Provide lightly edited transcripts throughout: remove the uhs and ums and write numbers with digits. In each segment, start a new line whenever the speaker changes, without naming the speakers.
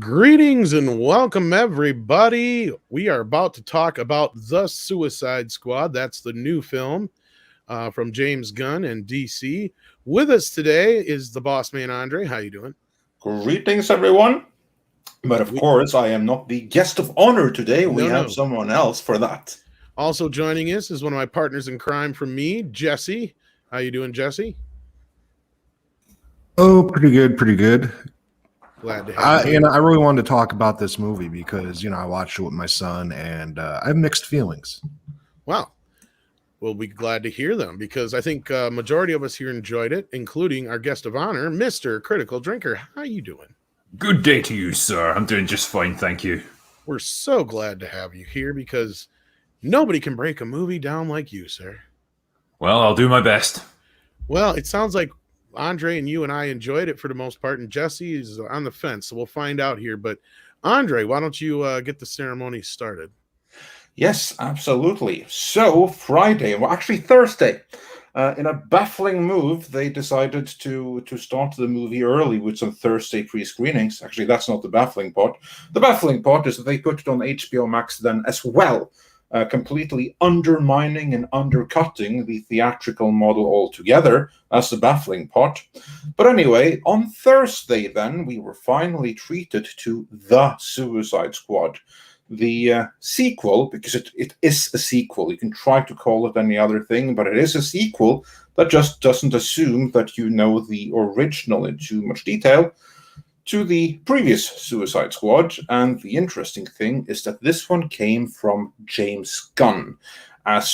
Greetings and welcome, everybody. We are about to talk about The Suicide Squad. That's the new film from James Gunn and DC. With us today is the boss man, Andre. How you doing?
Greetings, everyone. But of
We,
course, I am not the guest of honor today. We have
no.
someone else for that.
Also joining us is one of my partners in crime from me, Jesse. How you doing, Jesse?
Oh, pretty good, pretty good.
Glad to have you.
I really wanted to talk about this movie because I watched it with my son, and I have mixed feelings.
Wow. We'll be glad to hear them because I think majority of us here enjoyed it, including our guest of honor, Mr. Critical Drinker. How you doing?
Good day to you, sir. I'm doing just fine, thank you.
We're so glad to have you here because nobody can break a movie down like you, sir.
Well, I'll do my best.
Well, it sounds like Andre and you and I enjoyed it for the most part, and Jesse is on the fence, so we'll find out here. But Andre, why don't you get the ceremony started?
Yes, absolutely. So, Friday, well, actually Thursday, in a baffling move, they decided to start the movie early with some Thursday pre-screenings. Actually, that's not the baffling part. The baffling part is that they put it on HBO Max then as well, completely undermining and undercutting the theatrical model altogether. That's the baffling part. But anyway, on Thursday then, we were finally treated to The Suicide Squad. The sequel, because it is a sequel. You can try to call it any other thing, but it is a sequel that just doesn't assume that you know the original in too much detail to the previous Suicide Squad. And the interesting thing is that this one came from James Gunn, as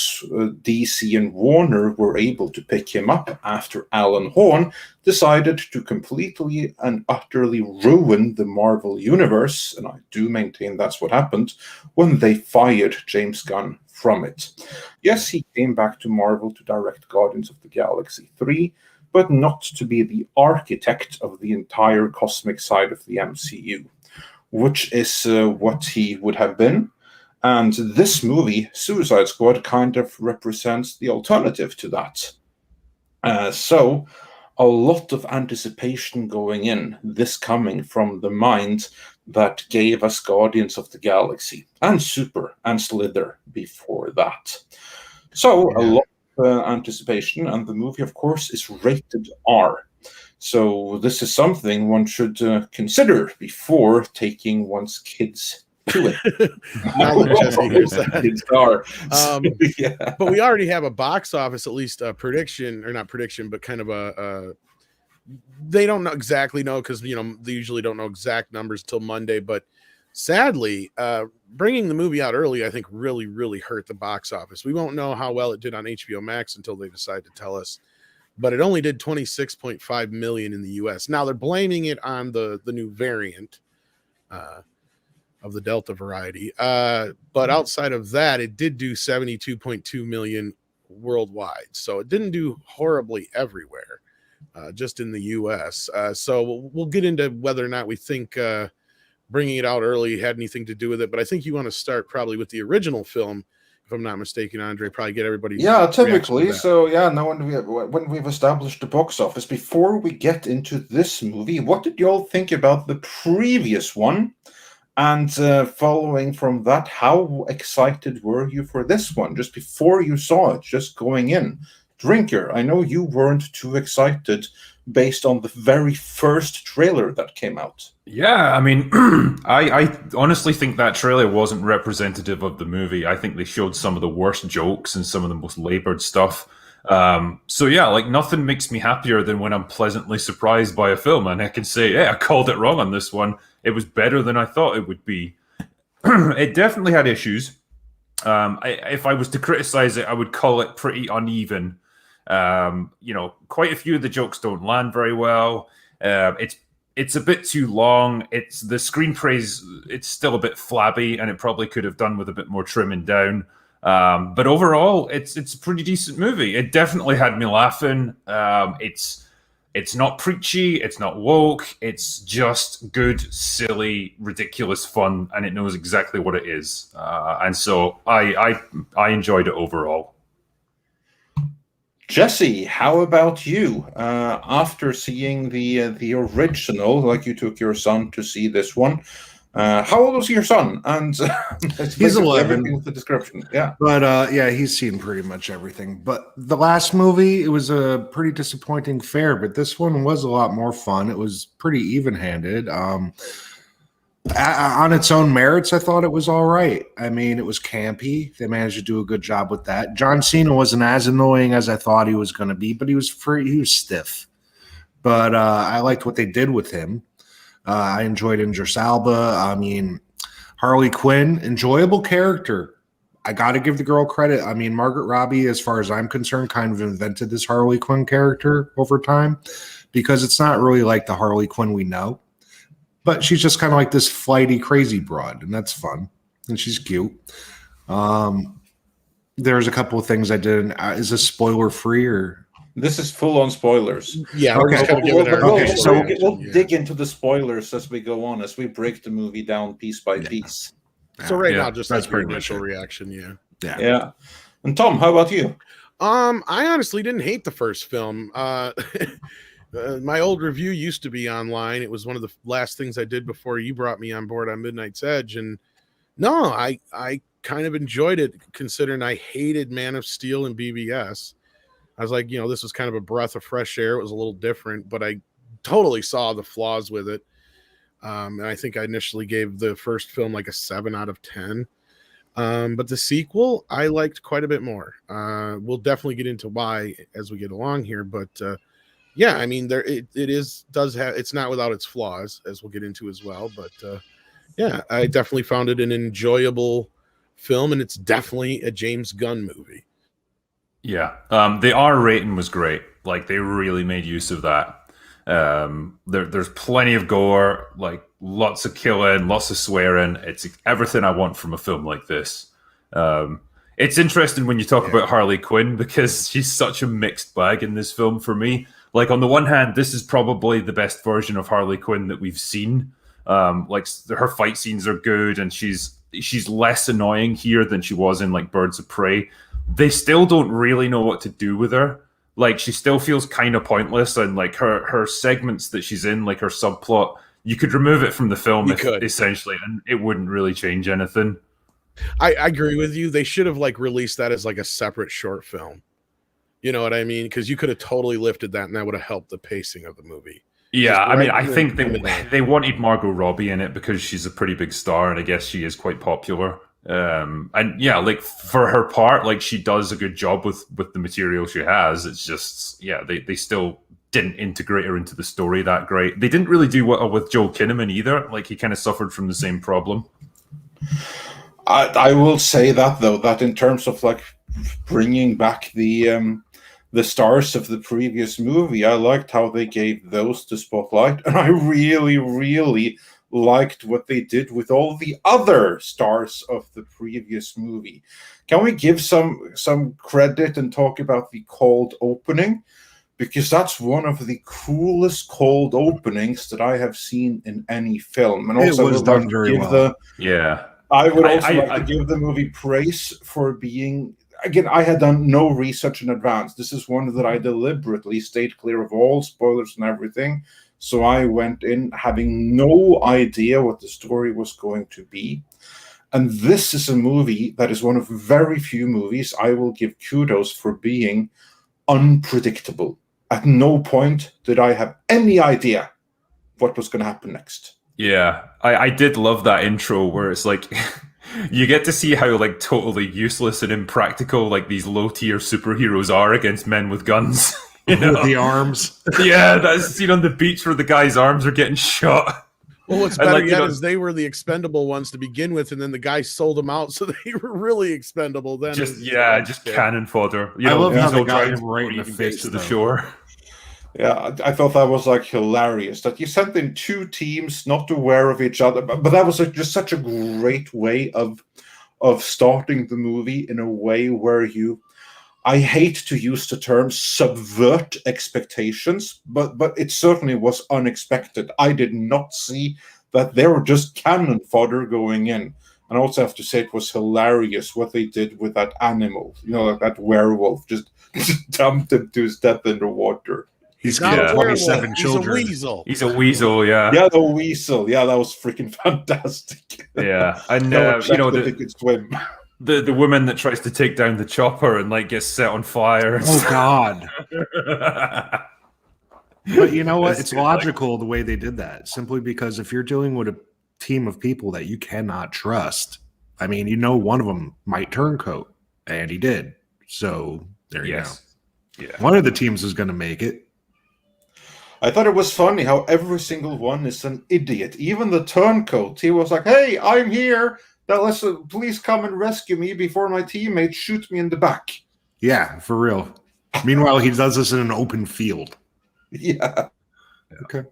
DC and Warner were able to pick him up after Alan Horn decided to completely and utterly ruin the Marvel Universe, and I do maintain that's what happened, when they fired James Gunn from it. Yes, he came back to Marvel to direct Guardians of the Galaxy 3, but not to be the architect of the entire cosmic side of the MCU, which is what he would have been. And this movie, Suicide Squad, kind of represents the alternative to that. So, a lot of anticipation going in, this coming from the mind that gave us Guardians of the Galaxy, and Super, and Slither before that. So, a lot of anticipation, and the movie, of course, is rated R. So, this is something one should consider before taking one's kids to it.
Now that Jesse hears that.
It's hard.
Yeah. But we already have a box office, at least a prediction, or not prediction, but kind of a they don't exactly know because they usually don't know exact numbers till Monday. But sadly, bringing the movie out early, I think really hurt the box office. We won't know how well it did on HBO Max until they decide to tell us. But it only did 26.5 million in the US. Now they're blaming it on the new variant of the Delta variety. But outside of that, it did do 72.2 million worldwide. So it didn't do horribly everywhere, just in the US. So we'll get into whether or not we think bringing it out early had anything to do with it. But I think you want to start probably with the original film, if I'm not mistaken, Andre. Probably get everybody.
Yeah, typically. So yeah, now when we've established the box office, before we get into this movie, what did you all think about the previous one? And following from that, how excited were you for this one? Just before you saw it, just going in. Drinker, I know you weren't too excited based on the very first trailer that came out.
Yeah, I mean, I honestly think that trailer wasn't representative of the movie. I think they showed some of the worst jokes and some of the most labored stuff. So yeah, like nothing makes me happier than when I'm pleasantly surprised by a film and I can say, hey, I called it wrong on this one. It was better than I thought it would be. It definitely had issues. If I was to criticize it, I would call it pretty uneven. Quite a few of the jokes don't land very well. It's a bit too long. It's the screenplay it's still a bit flabby, and it probably could have done with a bit more trimming down. But overall, it's a pretty decent movie. It definitely had me laughing. It's not preachy, it's not woke, it's just good, silly, ridiculous fun, and it knows exactly what it is. And so I enjoyed it overall.
Jesse, how about you? After seeing the original, like you took your son to see this one, how old was your son? And it's
He's
basically
11.
everything with the description. Yeah.
But yeah, he's seen pretty much everything. But the last movie, it was a pretty disappointing fare. But this one was a lot more fun. It was pretty even-handed. On its own merits, I thought it was all right. I mean, it was campy. They managed to do a good job with that. John Cena wasn't as annoying as I thought he was going to be, but he was stiff. But I liked what they did with him. I enjoyed Idris Elba. I mean, Harley Quinn, enjoyable character. I got to give the girl credit. I mean, Margaret Robbie, as far as I'm concerned, kind of invented this Harley Quinn character over time, because it's not really like the Harley Quinn we know. But she's just kind of like this flighty, crazy broad, and that's fun. And she's cute. There's a couple of things I did. Is this spoiler free or?
This is full on spoilers.
Yeah. We're just gonna give it our
Okay,
initial
so
reaction,
we'll
yeah.
dig into the spoilers as we go on, as we break the movie down piece by piece.
So right
Yeah,
now, just
that's
like your
pretty much
initial
it.
reaction, yeah.
Yeah. And Tom, how about you?
I honestly didn't hate the first film. My old review used to be online. It was one of the last things I did before you brought me on board on Midnight's Edge. And no, I kind of enjoyed it, considering I hated Man of Steel and BBS. I was like, this was kind of a breath of fresh air. It was a little different, but I totally saw the flaws with it. And I think I initially gave the first film like a 7 out of 10. But the sequel, I liked quite a bit more. We'll definitely get into why as we get along here, but yeah, I mean, it's not without its flaws, as we'll get into as well. But yeah, I definitely found it an enjoyable film, and it's definitely a James Gunn movie.
Yeah, the R rating was great. Like, they really made use of that. There's plenty of gore, like lots of killing, lots of swearing. It's everything I want from a film like this. It's interesting when you talk about Harley Quinn, because she's such a mixed bag in this film for me. Like, on the one hand, this is probably the best version of Harley Quinn that we've seen. Like, her fight scenes are good, and she's less annoying here than she was in like Birds of Prey. They still don't really know what to do with her. Like, she still feels kind of pointless, and like her segments that she's in, like her subplot, you could remove it from the film essentially, and it wouldn't really change anything.
I agree with you. They should have like released that as like a separate short film. You know what I mean? Because you could have totally lifted that, and that would have helped the pacing of the movie.
Yeah,
Just
I mean,
right
I think
in
they wanted Margot Robbie in it because she's a pretty big star, and I guess she is quite popular. And yeah, like for her part, like she does a good job with the material she has. It's just, yeah, they still didn't integrate her into the story that great. They didn't really do well with Joel Kinnaman either. Like, he kind of suffered from the same problem.
I will say that, though, that in terms of like bringing back the stars of the previous movie, I liked how they gave those the spotlight, and I really, really liked what they did with all the other stars of the previous movie. Can we give some credit and talk about the cold opening? Because that's one of the coolest cold openings that I have seen in any film. And also,
It was done very well.
I would also like to give the movie praise for being, again, I had done no research in advance. This is one that I deliberately stayed clear of all spoilers and everything. So I went in having no idea what the story was going to be. And this is a movie that is one of very few movies I will give kudos for being unpredictable. At no point did I have any idea what was going to happen next.
Yeah, I did love that intro where it's like you get to see how like totally useless and impractical like these low tier superheroes are against men with guns. You know?
With the arms.
Yeah, that scene on the beach where the guy's arms are getting shot.
Well, what's better yet is they were the expendable ones to begin with, and then the guy sold them out, so they were really expendable then.
Just cannon fodder.
I love how they got him right in the face
to the shore.
Yeah, I thought that was like hilarious that you sent in two teams not aware of each other, but that was just such a great way of starting the movie in a way where I hate to use the term subvert expectations, but it certainly was unexpected. I did not see that they were just cannon fodder going in. And I also have to say it was hilarious what they did with that animal, like that werewolf, just dumped him to his death in the water.
He's
Not
got
a werewolf.
27
He's a
children.
weasel.
He's a weasel, yeah.
Yeah, the weasel. Yeah, that was freaking fantastic.
Yeah, and
If he could swim.
the woman that tries to take down the chopper and like gets set on fire.
Oh God! But you know what? It's
good,
logical the way they did that. Simply because if you're dealing with a team of people that you cannot trust, I mean, one of them might turncoat, and he did. So there you go.
Yeah.
One of the teams is going to make it.
I thought it was funny how every single one is an idiot. Even the turncoat, he was like, "Hey, I'm here. Now listen, please come and rescue me before my teammates shoot me in the back."
Yeah, for real. Meanwhile, he does this in an open field.
Yeah.
Okay.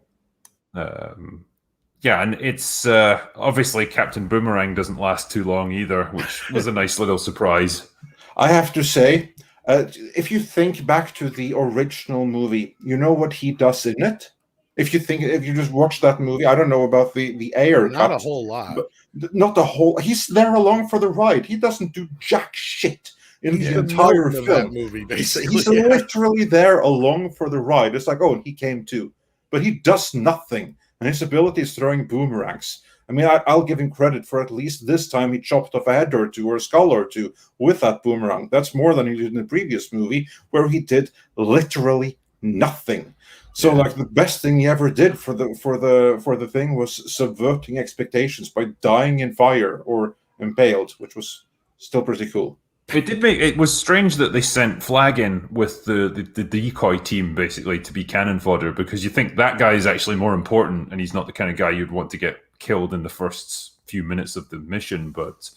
Yeah, and it's obviously Captain Boomerang doesn't last too long either, which was a nice little surprise.
I have to say, if you think back to the original movie, you know what he does in it? If you just watch that movie, I don't know about the air
Not
cut,
a whole lot.
not the whole. He's there along for the ride. He doesn't do jack shit in
He's
the
the
entire
villain of
film.
that movie, basically.
He's literally there along for the ride. It's like, oh, he came too, but he does nothing. And his ability is throwing boomerangs. I mean, I'll give him credit for at least this time he chopped off a head or two or a skull or two with that boomerang. That's more than he did in the previous movie, where he did literally nothing. So, like, the best thing he ever did for the thing was subverting expectations by dying in fire or impaled, which was still pretty cool.
It was strange that they sent Flag in with the decoy team basically to be cannon fodder, because you think that guy is actually more important and he's not the kind of guy you'd want to get killed in the first few minutes of the mission. But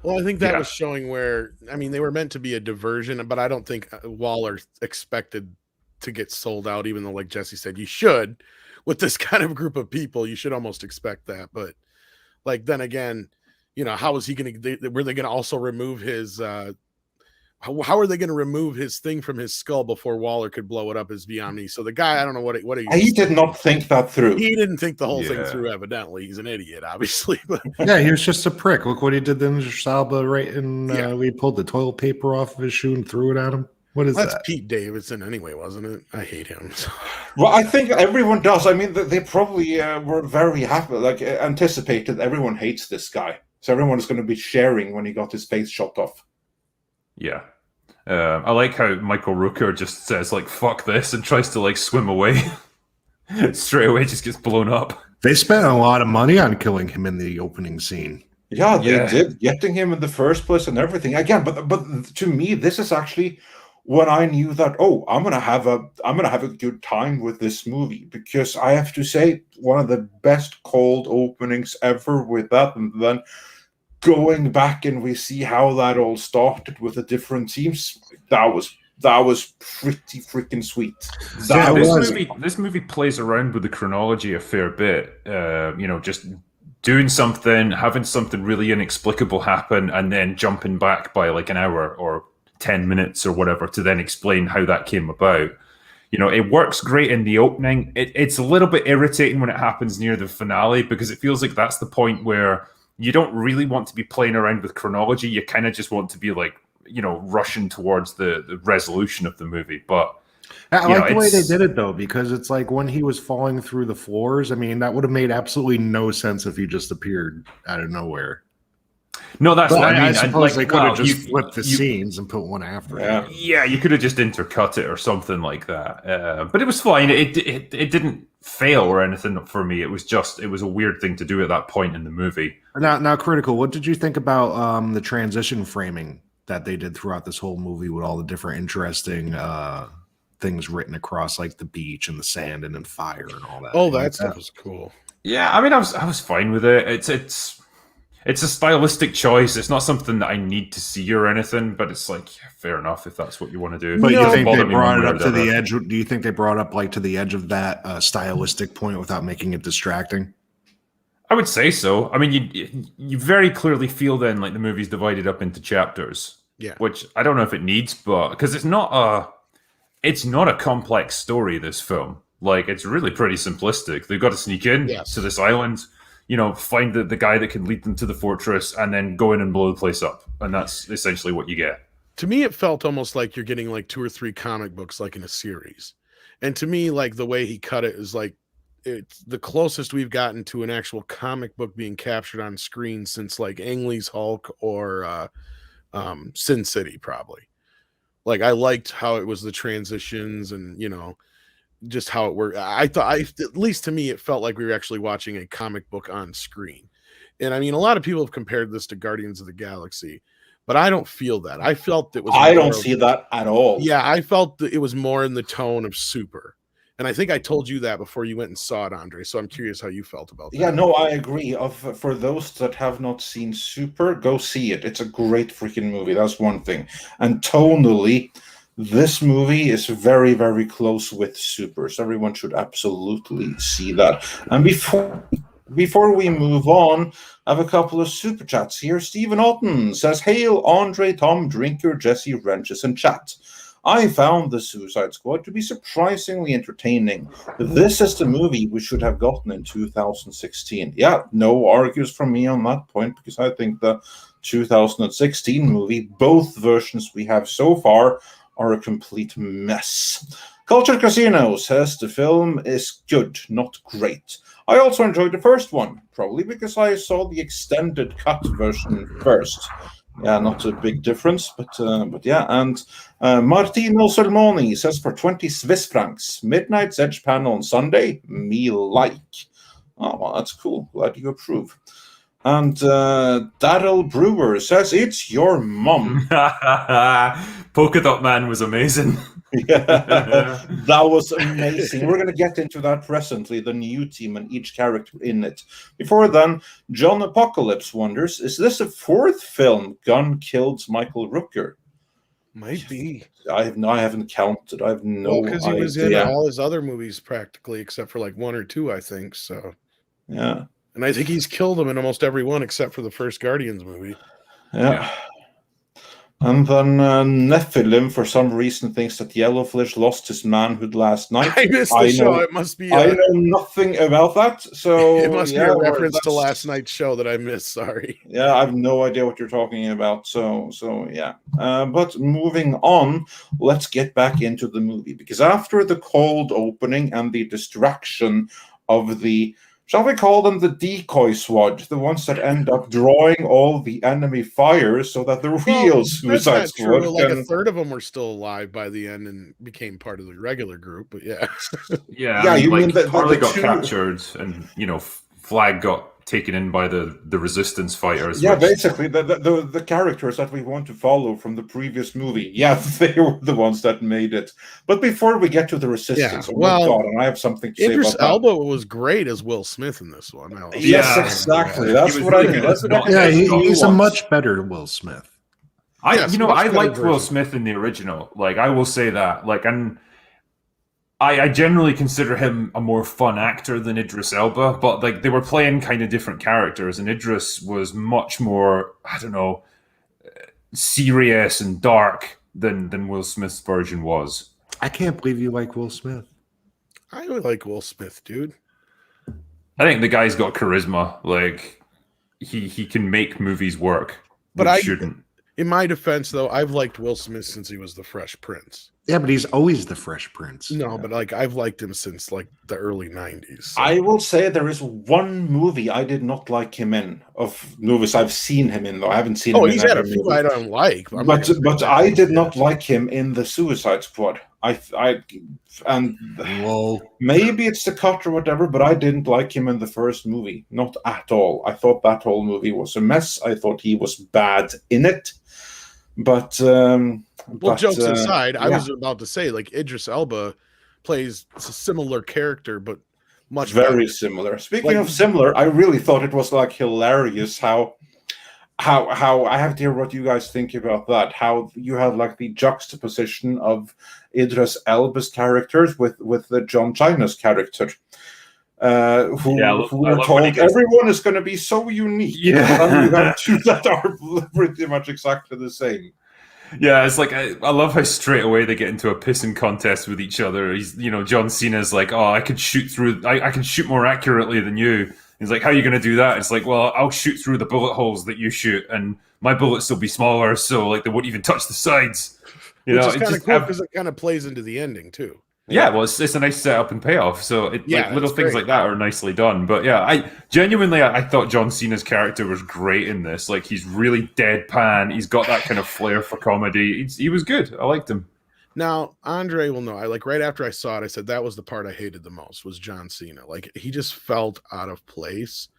well, I think that was showing where, I mean, they were meant to be a diversion, but I don't think Waller expected to get sold out, even though, like Jesse said, you should. With this kind of group of people, you should almost expect that. But like, then again, how is he going to? Were they going to also remove his? How are they going to remove his thing from his skull before Waller could blow it up? Is beyond me. So the guy, I don't know what
he did not think that through.
He didn't think the whole thing through. Evidently, he's an idiot, obviously. But
yeah, he was just a prick. Look what he did then, Salba, right? And we pulled the toilet paper off of his shoe and threw it at him. What is
That's
that?
Pete Davidson anyway, wasn't it? I hate him.
Well, I think everyone does. I mean, they probably were very happy, anticipated everyone hates this guy. So everyone is going to be sharing when he got his face chopped off.
Yeah. I like how Michael Rooker just says, like, fuck this, and tries to, like, swim away. Straight away just gets blown up.
They spent a lot of money on killing him in the opening scene.
Yeah, they did. Getting him in the first place and everything. Again, but to me, this is actually when I knew that, I'm gonna have a good time with this movie, because I have to say, one of the best cold openings ever with that, and then going back and we see how that all started with the different teams. That was pretty freaking sweet.
This movie plays around with the chronology a fair bit. Just doing something, having something really inexplicable happen, and then jumping back by like an hour or 10 minutes or whatever to then explain how that came about. It works great in the opening. It's a little bit irritating when it happens near the finale, because it feels like that's the point where you don't really want to be playing around with chronology. You kind of just want to be like, rushing towards the resolution of the movie. But
I like the way they did it, though, because it's like when he was falling through the floors, I mean, that would have made absolutely no sense if he just appeared out of nowhere.
No, that's what I mean.
I suppose they could have just flipped the scenes and put one after it.
Yeah, you could have just intercut it or something like that. But it was fine. It didn't fail or anything for me. It was a weird thing to do at that point in the movie.
Now, Critical, what did you think about the transition framing that they did throughout this whole movie with all the different interesting things written across, like the beach and the sand and then fire and all that?
Oh, that stuff was cool.
Yeah, I mean, I was fine with it. It's a stylistic choice. It's not something that I need to see or anything, but it's like, fair enough if that's what you want to do.
But you think they brought it up to the edge? Do you think they brought up like to the edge of that stylistic point without making it distracting?
I would say so. I mean, you very clearly feel then like the movie's divided up into chapters.
Yeah.
Which I don't know if it needs, but because it's not a complex story, this film. Like, it's really pretty simplistic. They've got to sneak in to this island. find the guy that can lead them to the fortress and then go in and blow the place up. And that's essentially what you get.
To me, it felt almost like you're getting like 2 or 3 comic books like in a series. And to me, like the way he cut it is like it's the closest we've gotten to an actual comic book being captured on screen since like Ang Lee's Hulk or Sin City, probably. Like I liked how it was the transitions and just how it worked. I thought, at least to me, it felt like we were actually watching a comic book on screen. And I mean, a lot of people have compared this to Guardians of the Galaxy, but I don't feel that. I felt it was.
I don't see that at all.
Yeah, I felt that it was more in the tone of Super. And I think I told you that before you went and saw it, Andre. So I'm curious how you felt about that.
Yeah, no, I agree. For those that have not seen Super, go see it. It's a great freaking movie. That's one thing. And tonally, this movie is very, very close with Super. So everyone should absolutely see that. And before we move on, I have a couple of super chats here. Stephen Otten says, "Hail, Andre, Tom, Drinker, Jesse, Wrenches, and chat. I found the Suicide Squad to be surprisingly entertaining. This is the movie we should have gotten in 2016. Yeah, no argues from me on that point, because I think the 2016 movie, both versions we have so far, are a complete mess. Culture Casino says the film is good, not great. I also enjoyed the first one, probably because I saw the extended cut version first. Yeah, not a big difference, but yeah. And Martino Solmoni says, for 20 Swiss francs, Midnight's Edge panel on Sunday, me like. Oh, well, that's cool. Glad you approve. And Daryl Brewer says, it's your mum.
Polka Dot Man was amazing.
Yeah, that was amazing. We're going to get into that presently, the new team and each character in it. Before then, John Apocalypse wonders, is this a 4th film Gunn killed Michael Rooker?
Might be.
I haven't counted. I have no
because
idea.
he was in all his other movies practically, except for like 1 or 2, I think. So
yeah,
and I think he's killed him in almost every one except for the first Guardians movie.
Yeah. And then Nephilim, for some reason, thinks that Yellowfish lost his manhood last night.
I missed the show. It must be.
I know nothing about that, so
it must be a reference to last night's show that I missed. Sorry.
Yeah, I have no idea what you're talking about. So yeah. But moving on, let's get back into the movie, because after the cold opening and the distraction of the, shall we call them the decoy squad, the ones that end up drawing all the enemy fire so that the real Suicide Squad
like a third of them were still alive by the end and became part of the regular group, but yeah.
Yeah, you mean that Harley got captured and, Flag got taken in by the resistance fighters.
Yeah, basically the characters that we want to follow from the previous movie. Yeah, they were the ones that made it. But before we get to the resistance, and I have something to say
Idris
about
Elba was great as Will Smith in this one.
Yes, exactly. Yeah. That's what I mean.
He's a much better Will Smith.
I liked Will Smith in the original. Like, I will say that. Like, and I generally consider him a more fun actor than Idris Elba, but like they were playing kind of different characters, and Idris was much more, I don't know, serious and dark than Will Smith's version was.
I can't believe you like Will Smith.
I really like Will Smith, dude.
I think the guy's got charisma. Like he can make movies work,
but I
shouldn't.
In my defense, though, I've liked Will Smith since he was the Fresh Prince.
Yeah, but he's always the Fresh Prince.
No, but like I've liked him since like the early 90s. So.
I will say there is one movie I did not like him in, of movies I've seen him in, though. I haven't seen him in.
He's had a few I don't like.
But I did not like him in the Suicide Squad. Maybe it's the cut or whatever, but I didn't like him in the first movie. Not at all. I thought that whole movie was a mess. I thought he was bad in it. But
jokes aside, I was about to say, like, Idris Elba plays a similar character, but much
very similar. Speaking of similar, I really thought it was like hilarious how I have to hear what you guys think about that. How you have like the juxtaposition of Idris Elba's characters with the John China's character. Who were told everyone is going to be so unique.
Yeah,
and you have two that are pretty much exactly the same.
Yeah, it's like I love how straight away they get into a pissing contest with each other. He's, John Cena's like, "Oh, I can shoot more accurately than you," He's like, how are you going to do that? It's like, well, I'll shoot through the bullet holes that you shoot, and my bullets will be smaller, so like they won't even touch the sides.
Which is kind of cool because it kind of plays into the ending too.
Yeah, well, it's a nice setup and payoff. So like little things like that are nicely done. But yeah, I genuinely I thought John Cena's character was great in this. Like he's really deadpan. He's got that kind of flair for comedy. He was good. I liked him.
Now, Andre will know. I like right after I saw it, I said that was the part I hated the most was John Cena. Like he just felt out of place.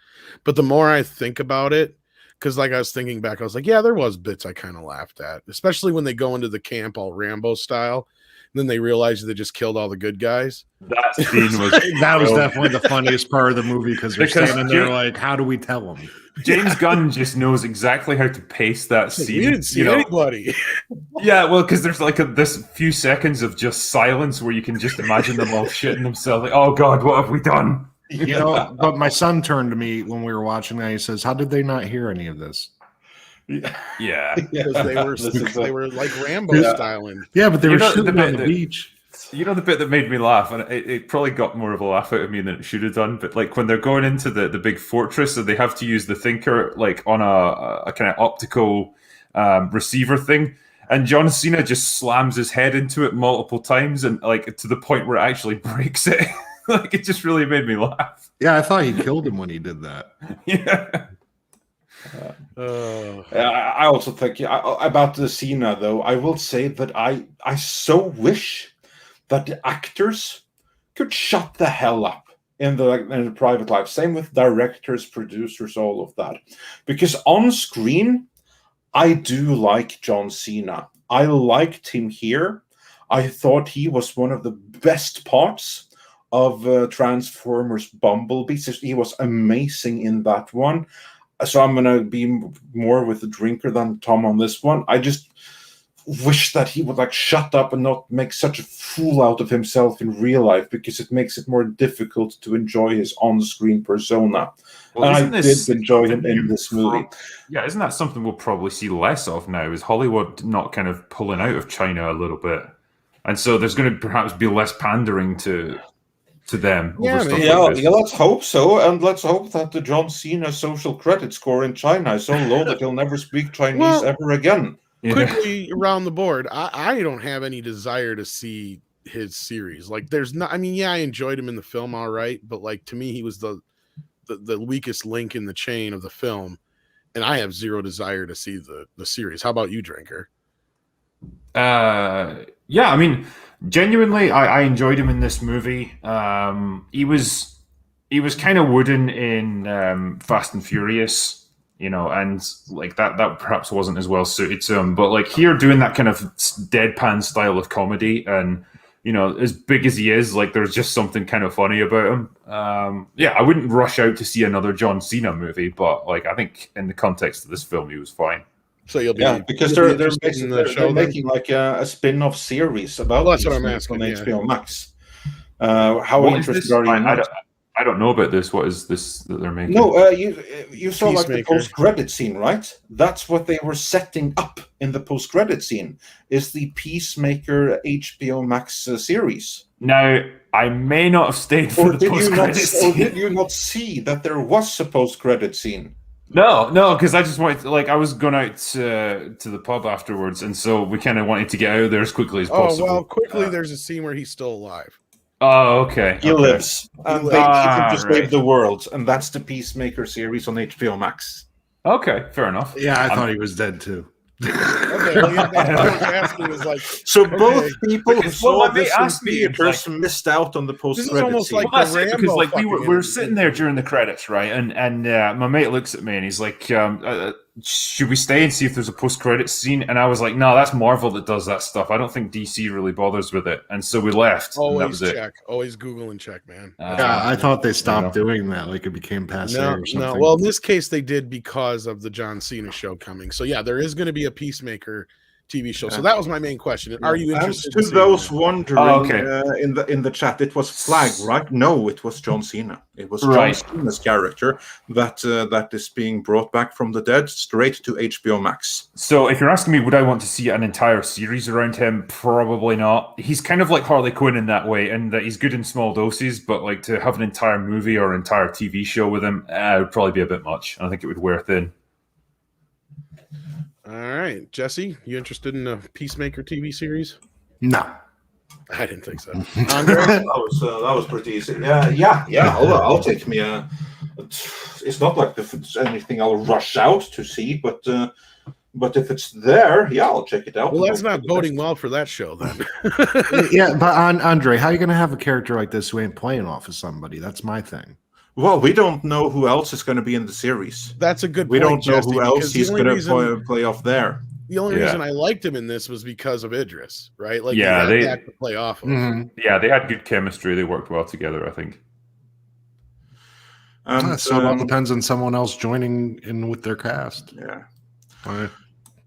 But the more I think about it, because like I was thinking back, I was like, yeah, there was bits I kind of laughed at, especially when they go into the camp all Rambo style. And then they realize they just killed all the good guys.
That scene was
that was definitely the funniest part of the movie because they're standing there like, how do we tell them?
James Gunn just knows exactly how to pace that scene.
We didn't see anybody.
Yeah, well, because there's like this few seconds of just silence where you can just imagine them all shitting themselves. Like, oh God, what have we done?
You know, but my son turned to me when we were watching that. He says, "How did they not hear any of this?"
Yeah,
because they were like Rambo styling.
Yeah, but they were shooting on the beach.
You know the bit that made me laugh, and it probably got more of a laugh out of me than it should have done. But like when they're going into the big fortress, and they have to use the thinker like on a kind of optical receiver thing, and John Cena just slams his head into it multiple times, and like to the point where it actually breaks it. Like it just really made me laugh.
Yeah, I thought he killed him when he did that.
Yeah.
I also think about the Cena though. I will say that I so wish that the actors could shut the hell up in the private life. Same with directors, producers, all of that. Because on screen, I do like John Cena. I liked him here. I thought he was one of the best parts of Transformers Bumblebee. He was amazing in that one. So I'm going to be more with the drinker than Tom on this one. I just wish that he would like shut up and not make such a fool out of himself in real life, because it makes it more difficult to enjoy his on-screen persona. Well, and I did enjoy him in this movie.
Yeah, isn't that something we'll probably see less of now? Is Hollywood not kind of pulling out of China a little bit? And so there's going to perhaps be less pandering to them.
Let's hope so, and let's hope that the John Cena social credit score in China is so low that he'll never speak Chinese ever again.
Quickly around the board, I don't have any desire to see his series. Like, there's not. I mean, yeah, I enjoyed him in the film, all right, but like to me, he was the weakest link in the chain of the film, and I have zero desire to see the series. How about you, Drinker?
Yeah, I mean, genuinely, I enjoyed him in this movie. He was kind of wooden in Fast and Furious, you know, and like that perhaps wasn't as well suited to him. But like here, doing that kind of deadpan style of comedy, and you know, as big as he is, like there's just something kind of funny about him. Yeah, I wouldn't rush out to see another John Cena movie, but like I think in the context of this film, he was fine.
So you'll be because they're making like a spin-off series about.
Well, that's what I'm asking
on HBO Max. How interested are you?
I don't know about this. What is this that they're making?
No, you saw like the post-credit scene, right? That's what they were setting up in the post-credit scene. Is the Peacemaker HBO Max series?
Now, I may not have stayed for the post-credit scene.
Or did you not see that there was a post-credit scene?
No, because I just wanted to, like, I was going out to the pub afterwards, and so we kind of wanted to get out of there as quickly as possible.
Oh, well, quickly, there's a scene where he's still alive.
Oh, okay.
He lives. And they need him to save the world, and that's the Peacemaker series on HBO Max.
Okay, fair enough.
Yeah, I thought he was dead, too.
Okay, well, yeah, that's what I was asking was like,
so both people who saw this in theaters missed out on the post-credit scene.
Almost like the Rambo,
because like we were sitting there during the credits, right? And my mate looks at me and he's like, should we stay and see if there's a post-credit scene? And I was like, no, that's Marvel that does that stuff. I don't think DC really bothers with it. And so we left.
Always
that was
check. Always Google and check, man.
Yeah, I thought they stopped doing that. Like it became passe or something.
No, well, in this case, they did because of the John Cena show coming. So yeah, there is going to be a Peacemaker TV show. So that was my main question. Are you interested?
And to those wondering in the chat, it was Flag, right? No, it was John Cena. It was John Cena's character that is being brought back from the dead straight to HBO Max.
So if you're asking me, would I want to see an entire series around him? Probably not. He's kind of like Harley Quinn in that way, and that he's good in small doses, but like to have an entire movie or entire TV show with him would probably be a bit much. I think it would wear thin.
All right, Jesse, you interested in a Peacemaker TV series?
No,
I didn't think so. Andre?
that was pretty easy. Yeah. I'll take me a. It's not like if it's anything I'll rush out to see, but if it's there, I'll check it out.
Well, that's not boding well for that show then.
Yeah, but Andre, how are you going to have a character like this who ain't playing off of somebody? That's my thing.
Well, we don't know who else is going to be in the series.
That's a good point.
We don't know
Jesse,
who else he's going to play off there.
The only reason I liked him in this was because of Idris, right? Like, they had to play off of.
Mm-hmm.
Yeah, they had good chemistry. They worked well together, I think.
So it all depends on someone else joining in with their cast.
Yeah.
All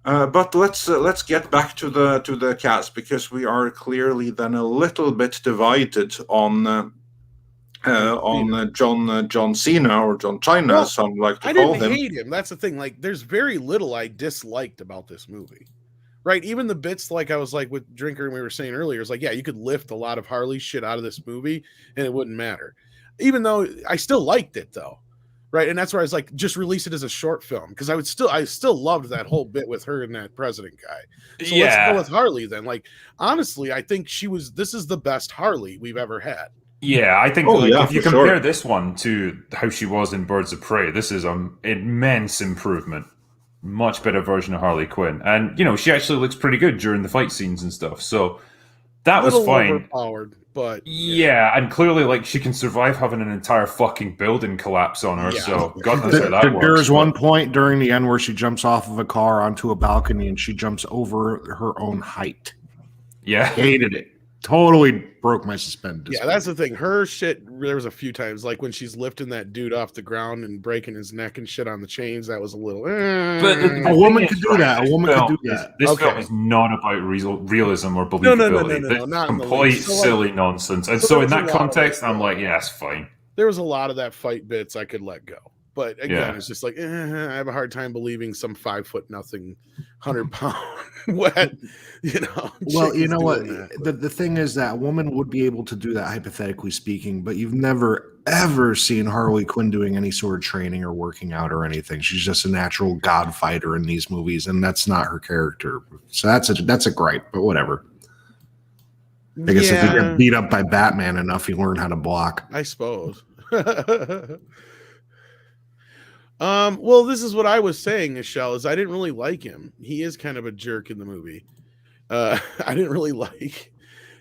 right.
But let's get back to the cast, because we are clearly then a little bit divided on John Cena, or John China,
well,
as some like to
I
call
didn't
him.
hate him. That's the thing. Like, there's very little I disliked about this movie, right? Even the bits, like I was like with Drinker and we were saying earlier, it's like, yeah, you could lift a lot of Harley shit out of this movie and it wouldn't matter. Even though I still liked it though, right? And that's where I was like, just release it as a short film, because I still loved that whole bit with her and that president guy. So let's go with Harley then. Like, honestly, I think this is the best Harley we've ever had.
Yeah, I think if you compare this one to how she was in Birds of Prey, this is an immense improvement. Much better version of Harley Quinn. And, she actually looks pretty good during the fight scenes and stuff. So that was fine.
Overpowered, but
yeah, and clearly, like, she can survive having an entire fucking building collapse on her. Yeah. So God knows how that works.
There's one point during the end where she jumps off of a car onto a balcony and she jumps over her own height.
Yeah.
Hated it. Totally broke my suspended disbelief.
Yeah, that's the thing. Her shit, there was a few times, like when she's lifting that dude off the ground and breaking his neck and shit on the chains, that was a little...
But a woman could do that. A woman could do that.
This film is not about realism or believability.
No, not
complete silly nonsense. And so in that context, I'm like, yeah, it's fine.
There was a lot of that fight bits I could let go. But again, it's just like, I have a hard time believing some 5'0" 100-pound wet,
Well, you know what? The thing is that a woman would be able to do that, hypothetically speaking, but you've never, ever seen Harley Quinn doing any sort of training or working out or anything. She's just a natural god fighter in these movies, and that's not her character. So that's a gripe, but whatever. I guess if you get beat up by Batman enough, you learn how to block.
I suppose. Well, this is what I was saying, Michelle, is I didn't really like him. He is kind of a jerk in the movie. I didn't really like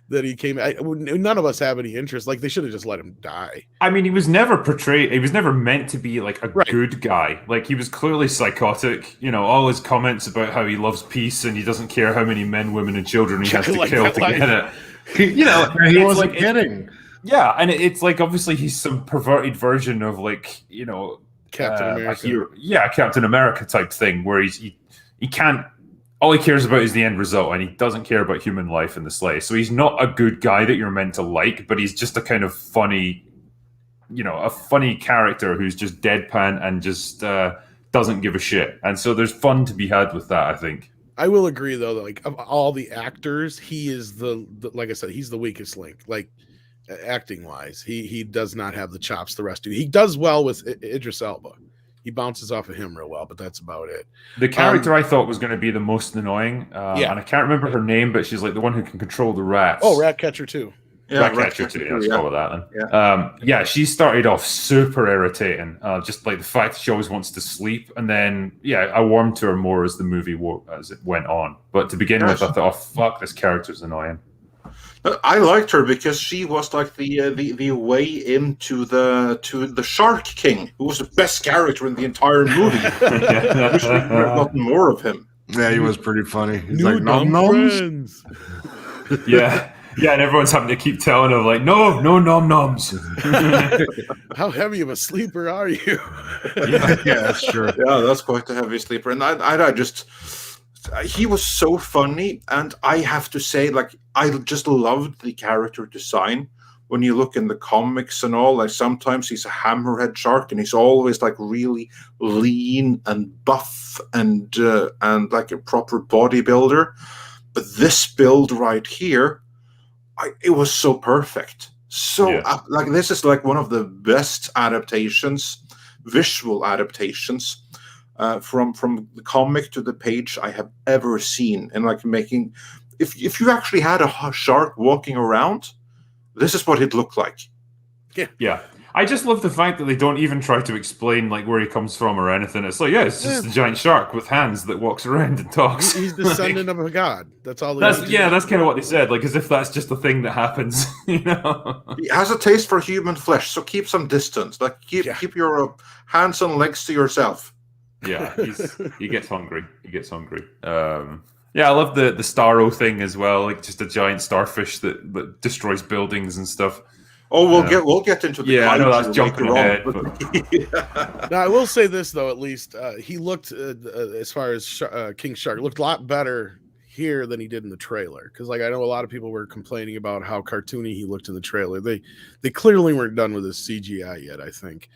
that he came. None of us have any interest. Like, they should have just let him die.
I mean, he was never portrayed. He was never meant to be like a good guy. Like, he was clearly psychotic. All his comments about how he loves peace and he doesn't care how many men, women, and children he has to kill to get it.
He wasn't kidding.
Yeah, and it's like, obviously he's some perverted version of, like,
Captain America.
Captain America type thing, where he can't. All he cares about is the end result, and he doesn't care about human life in the slightest. So he's not a good guy that you're meant to like, but he's just a kind of funny, a funny character who's just deadpan and just doesn't give a shit. And so there's fun to be had with that, I think.
I will agree, though, that, like, of all the actors, he is the like I said, he's the weakest link. Like, acting wise, he does not have the chops the rest do. He does well with Idris Elba. He bounces off of him real well, but that's about it.
The character I thought was going to be the most annoying, and I can't remember her name, but she's like the one who can control the rats.
Oh, Ratcatcher 2.
Yeah, Ratcatcher 2. Let's call it that then. She started off super irritating. Just like the fact that she always wants to sleep, and then I warmed to her more as the movie as it went on. But to begin with, I thought, oh fuck, this character's annoying.
I liked her because she was like the way into the Shark King, who was the best character in the entire movie. I wish we could have gotten more of him.
Yeah, he was pretty funny. He's
New
like, nom noms.
Yeah, and everyone's having to keep telling him, like, no nom noms.
How heavy of a sleeper are you?
Yeah, that's true.
Yeah, that's quite a heavy sleeper. And I just... he was so funny, and I have to say, like, I just loved the character design. When you look in the comics and all, like sometimes he's a hammerhead shark, and he's always like really lean and buff and like a proper bodybuilder. But this build right here, it was so perfect. So like this is like one of the best adaptations, visual adaptations. From the comic to the page I have ever seen, and like making, if you actually had a shark walking around, this is what it looked like.
Yeah. I just love the fact that they don't even try to explain like where he comes from or anything. It's like, it's just a giant shark with hands that walks around and talks.
He's descendant of a god. That's all.
That's kind of what they said. Like as if that's just a thing that happens. You know,
he has a taste for human flesh, so keep some distance. Like keep your hands and legs to yourself.
Yeah, he gets hungry. He gets hungry. Yeah, I love the Starro thing as well, like just a giant starfish that destroys buildings and stuff.
Oh, we'll get into the
I know that's jumping ahead.
Now, I will say this though, at least he looked as far as King Shark looked a lot better here than he did in the trailer. Because like I know a lot of people were complaining about how cartoony he looked in the trailer. They clearly weren't done with his CGI yet. I think,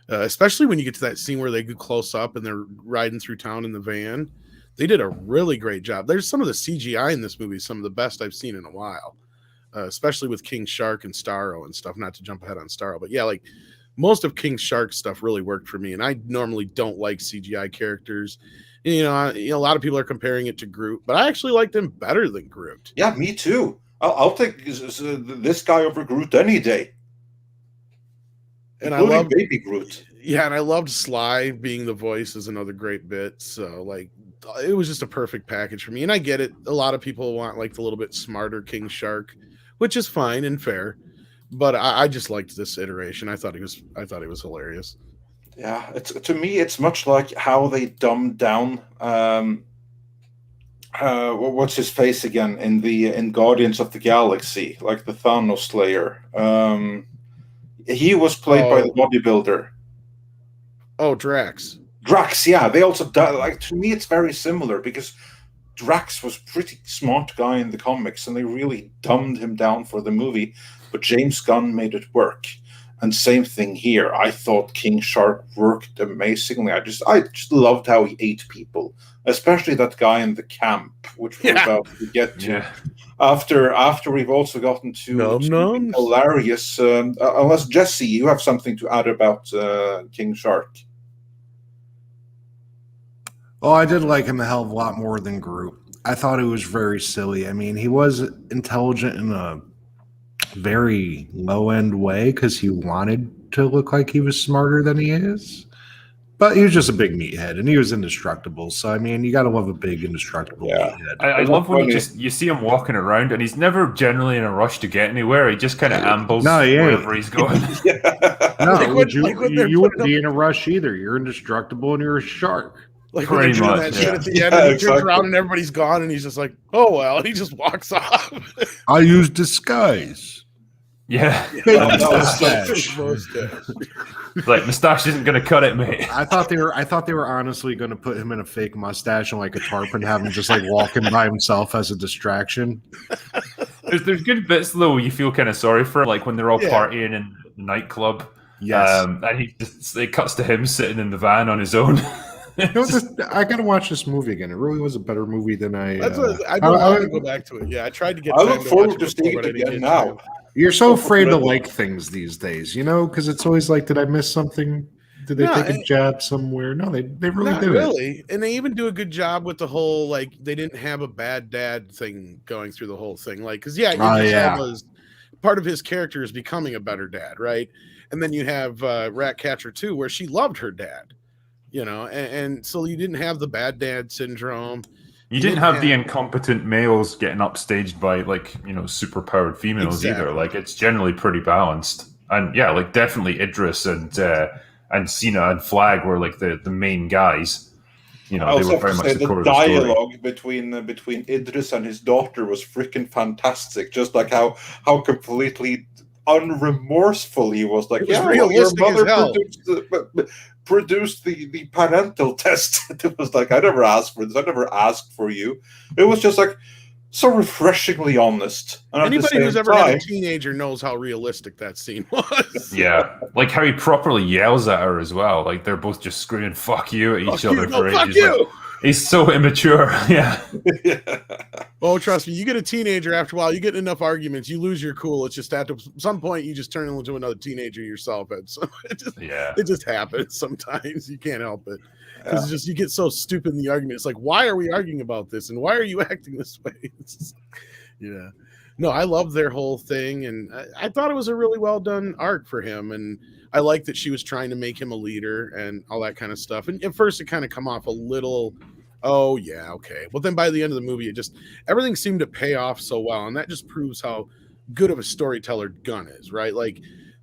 especially when you get to that scene where they go close up and they're riding through town in the van. They did a really great job. There's some of the CGI in this movie, some of the best I've seen in a while, especially with King Shark and Starro and stuff. Not to jump ahead on Starro, but yeah, like most of King Shark stuff really worked for me. And I normally don't like CGI characters. You know, a lot of people are comparing it to Groot, but I actually liked him better than Groot.
Yeah, me too. I'll take this guy over Groot any day.
And I love
Baby Groot.
Yeah, and I loved Sly being the voice is another great bit. So like it was just a perfect package for me. And I get it. A lot of people want like the little bit smarter King Shark, which is fine and fair. But I just liked this iteration. I thought he was hilarious.
Yeah, to me it's much like how they dumbed down what's his face again in Guardians of the Galaxy, like the Thanos Slayer. He was played by the bodybuilder.
Oh, Drax.
Drax, yeah. They also like, to me it's very similar because Drax was a pretty smart guy in the comics and they really dumbed him down for the movie, but James Gunn made it work. And same thing here. I thought King Shark worked amazingly. I just loved how he ate people, especially that guy in the camp, which we're about to get to.
Yeah.
After we've also gotten to hilarious. Unless Jesse, you have something to add about King Shark.
Oh, I did like him a hell of a lot more than Groot. I thought he was very silly. I mean, he was intelligent in a very low-end way because he wanted to look like he was smarter than he is. But he was just a big meathead, and he was indestructible. So, I mean, you got to love a big, indestructible meathead.
I love when you see him walking around, and he's never generally in a rush to get anywhere. He just kind of ambles wherever he's going.
You wouldn't be in a rush either. You're indestructible, and you're a shark.
Like when they're doing that shit at the end, and he turns around and everybody's gone, and he's just like, "Oh well," and he just walks off.
I use disguise.
Yeah,
mustache.
Like mustache isn't going to cut it, mate.
I thought they were honestly going to put him in a fake mustache and like a tarp and have him just like walking by himself as a distraction.
There's good bits though. You feel kind of sorry for him, like when they're all partying in the nightclub.
Yes,
and it cuts to him sitting in the van on his own.
I gotta watch this movie again. It really was a better movie than I.
That's what I want to go back to it. Yeah, I tried to get.
I look forward to seeing it again now.
You're so afraid to like things these days, you know, because it's always like, did I miss something? Did they take a jab somewhere? No, they really did
really. And they even do a good job with the whole like they didn't have a bad dad thing going through the whole thing. Like, because was part of his character is becoming a better dad, right? And then you have Ratcatcher 2, where she loved her dad. You know, and so you didn't have the bad dad syndrome.
You didn't have the incompetent males getting upstaged by like, you know, superpowered females either. Like it's generally pretty balanced. And yeah, like definitely Idris and Cena and Flag were like the main guys. You know, they were very much the core of the story.
The dialogue between Idris and his daughter was freaking fantastic. Just like how completely unremorseful he was. Like,
It was
yeah,
realistic
well, your
as hell.
mother produced the parental test. It was like, I never asked for this. I never asked for you. It was just like so refreshingly honest. And
Anybody who's ever
time,
had a teenager knows how realistic that scene was.
Yeah, like how he properly yells at her as well. Like they're both just screaming "fuck you" at each other for
fuck
ages.
you.
Like, he's so immature. Yeah.
Oh, trust me, you get a teenager after a while, you get enough arguments, you lose your cool. It's just at some point you just turn into another teenager yourself. And so it just happens sometimes. You can't help it. Because it's just you get so stupid in the argument. It's like, why are we arguing about this? And why are you acting this way? Yeah. No, I love their whole thing, and I thought it was a really well done arc for him. And I like that she was trying to make him a leader and all that kind of stuff. And at first, it kind of come off a little, oh yeah, okay. But then by the end of the movie, it just everything seemed to pay off so well, and that just proves how good of a storyteller Gunn is, right? Like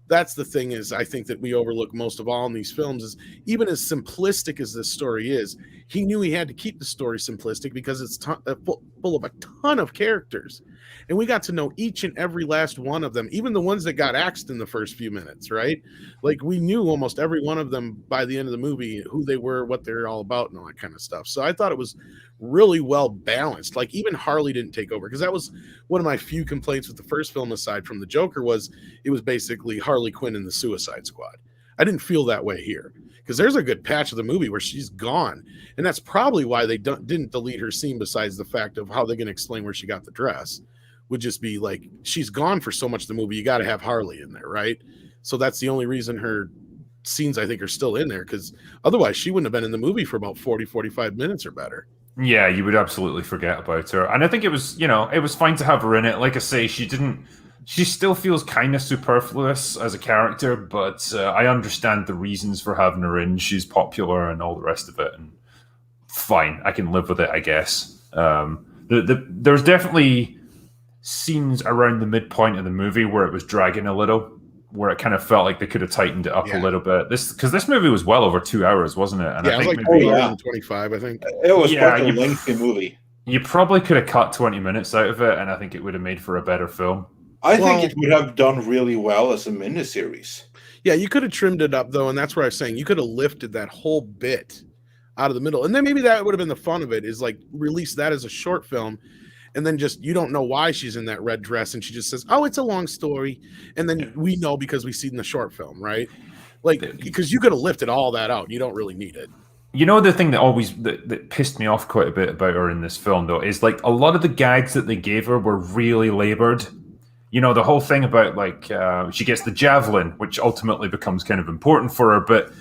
that's the thing is I think that we overlook most of all in these films is even as simplistic as this story is, he knew he had to keep the story simplistic because it's full of a ton of characters. And we got to know each and every last one of them, even the ones that got axed in the first few minutes, right? Like we knew almost every one of them by the end of the movie, who they were, what they're all about, and all that kind of stuff. So I thought it was really well balanced. Like even Harley didn't take over, because that was one of my few complaints with the first film, aside from the Joker, was it was basically Harley Quinn and the Suicide Squad. I didn't feel that way here, because there's a good patch of the movie where she's gone, and that's probably why they didn't delete her scene, besides the fact of how they're going to explain where she got the dress. Would just be like, she's gone for so much of the movie, you got to have Harley in there, right? So that's the only reason her scenes, I think, are still in there, because otherwise she wouldn't have been in the movie for about 40-45 minutes or better.
Yeah, you would absolutely forget about her. And I think it was, it was fine to have her in it. Like I say, she still feels kind of superfluous as a character, but I understand the reasons for having her in. She's popular and all the rest of it, and fine, I can live with it, I guess. There's definitely scenes around the midpoint of the movie where it was dragging a little, where it kind of felt like they could have tightened it up a little bit. This movie was well over 2 hours, wasn't it? And
I think
maybe,
25, I think.
It was quite a lengthy movie.
You probably could have cut 20 minutes out of it, and I think it would have made for a better film.
I think it would have done really well as a miniseries.
Yeah, you could have trimmed it up, though, and that's where I was saying you could have lifted that whole bit out of the middle. And then maybe that would have been the fun of it, is like release that as a short film, and then just you don't know why she's in that red dress, and she just says, oh, it's a long story. And then we know because we see it in the short film, right? Like, because you could have lifted all that out. You don't really need it.
You know, the thing that pissed me off quite a bit about her in this film, though, is like a lot of the gags that they gave her were really labored. You know, the whole thing about like she gets the javelin, which ultimately becomes kind of important for her, but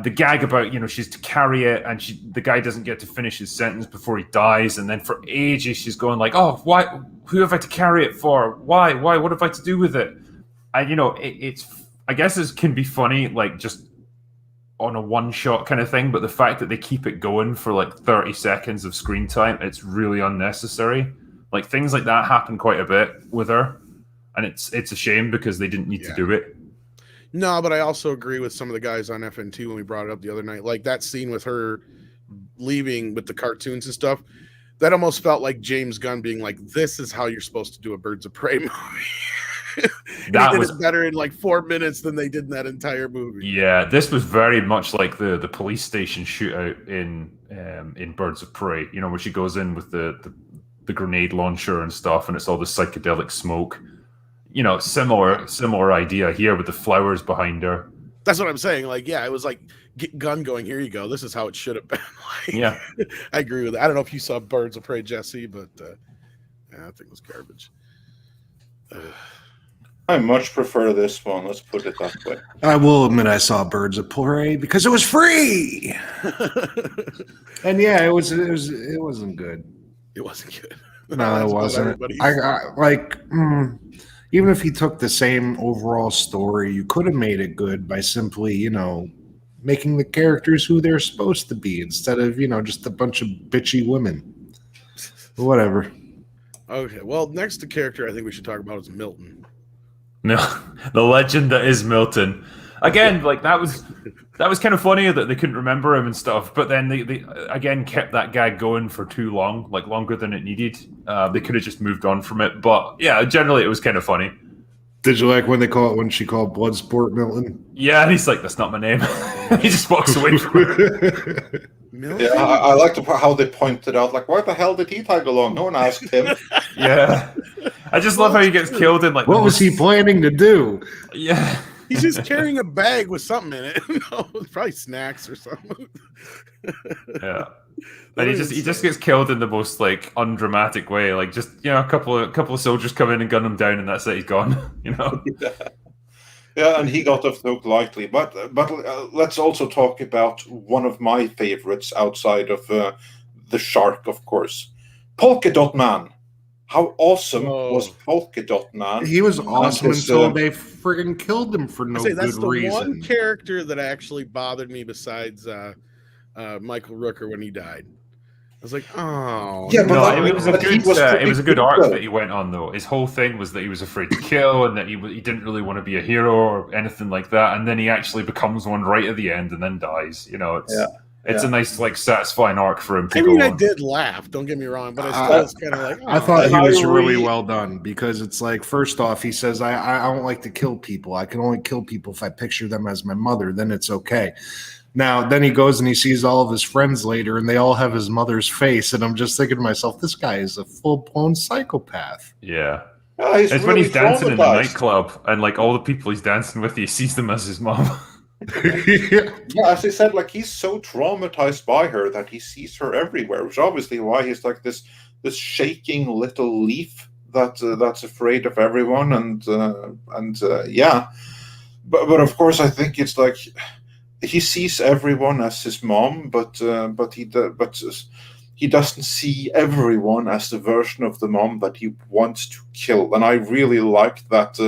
the gag about, she's to carry it, and the guy doesn't get to finish his sentence before he dies, and then for ages she's going like, oh, why? Who have I to carry it for? Why? What have I to do with it? And it's I guess it can be funny, like just on a one-shot kind of thing, but the fact that they keep it going for like 30 seconds of screen time, it's really unnecessary. Like things like that happen quite a bit with her, and it's a shame because they didn't need to do it.
No, but I also agree with some of the guys on FNT when we brought it up the other night. Like that scene with her leaving with the cartoons and stuff, that almost felt like James Gunn being like, this is how you're supposed to do a Birds of Prey movie. That was better in like 4 minutes than they did in that entire movie.
Yeah, this was very much like the police station shootout in Birds of Prey, where she goes in with the grenade launcher and stuff, and it's all the psychedelic smoke. Similar idea here with the flowers behind her.
That's what I'm saying. Like, yeah, it was like Gunn going, here you go. This is how it should have been. Like,
yeah,
I agree with that. I don't know if you saw Birds of Prey, Jesse, but I think it was garbage.
I much prefer this one. Let's put it that way.
I will admit I saw Birds of Prey because it was free. And yeah, it wasn't good.
It wasn't good.
No, it wasn't. Even if he took the same overall story, you could have made it good by simply, making the characters who they're supposed to be instead of, just a bunch of bitchy women. Whatever.
Okay, well, next the character I think we should talk about is Milton.
No, the legend that is Milton. Again, like that was kind of funny that they couldn't remember him and stuff, but then they again kept that gag going for too long, like longer than it needed. They could have just moved on from it, but yeah, generally it was kind of funny.
Did you like when she called Bloodsport Milton?
Yeah, and he's like, "That's not my name." He just walks away from her.
Yeah, I like how they pointed out, like, why the hell did he tag along? No one asked him.
Yeah, I just love how he gets killed in like.
What was he planning to do?
Yeah,
He's just carrying a bag with something in it. No, probably snacks or something.
yeah. And he just gets killed in the most like undramatic way. Like just a couple of soldiers come in and gun him down, and that's it. He's gone.
Yeah, and he got off the hook lightly. But let's also talk about one of my favorites outside of the shark, of course, Polka Dot Man. How awesome was Polka Dot Man?
He was awesome until they friggin' killed him for no good
that's the
reason.
one character that actually bothered me besides Michael Rooker when he died. I was like, oh,
yeah,
but it was a good arc that he went on though. His whole thing was that he was afraid to kill, and that he didn't really want to be a hero or anything like that. And then he actually becomes one right at the end, and then dies. It's a nice, like, satisfying arc for him to go on.
I did laugh. Don't get me wrong, but I still was kind of like,
I thought he was really well done because it's like, first off, he says, I don't like to kill people. I can only kill people if I picture them as my mother. Then it's okay. Now, then he goes and he sees all of his friends later, and they all have his mother's face. And I'm just thinking to myself, this guy is a full-blown psychopath.
Yeah.
It's
really when he's dancing in the nightclub, and like all the people he's dancing with, he sees them as his mom.
Yeah, as I said, like he's so traumatized by her that he sees her everywhere, which obviously why he's like this shaking little leaf that's afraid of everyone, and yeah, but of course I think it's like he sees everyone as his mom, but he doesn't see everyone as the version of the mom that he wants to kill, and I really liked that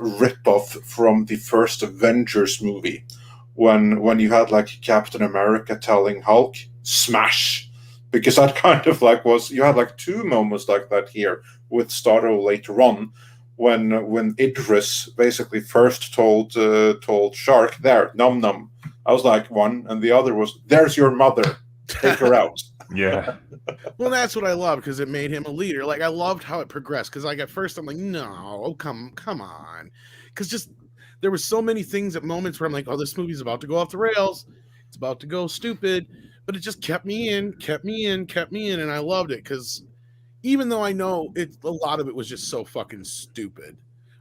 rip-off from the first Avengers movie when you had like Captain America telling Hulk smash, because that kind of like you had like two moments like that here with Starro later on when Idris basically first told Shark, there, num num. I was like, one, and the other was, there's your mother, take her out.
Yeah.
Well, that's what I love because it made him a leader. Like I loved how it progressed because like at first I'm like, no, come on, because just there were so many things at moments where I'm like, oh, this movie's about to go off the rails, it's about to go stupid, but it just kept me in, and I loved it because even though I know a lot of it was just so fucking stupid,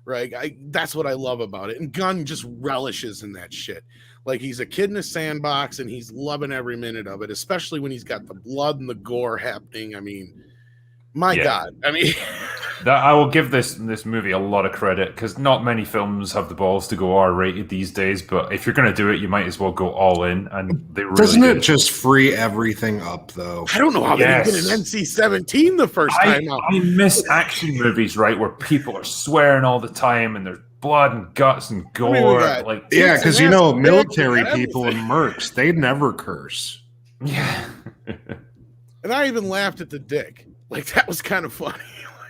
right? That's what I love about it, and Gunn just relishes in that shit. Like he's a kid in a sandbox and he's loving every minute of it, especially when he's got the blood and the gore happening. I mean, my God. I mean,
I will give this movie a lot of credit because not many films have the balls to go R-rated these days. But if you're going to do it, you might as well go all in. And they really
doesn't it just free everything up though?
I don't know how they did an NC-17 the first time out.
I miss action movies, right, where people are swearing all the time and there's blood and guts and gore.
Yeah, because military people and mercs, they never curse.
Yeah.
And I even laughed at the dick. Like that was kind of funny.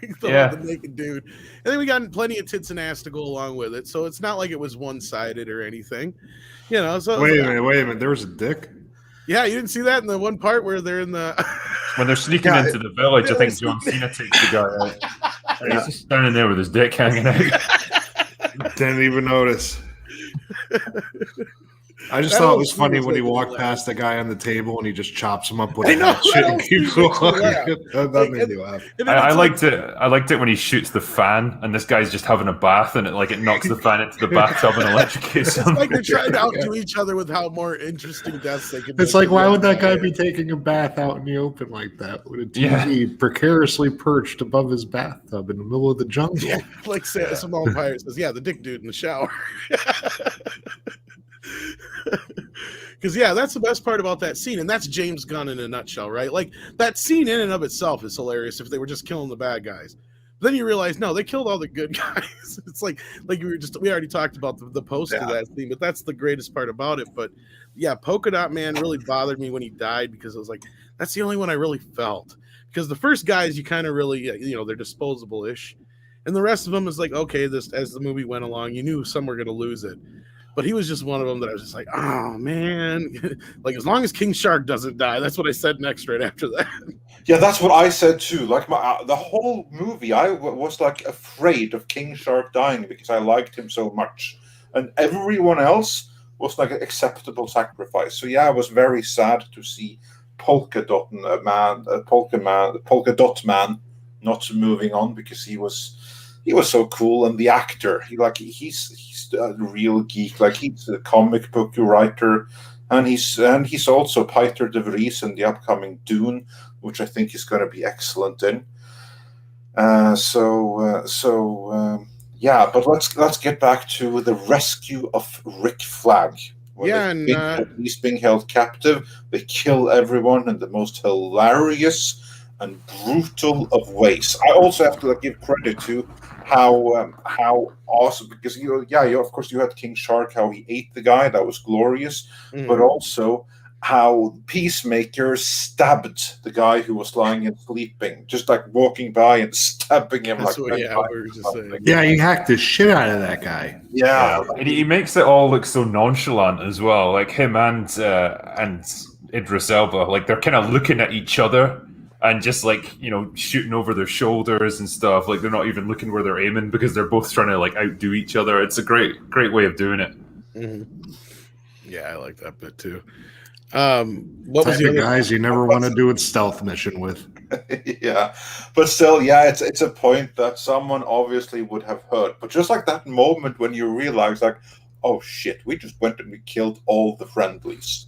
Like the naked dude. And then we got plenty of tits and ass to go along with it. So it's not like it was one-sided or anything. So
wait a minute. There was a dick?
Yeah, you didn't see that in the one part where they're in the
when they're sneaking into the village, I think John Cena takes the guy out. And he's just standing there with his dick hanging out.
Didn't even notice. I just thought it was funny when he walked past the guy on the table and he just chops him up with a hatchet and keeps walking. That made me laugh.
I liked it. I liked it when he shoots the fan and this guy's just having a bath and it knocks the fan into the bathtub and electrocutes him.
It's like they're trying to outdo each other with how more interesting deaths they can.
It's like, why would that guy be taking a bath out in the open like that with a TV precariously perched above his bathtub in the middle of the jungle?
Yeah, like Simone Pirate says, the dick dude in the shower. Because that's the best part about that scene, and that's James Gunn in a nutshell, right? Like that scene in and of itself is hilarious if they were just killing the bad guys. But then you realize, no, they killed all the good guys. It's like we already talked about the post of that scene, but that's the greatest part about it. But yeah, Polka Dot Man really bothered me when he died because I was like, that's the only one I really felt. Because the first guys, you kind of really, they're disposable-ish. And the rest of them is like, okay, this as the movie went along, you knew some were going to lose it. But he was just one of them that I was just like, oh man, like as long as King Shark doesn't die, that's what I said next right after that.
Yeah, that's what I said too. Like the whole movie, I was like afraid of King Shark dying because I liked him so much, and everyone else was like an acceptable sacrifice. So yeah, I was very sad to see Polka Dot Man not moving on because he was so cool, and the actor he's a real geek. Like he's a comic book writer, and he's also Peter de Vries in the upcoming Dune, which I think is going to be excellent in. Yeah, but let's get back to the rescue of Rick Flag. When he's being held captive, they kill everyone in the most hilarious and brutal of ways. I also have to give credit to how awesome, because of course you had King Shark, how he ate the guy, that was glorious, but also how Peacemaker stabbed the guy who was lying and sleeping, just like walking by and stabbing him.
That's
like
what, we were just saying.
Yeah, he hacked the shit out of that guy.
Yeah.
And he makes it all look so nonchalant as well. Like him and Idris Elba, like they're kind of looking at each other and just like, shooting over their shoulders and stuff. Like they're not even looking where they're aiming because they're both trying to like outdo each other. It's a great way of doing it.
Mm-hmm. Yeah, I like that bit too. What was the other
guys you never want to do a stealth mission with?
Yeah, but still, yeah, it's a point that someone obviously would have heard. But just like that moment when you realize, like, oh shit, we just went and we killed all the friendlies.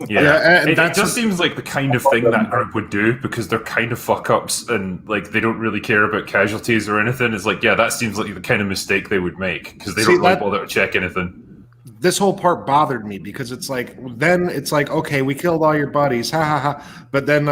Yeah, it just seems like the kind of thing that group would do because they're kind of fuck ups and like they don't really care about casualties or anything. It's like, yeah, that seems like the kind of mistake they would make because they don't really bother to check anything.
This whole part bothered me because it's like, okay, we killed all your buddies, ha ha ha, but then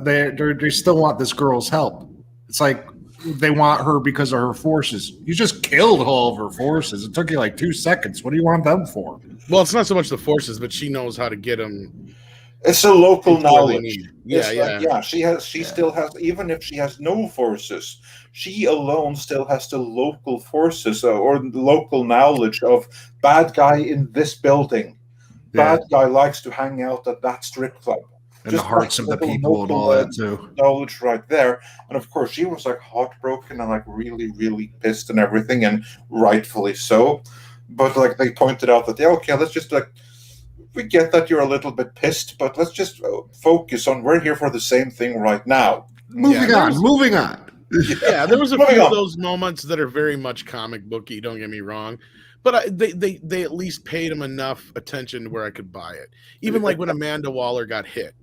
they still want this girl's help. It's like they want her because of her forces. You just killed all of her forces. It took you like 2 seconds. What do you want them for?
Well, it's not so much the forces, but she knows how to get them.
It's a local knowledge.
Yeah.
She still has, even if she has no forces, she alone still has the local forces or the local knowledge of bad guy in this building. Bad guy likes to hang out at that strip club.
And just the hearts of the people and all that too.
Knowledge right there. And of course, she was like heartbroken and like really, really pissed and everything, and rightfully so. But like they pointed out that, let's just like, we get that you're a little bit pissed, but let's just focus on we're here for the same thing right now.
Moving on.
Yeah, there was a few of those moments that are very much comic booky, don't get me wrong. But they at least paid him enough attention to where I could buy it. Even like when Amanda Waller got hit.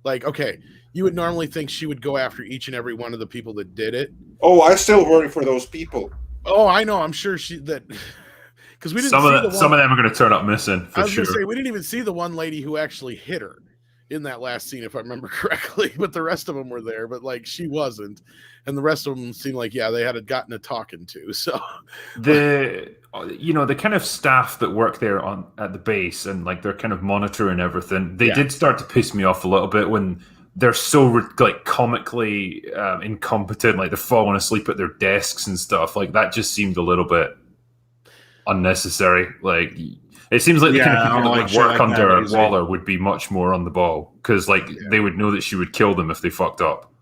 Like, okay, you would normally think she would go after each and every one of the people that did it.
Oh, I still worry for those people.
Oh, I know. I'm sure that... Because we didn't
some of them are going to turn up missing for sure.
I was going to say, we didn't even see the one lady who actually hit her in that last scene, if I remember correctly. But the rest of them were there, but like she wasn't, and the rest of them seemed like they had gotten a talking to. So
the kind of staff that work there at the base and like they're kind of monitoring everything. They did start to piss me off a little bit when they're so like comically incompetent, like they're falling asleep at their desks and stuff. Like that just seemed a little bit unnecessary. Like it seems like the kind of people that would work under Waller would be much more on the ball because they would know that she would kill them if they fucked up.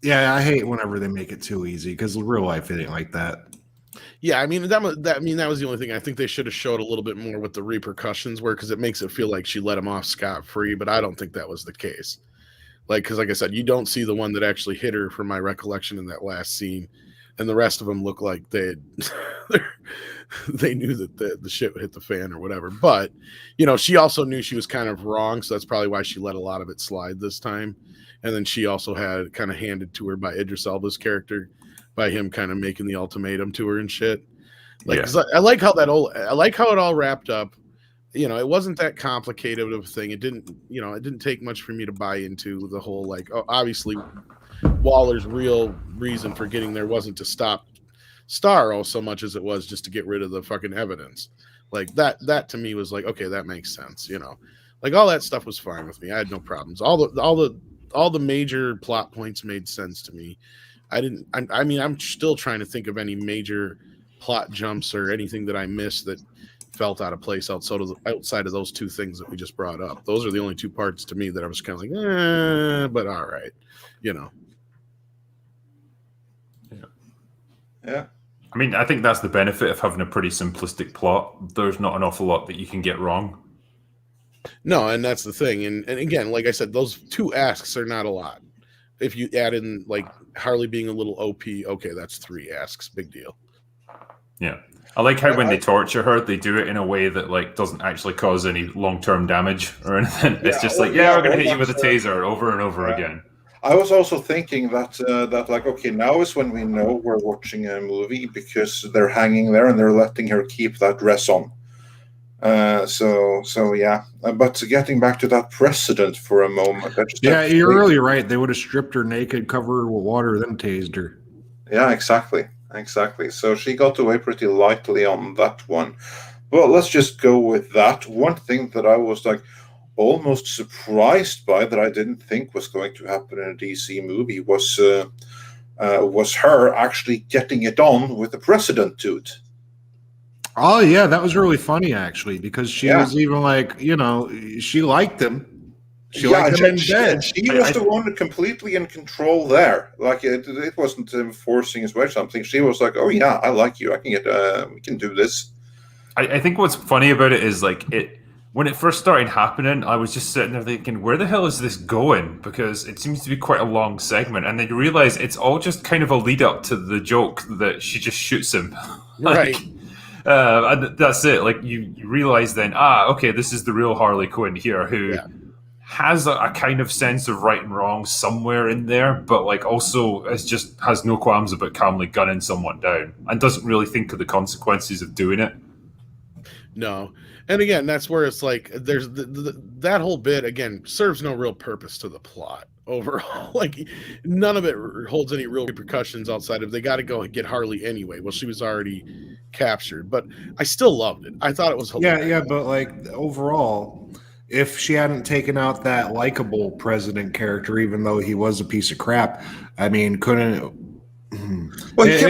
Yeah, I hate whenever they make it too easy because in real life it ain't like that.
Yeah, I mean that was the only thing I think they should have showed a little bit more what the repercussions were, because it makes it feel like she let him off scot-free, but I don't think that was the case. Because like I said, you don't see the one that actually hit her from my recollection in that last scene. And the rest of them look like they knew that the shit would hit the fan or whatever. But, she also knew she was kind of wrong. So that's probably why she let a lot of it slide this time. And then she also had kind of handed to her by Idris Elba's character, by him kind of making the ultimatum to her and shit. Like, 'cause I like how it all wrapped up. It wasn't that complicated of a thing. It didn't take much for me to buy into the whole, like, obviously Waller's real reason for getting there wasn't to stop Starro so much as it was just to get rid of the fucking evidence. Like that to me was like, okay, that makes sense. Like all that stuff was fine with me. I had no problems. All the major plot points made sense to me. I'm still trying to think of any major plot jumps or anything that I missed that felt out of place outside of those two things that we just brought up. Those are the only two parts to me that I was kind of like, but all right, you know.
Yeah.
I mean, I think that's the benefit of having a pretty simplistic plot. There's not an awful lot that you can get wrong.
No, and that's the thing. And again, like I said, those two asks are not a lot. If you add in like Harley being a little OP, okay, that's 3 asks, big deal.
Yeah. I like how when they torture her, they do it in a way that like doesn't actually cause any long-term damage or anything. It's just like, we're going to hit you with a taser over and over again.
I was also thinking that like, okay, now is when we know we're watching a movie because they're hanging there and they're letting her keep that dress on. So yeah. But getting back to that precedent for a moment.
You're really right. They would have stripped her naked, covered her with water, then tased her.
Yeah, exactly. So she got away pretty lightly on that one. But let's just go with that. One thing that I was like almost surprised by that I didn't think was going to happen in a DC movie was her actually getting it on with the president dude.
Oh yeah, that was really funny actually, because she was even like, she liked him. She liked him in bed.
She was the one completely in control there. Like it wasn't him forcing his way or something. She was like, "Oh yeah, I like you. I can get. We can do this."
I think what's funny about it is like when it first started happening, I was just sitting there thinking, where the hell is this going? Because it seems to be quite a long segment. And then you realize it's all just kind of a lead up to the joke that she just shoots him.
Right.
And that's it. Like you realize then, okay, this is the real Harley Quinn here who has a kind of sense of right and wrong somewhere in there, but like also has no qualms about calmly gunning someone down and doesn't really think of the consequences of doing it.
No. And again, that's where it's like there's that whole bit again serves no real purpose to the plot overall. Like none of it holds any real repercussions outside of they got to go and get Harley anyway. Well, she was already captured, but I still loved it. I thought it was hilarious.
Yeah, but like overall, if she hadn't taken out that likable president character, even though he was a piece of crap, I mean, couldn't.
Well,
if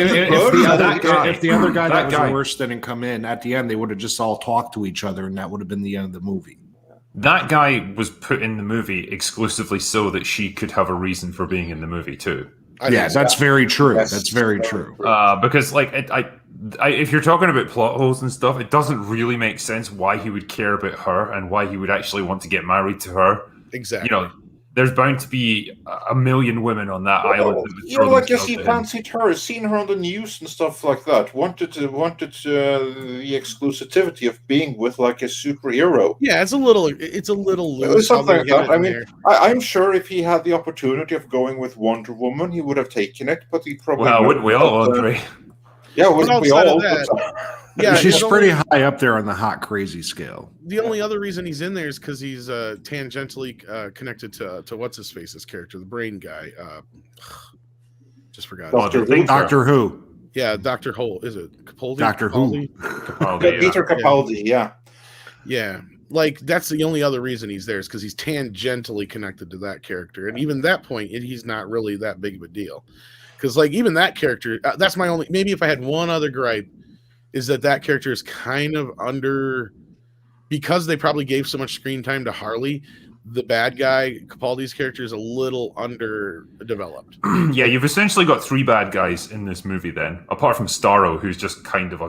the other guy that was worse didn't come in at the end, they would have just all talked to each other, and that would have been the end of the movie.
That guy was put in the movie exclusively so that she could have a reason for being in the movie too.
That's very true. That's very true.
Because like if you're talking about plot holes and stuff, it doesn't really make sense why he would care about her and why he would actually want to get married to her.
Exactly.
There's bound to be a million women on that island.
Like yes, he fancied her, seen her on the news and stuff like that. Wanted the exclusivity of being with like a superhero.
Yeah, it's a little loose.
Something like that. I mean, I'm sure if he had the opportunity of going with Wonder Woman, he would have taken it. But he probably
wouldn't we all, Andre?
Yeah, wouldn't we all?
Yeah, she's pretty high up there on the hot crazy scale.
The only other reason he's in there is because he's tangentially connected to what's his face's character, the brain guy. Just forgot.
Doctor Who.
Yeah, Doctor Who. Is it Capaldi?
Doctor Who.
Peter Capaldi. Yeah.
Yeah. Like that's the only other reason he's there is because he's tangentially connected to that character, and even that point, he's not really that big of a deal. Because like even that character, that's my only. Maybe if I had one other gripe. Is that character is kind of under because they probably gave so much screen time to Harley. The bad guy, Capaldi's character, is a little underdeveloped.
Yeah, you've essentially got 3 bad guys in this movie. Then, apart from Starro, who's just kind of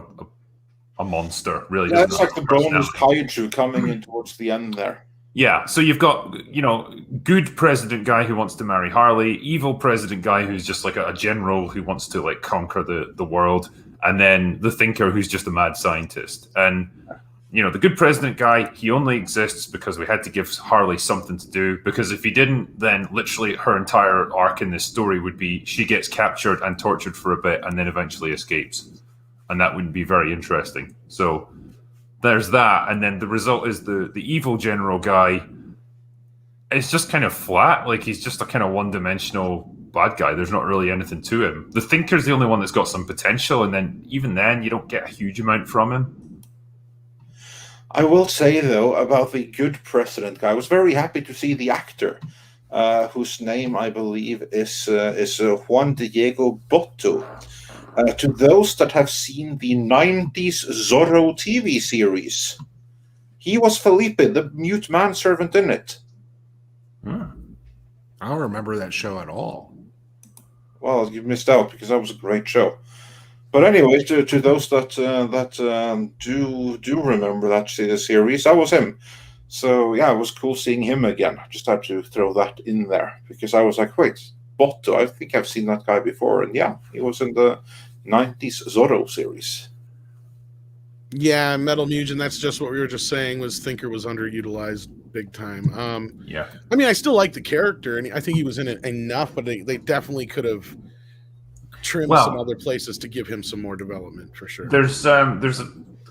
a monster, really.
That's like the bonus kaiju coming in towards the end there.
Yeah, so you've got good president guy who wants to marry Harley, evil president guy who's just like a general who wants to like conquer the world. And then the thinker who's just a mad scientist. And, the good president guy, he only exists because we had to give Harley something to do. Because if he didn't, then literally her entire arc in this story would be she gets captured and tortured for a bit and then eventually escapes. And that wouldn't be very interesting. So there's that. And then the result is the evil general guy is just kind of flat. Like he's just a kind of one-dimensional bad guy. There's not really anything to him. The thinker's the only one that's got some potential, and then even then you don't get a huge amount from him.
I will say though about the good president guy, I was very happy to see the actor whose name I believe is Juan Diego Botto. To those that have seen the 90s Zorro TV series, he was Felipe, the mute manservant in it.
I don't remember that show at all.
Well, you missed out because that was a great show. But anyway, to those that do remember that series, that was him. So yeah, it was cool seeing him again. I just had to throw that in there because I was like, wait, Botto, I think I've seen that guy before, and yeah, he was in the 90s Zorro series.
Yeah, Metal Mugen. That's just what we were just saying. Was Thinker was underutilized big time.
Yeah.
I mean, I still like the character, and I think he was in it enough, but they definitely could have trimmed some other places to give him some more development for sure.
There's a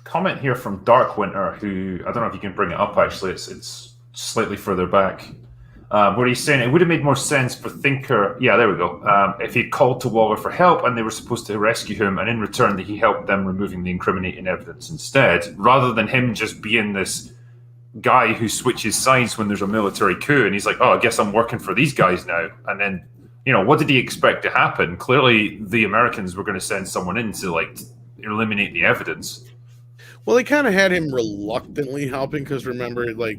comment here from Dark Winter, who I don't know if you can bring it up. Actually, it's slightly further back. Where he's saying it would have made more sense for Thinker. Yeah, there we go. If he'd called to Waller for help and they were supposed to rescue him, and in return that he helped them removing the incriminating evidence instead, rather than him just being this guy who switches sides when there's a military coup, and he's like, "Oh, I guess I'm working for these guys now." And then, what did he expect to happen? Clearly, the Americans were going to send someone in to eliminate the evidence.
Well, they kind of had him reluctantly helping because remember, they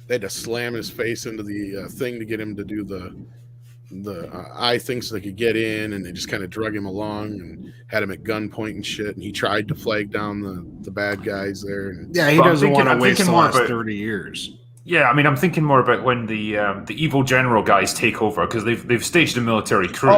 had to slam his face into the thing to get him to do the eye thing so they could get in, and they just kind of drug him along and had him at gunpoint and shit. And he tried to flag down the bad guys there. And,
yeah, he doesn't want to waste the last 30 years.
Yeah, I mean, I'm thinking more about when the evil general guys take over because they've staged a military coup.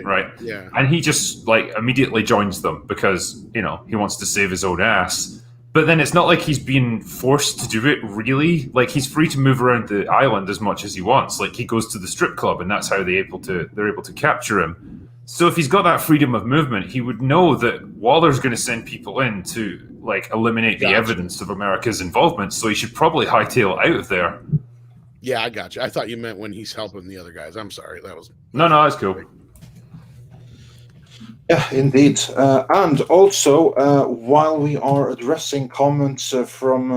Right.
Yeah,
and he just immediately joins them because he wants to save his own ass. But then it's not like he's being forced to do it, really. Like, he's free to move around the island as much as he wants. Like, he goes to the strip club, and that's how they're able to capture him. So if he's got that freedom of movement, he would know that Waller's going to send people in to, eliminate the evidence of America's involvement, so he should probably hightail out of there.
Yeah, I got you. I thought you meant when he's helping the other guys. I'm sorry.
No, that's cool.
Yeah, indeed. And also, while we are addressing comments from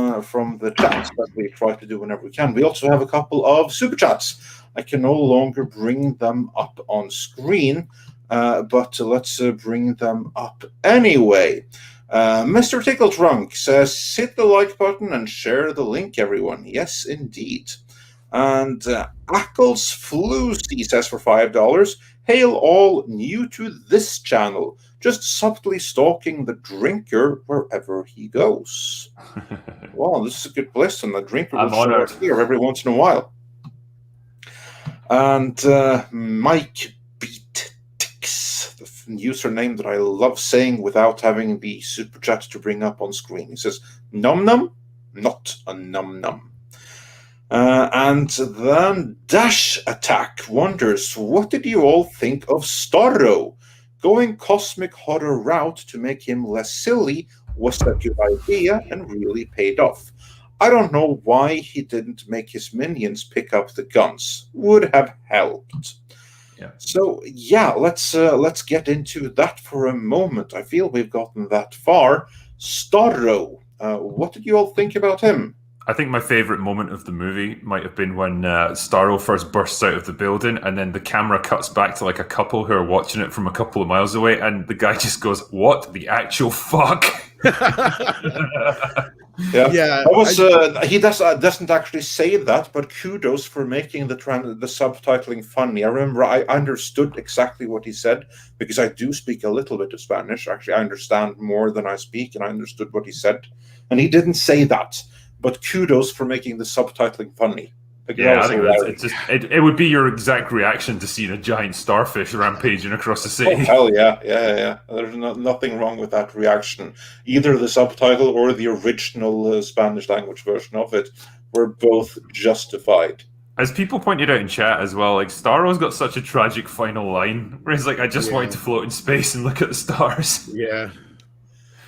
the chats that we try to do whenever we can, we also have a couple of super chats. I can no longer bring them up on screen, but let's bring them up anyway. Mr. Tickle Trunk says, hit the like button and share the link, everyone. Yes, indeed. And Ackles Floozy says for $5, hail all new to this channel, just subtly stalking the drinker wherever he goes. Wow, this is a good place, and the drinker will show up here every once in a while. And Mike Beat Tix, the username that I love saying without having the super chat to bring up on screen. He says, num num, not a num num. And then Dash Attack wonders, what did you all think of Starro? Going cosmic horror route to make him less silly was a good idea and really paid off. I don't know why he didn't make his minions pick up the guns. Would have helped.
Yeah.
So yeah, let's get into that for a moment. I feel we've gotten that far. Starro, what did you all think about him?
I think my favorite moment of the movie might have been when Starro first bursts out of the building, and then the camera cuts back to a couple who are watching it from a couple of miles away, and the guy just goes, "What the actual fuck?"
Yeah. He doesn't actually say that, but kudos for making the subtitling funny. I remember I understood exactly what he said because I do speak a little bit of Spanish. Actually, I understand more than I speak, and I understood what he said, and he didn't say that. But kudos for making the subtitling funny.
Yeah, I think it would be your exact reaction to seeing a giant starfish rampaging across the city.
Oh, hell yeah. There's nothing wrong with that reaction. Either the subtitle or the original Spanish language version of it were both justified.
As people pointed out in chat as well, Starro's got such a tragic final line where he's like, I just wanted to float in space and look at the stars.
Yeah.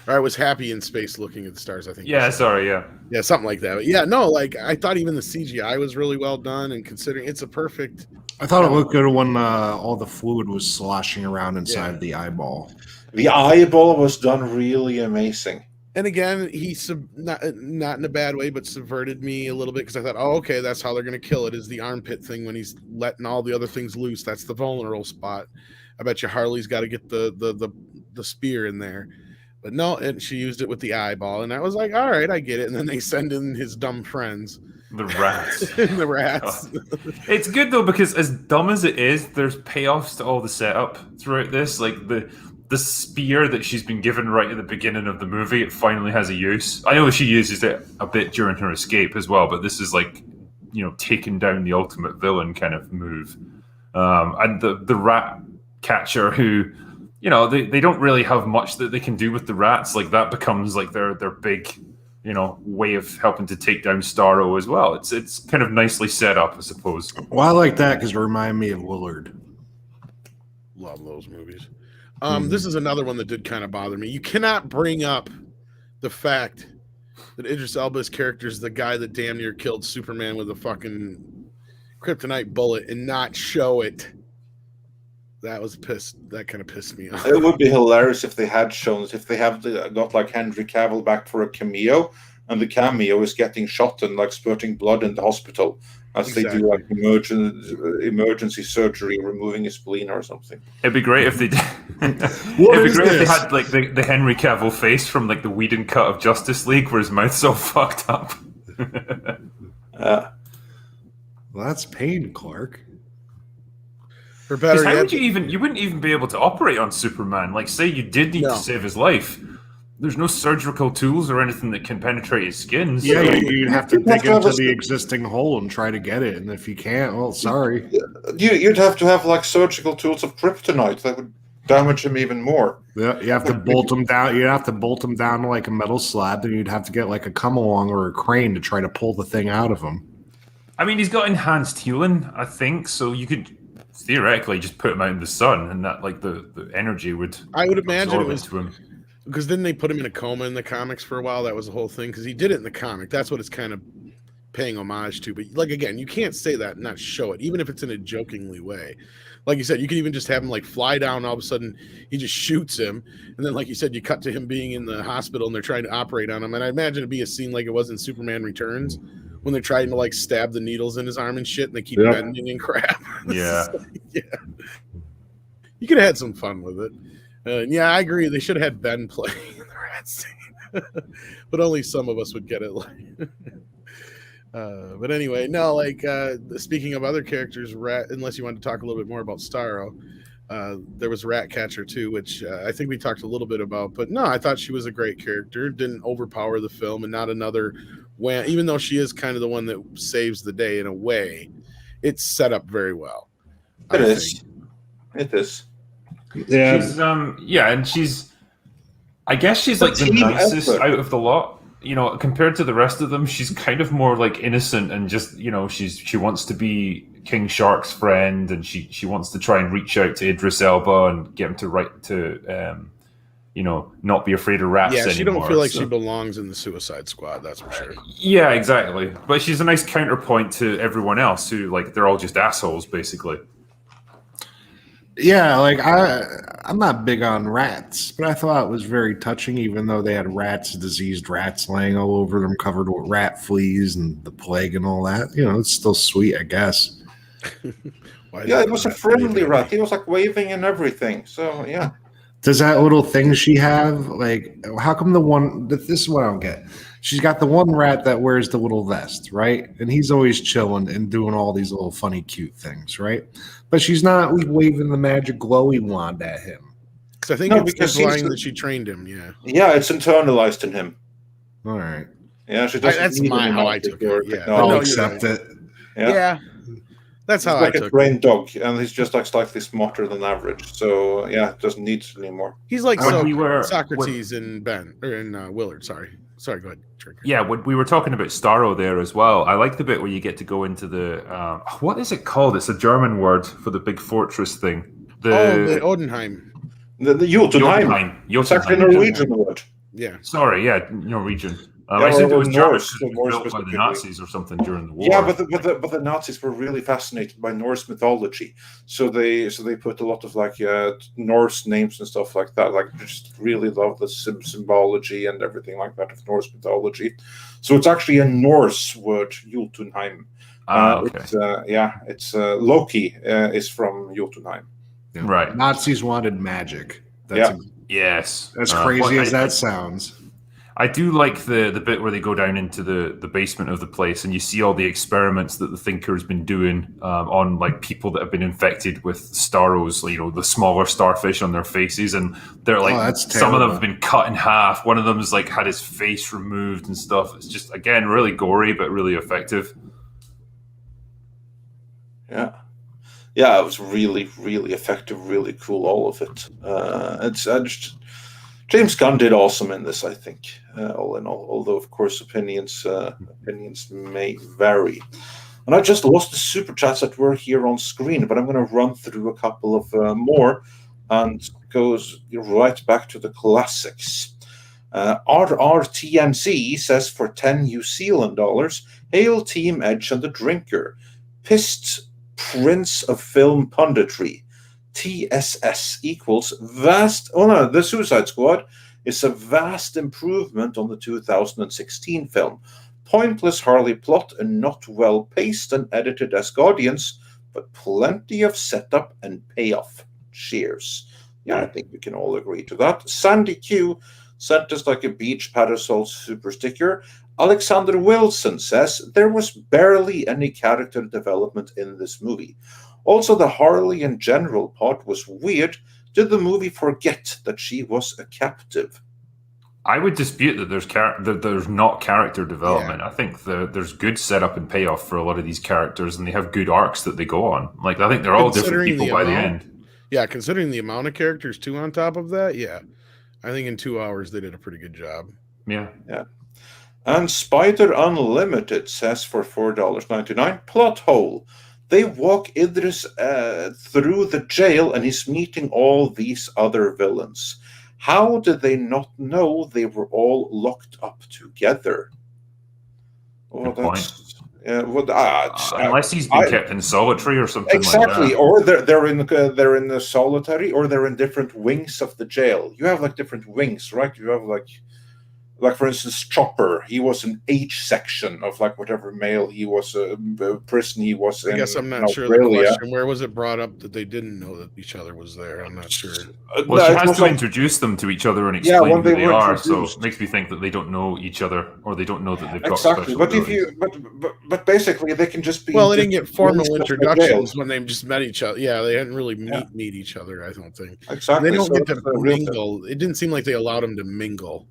Or I was happy in space looking at the stars, I think.
Yeah, sorry, yeah.
Yeah, something like that. But yeah, no, I thought even the CGI was really well done, and considering it's a perfect...
I thought it looked good when all the fluid was sloshing around inside the eyeball.
The eyeball was done really amazing.
And again, he not in a bad way, but subverted me a little bit because I thought, oh, okay, that's how they're going to kill it, is the armpit thing when he's letting all the other things loose. That's the vulnerable spot. I bet you Harley's got to get the spear in there. But no, and she used it with the eyeball, and I was like, all right, I get it. And then they send in his dumb friends.
The rats.
The rats.
It's good though, because as dumb as it is, there's payoffs to all the setup throughout this. Like the spear that she's been given right at the beginning of the movie, it finally has a use. I know she uses it a bit during her escape as well, but this is like, taking down the ultimate villain kind of move. And the rat catcher who, they don't really have much that they can do with the rats. Like that becomes like their big, way of helping to take down Starro as well. It's kind of nicely set up, I suppose.
Well, I like that because it reminded me of Willard.
Love those movies. This is another one that did kind of bother me. You cannot bring up the fact that Idris Elba's character is the guy that damn near killed Superman with a fucking kryptonite bullet and not show it. That kind of pissed me off.
It would be hilarious if they had shown it, if they have got like Henry Cavill back for a cameo, and the cameo is getting shot and like spurting blood in the hospital as they do like emergency surgery, removing a spleen or something.
It'd be great if they did. It'd be great if they had like the Henry Cavill face from like the Whedon cut of Justice League, where his mouth's all fucked up.
Well, that's pain, Clark.
For better
how
yet,
would you wouldn't even be able to operate on Superman. Like, say you did need to save his life. There's no surgical tools or anything that can penetrate his skin. So.
Yeah, you'd have to dig into the existing hole and try to get it. And if you can't, well, sorry.
You'd have to have like surgical tools of kryptonite that would damage him even more.
Yeah, you have to bolt him down. You'd have to bolt him down to like a metal slab, and you'd have to get like a come along or a crane to try to pull the thing out of him.
I mean, he's got enhanced healing, I think, so you could theoretically just put him out in the sun, and that like the energy would.
I would imagine it was
to him.
Because then they put him in a coma in the comics for a while. That was the whole thing. Because he did it in the comic. That's what it's kind of paying homage to. But like again, you can't say that and not show it, even if it's in a jokingly way. Like you said, you could even just have him like fly down. And all of a sudden, he just shoots him, and then like you said, you cut to him being in the hospital and they're trying to operate on him. And I imagine it'd be a scene like it was in Superman Returns when they're trying to like stab the needles in his arm and shit, and they keep bending and crap.
Yeah,
yeah. You could have had some fun with it. Yeah, I agree. They should have had Ben play in the rat scene, but only some of us would get it. But anyway, no. Like speaking of other characters, Rat. Unless you want to talk a little bit more about Starro, there was Ratcatcher too, which I think we talked a little bit about. But no, I thought she was a great character. Didn't overpower the film, and not another. Even though she is kind of the one that saves the day in a way, it's set up very well.
It is. It is.
Yeah,
she's and she's. I guess she's like the nicest out of the lot. Compared to the rest of them, she's kind of more like innocent and just she wants to be King Shark's friend, and she wants to try and reach out to Idris Elba and get him to not be afraid of rats anymore.
Yeah, she don't feel like she belongs in the Suicide Squad. That's for sure.
Yeah, exactly. But she's a nice counterpoint to everyone else who like they're all just assholes basically.
Yeah, like I'm not big on rats, but I thought it was very touching, even though they had diseased rats laying all over them, covered with rat fleas and the plague and all that. It's still sweet, I guess.
Yeah, it was a friendly rat. He was like waving and everything. So yeah.
Does that little thing she have, like, how come the one, this is what I don't get. She's got the one rat that wears the little vest, right? And he's always chilling and doing all these little funny, cute things, right? But she's not waving the magic glowy wand at him.
Because I think it's implying that she trained him, yeah.
Yeah, it's internalized in him.
All right.
Yeah, she doesn't.
That's how I took it. Yeah.
I'll accept it.
Yeah. That's how I took it.
He's like a trained dog, and he's just like slightly smarter than average. So yeah, doesn't need it anymore.
He's like Socrates in Willard. Sorry, go ahead. Trigger.
Yeah, when we were talking about Starro there as well, I like the bit where you get to go into the what is it called? It's a German word for the big fortress thing.
The Odenheim.
The Jotunheim. It's actually a Norwegian word.
Yeah.
Sorry, Norwegian. I assumed it was Norse built by the Nazis or something during the war.
Yeah, but the Nazis were really fascinated by Norse mythology, so they put a lot of like Norse names and stuff like that. Like just really love the symbology and everything like that of Norse mythology. So it's actually a Norse word, Jotunheim.
Okay.
It's Loki is from Jotunheim.
Yeah.
Right.
Nazis wanted magic.
Yes.
As crazy as that sounds.
I do like the bit where they go down into the basement of the place and you see all the experiments that the Thinker's been doing on like people that have been infected with staros, the smaller starfish on their faces, and they're like some of them have been cut in half. One of them has like had his face removed and stuff. It's just again really gory but really effective.
Yeah, it was really, really effective, really cool, all of it. James Gunn did awesome in this, I think, all in all, although, of course, opinions may vary. And I just lost the super chats that were here on screen, but I'm going to run through a couple of more and goes right back to the classics. RRTNC says for 10 New Zealand dollars, hail Team Edge and the Drinker. Pissed Prince of Film Punditry. TSS equals vast. Oh no, the Suicide Squad is a vast improvement on the 2016 film. Pointless Harley plot and not well paced and edited as Guardians, but plenty of setup and payoff. Cheers. Yeah, I think we can all agree to that. Sandy Q sent us like a beach parasol super sticker. Alexander Wilson says there was barely any character development in this movie. Also, the Harley in general part was weird. Did the movie forget that she was a captive?
I would dispute that there's not character development. Yeah. I think there's good setup and payoff for a lot of these characters, and they have good arcs that they go on. Like I think they're all different people by the end.
Yeah, considering the amount of characters too on top of that, yeah. I think in 2 hours they did a pretty good job.
Yeah.
And Spider Unlimited says for $4.99, plot hole. They walk Idris through the jail and he's meeting all these other villains. How did they not know they were all locked up together?
Good point. Unless he's been kept in solitary or something
exactly,
like that.
Or they're in the solitary, or they're in different wings of the jail. You have like different wings, right? You have like for instance, Chopper. He was an H section of like whatever male he was, prison he was in.
I guess I'm not sure the question. Where was it brought up that they didn't know that each other was there? I'm not sure.
Well, she has to introduce them to each other and explain who they are. So it makes me think that they don't know each other, or they don't know that they've got special abilities.
But basically they can just be.
Well, they didn't get formal introductions when they just met each other. Yeah, they hadn't really meet each other. I don't think.
Exactly.
They don't get to mingle. It didn't seem like they allowed them to mingle.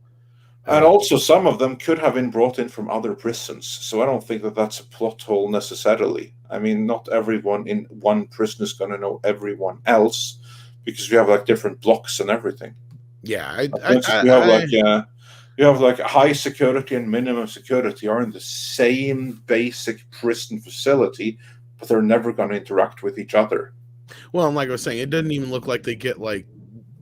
And also, some of them could have been brought in from other prisons. So I don't think that that's a plot hole necessarily. I mean, not everyone in one prison is going to know everyone else, because we have like different blocks and everything.
Yeah,
you have like high security and minimum security are in the same basic prison facility, but they're never going to interact with each other.
Well, and like I was saying, it doesn't even look like they get like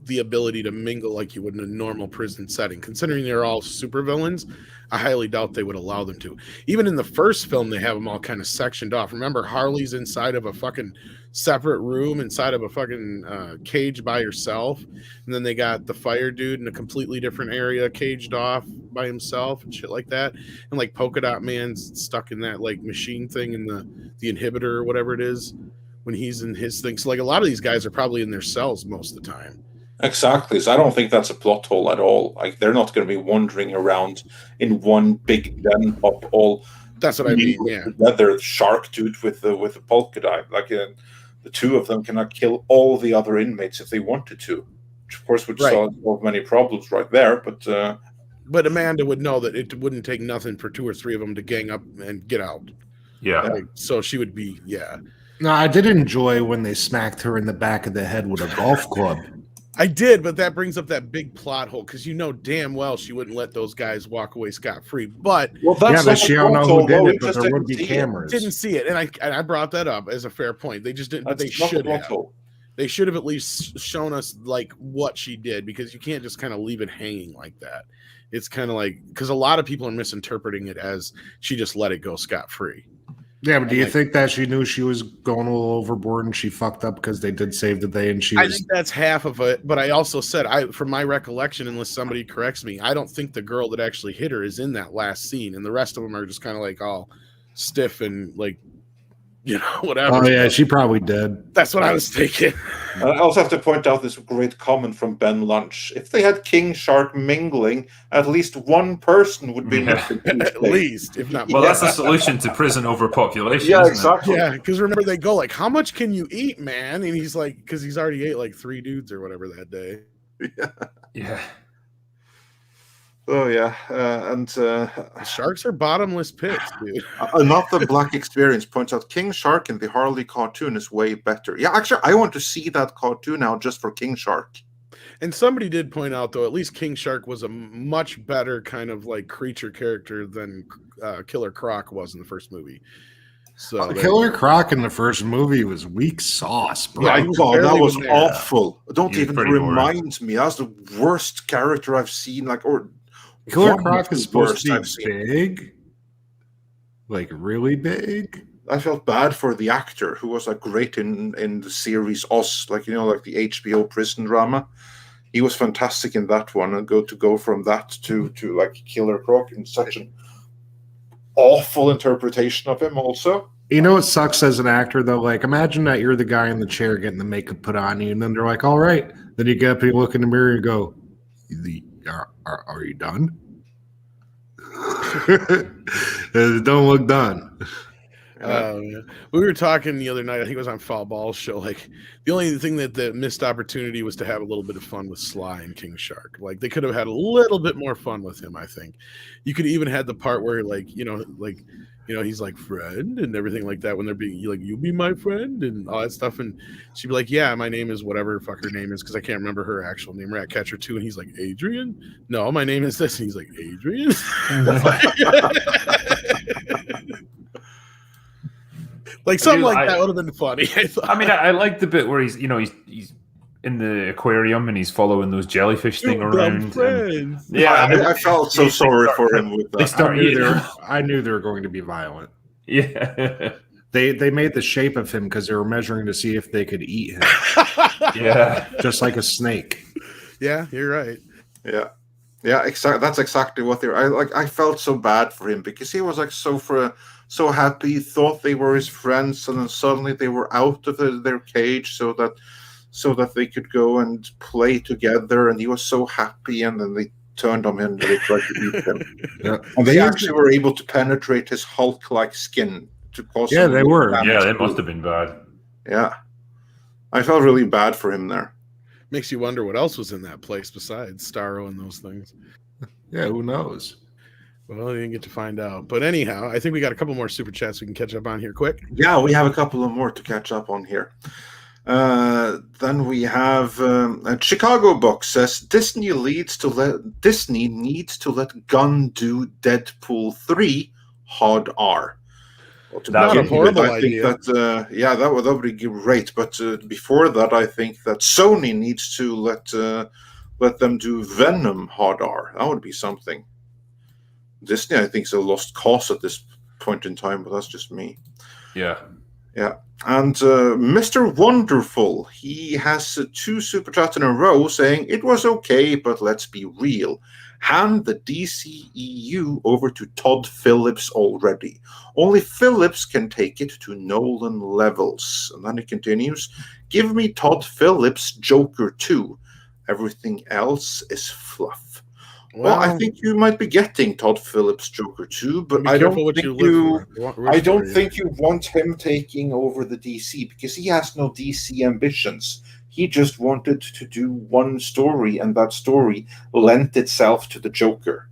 the ability to mingle like you would in a normal prison setting. Considering they're all supervillains, I highly doubt they would allow them to. Even in the first film, they have them all kind of sectioned off. Remember, Harley's inside of a fucking separate room, inside of a fucking cage by herself, and then they got the fire dude in a completely different area, caged off by himself and shit like that. And like Polka Dot Man's stuck in that like machine thing in the inhibitor or whatever it is when he's in his thing. So like a lot of these guys are probably in their cells most of the time.
Exactly. So I don't think that's a plot hole at all. Like they're not going to be wandering around in one big den up all.
That's what I mean. Yeah.
Leather shark dude with the polka dot. Like the two of them cannot kill all the other inmates if they wanted to, which of course would solve many problems right there. But
Amanda would know that it wouldn't take nothing for 2 or 3 of them to gang up and get out.
Yeah.
So she would be. Yeah.
No, I did enjoy when they smacked her in the back of the head with a golf club.
I did, but that brings up that big plot hole because you know damn well she wouldn't let those guys walk away scot-free. But
but she don't know who did it, but there would be cameras.
Didn't see it, and I brought that up as a fair point. They just didn't, but they should have. They should have at least shown us like what she did, because you can't just kind of leave it hanging like that. It's kind of like, because a lot of people are misinterpreting it as she just let it go scot-free.
Yeah, but do you think that she knew she was going a little overboard and she fucked up because they did save the day and
I think that's half of it, but I also said, from my recollection, unless somebody corrects me, I don't think the girl that actually hit her is in that last scene, and the rest of them are just kind of like all stiff and like whatever.
Oh yeah, she probably did.
That's what I was thinking.
I also have to point out this great comment from Ben Lunch. If they had King Shark mingling, at least one person would be missing.
At least, if not.
Well, that's the solution to prison overpopulation.
Yeah,
isn't
exactly.
Yeah, because remember they go like, "How much can you eat, man?" And he's like, because he's already ate like 3 dudes or whatever that day.
Yeah.
Oh yeah,
The sharks are bottomless pits, dude.
Not the Black Experience points out King Shark in the Harley cartoon is way better. Yeah, actually, I want to see that cartoon now just for King Shark.
And somebody did point out, though, at least King Shark was a much better kind of like creature character than Killer Croc was in the first movie. So
Killer Croc in the first movie was weak sauce, bro.
Yeah,
My
he was
God, that
barely
was
even there.
awful. Don't
He was
even
pretty
remind me. That's the worst character I've seen.
Killer
one of
Croc
the
is supposed
worst
to
I've
be
seen.
big, like really big.
I felt bad for the actor who was great in the series Oz, like the HBO prison drama. He was fantastic in that one, and go from that to like Killer Croc in such an awful interpretation of him. Also,
You know what sucks as an actor though? Like, imagine that you're the guy in the chair getting the makeup put on you, and then they're like, "All right." Then you get up and you look in the mirror and go, "Are you done?" Don't look done.
We were talking the other night. I think it was on Foul Ball's show. Like the only thing that the missed opportunity was to have a little bit of fun with Sly and King Shark. Like they could have had a little bit more fun with him. I think you could even had the part where he's like friend and everything like that when they're being like, "You be my friend" and all that stuff, and she'd be like, "Yeah, my name is whatever the fuck her name is," because I can't remember her actual name. Ratcatcher 2, and he's like, "Adrian? No, my name is this," and he's like, "Adrian." Like something like that would have been funny.
I like the bit where he's in the aquarium and he's following those jellyfish thing around.
I felt so sorry for him with that.
I knew they were going to be violent.
Yeah.
They made the shape of him because they were measuring to see if they could eat him.
Yeah.
Just like a snake.
Yeah, you're right.
Yeah, exactly. That's exactly what I felt so bad for him because he was like so happy, thought they were his friends, and then suddenly they were out of their cage so that they could go and play together, and he was so happy, and then they turned on him and they tried to eat him.
Yeah.
And they actually were able to penetrate his Hulk-like skin to cause
they were.
Yeah, they must have been bad.
Yeah. I felt really bad for him there.
Makes you wonder what else was in that place besides Starro and those things.
Yeah, who knows?
Well, you didn't get to find out. But anyhow, I think we got a couple more super chats we can catch up on here quick.
Yeah, we have a couple of more to catch up on here. Then we have Chicago Book says Disney needs to let Gunn do Deadpool 3 hard R. Well,
not a horrible idea.
That would be great. But before that, I think that Sony needs to let them do Venom hard R. That would be something. Disney, I think, is a lost cause at this point in time, but that's just me.
Yeah.
And Mr. Wonderful, he has 2 super chats in a row saying it was okay, but let's be real. Hand the DCEU over to Todd Phillips already. Only Phillips can take it to Nolan levels. And then he continues, give me Todd Phillips Joker 2. Everything else is fluff. Well, I think you might be getting Todd Phillips Joker 2, but I don't think you want him taking over the DC because he has no DC ambitions. He just wanted to do one story, and that story lent itself to the Joker.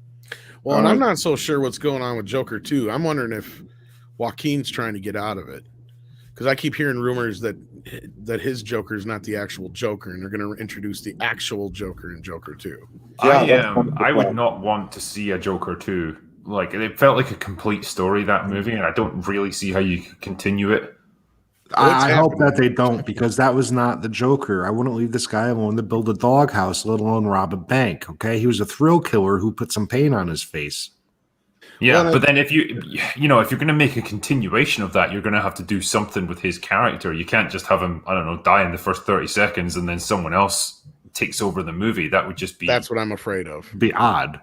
Well, and I'm not so sure what's going on with Joker 2. I'm wondering if Joaquin's trying to get out of it. Because I keep hearing rumors that his Joker is not the actual Joker, and they're going to introduce the actual Joker in Joker 2.
I would not want to see a Joker 2. Like, it felt like a complete story, that movie, and I don't really see how you could continue it.
I hope that they don't, because that was not the Joker. I wouldn't leave this guy alone to build a doghouse, let alone rob a bank. Okay, he was a thrill killer who put some paint on his face.
Yeah, but then if you're going to make a continuation of that, you're going to have to do something with his character. You can't just have him, die in the first 30 seconds and then someone else takes over the movie. That would just be...
That's what I'm afraid of.
Be odd.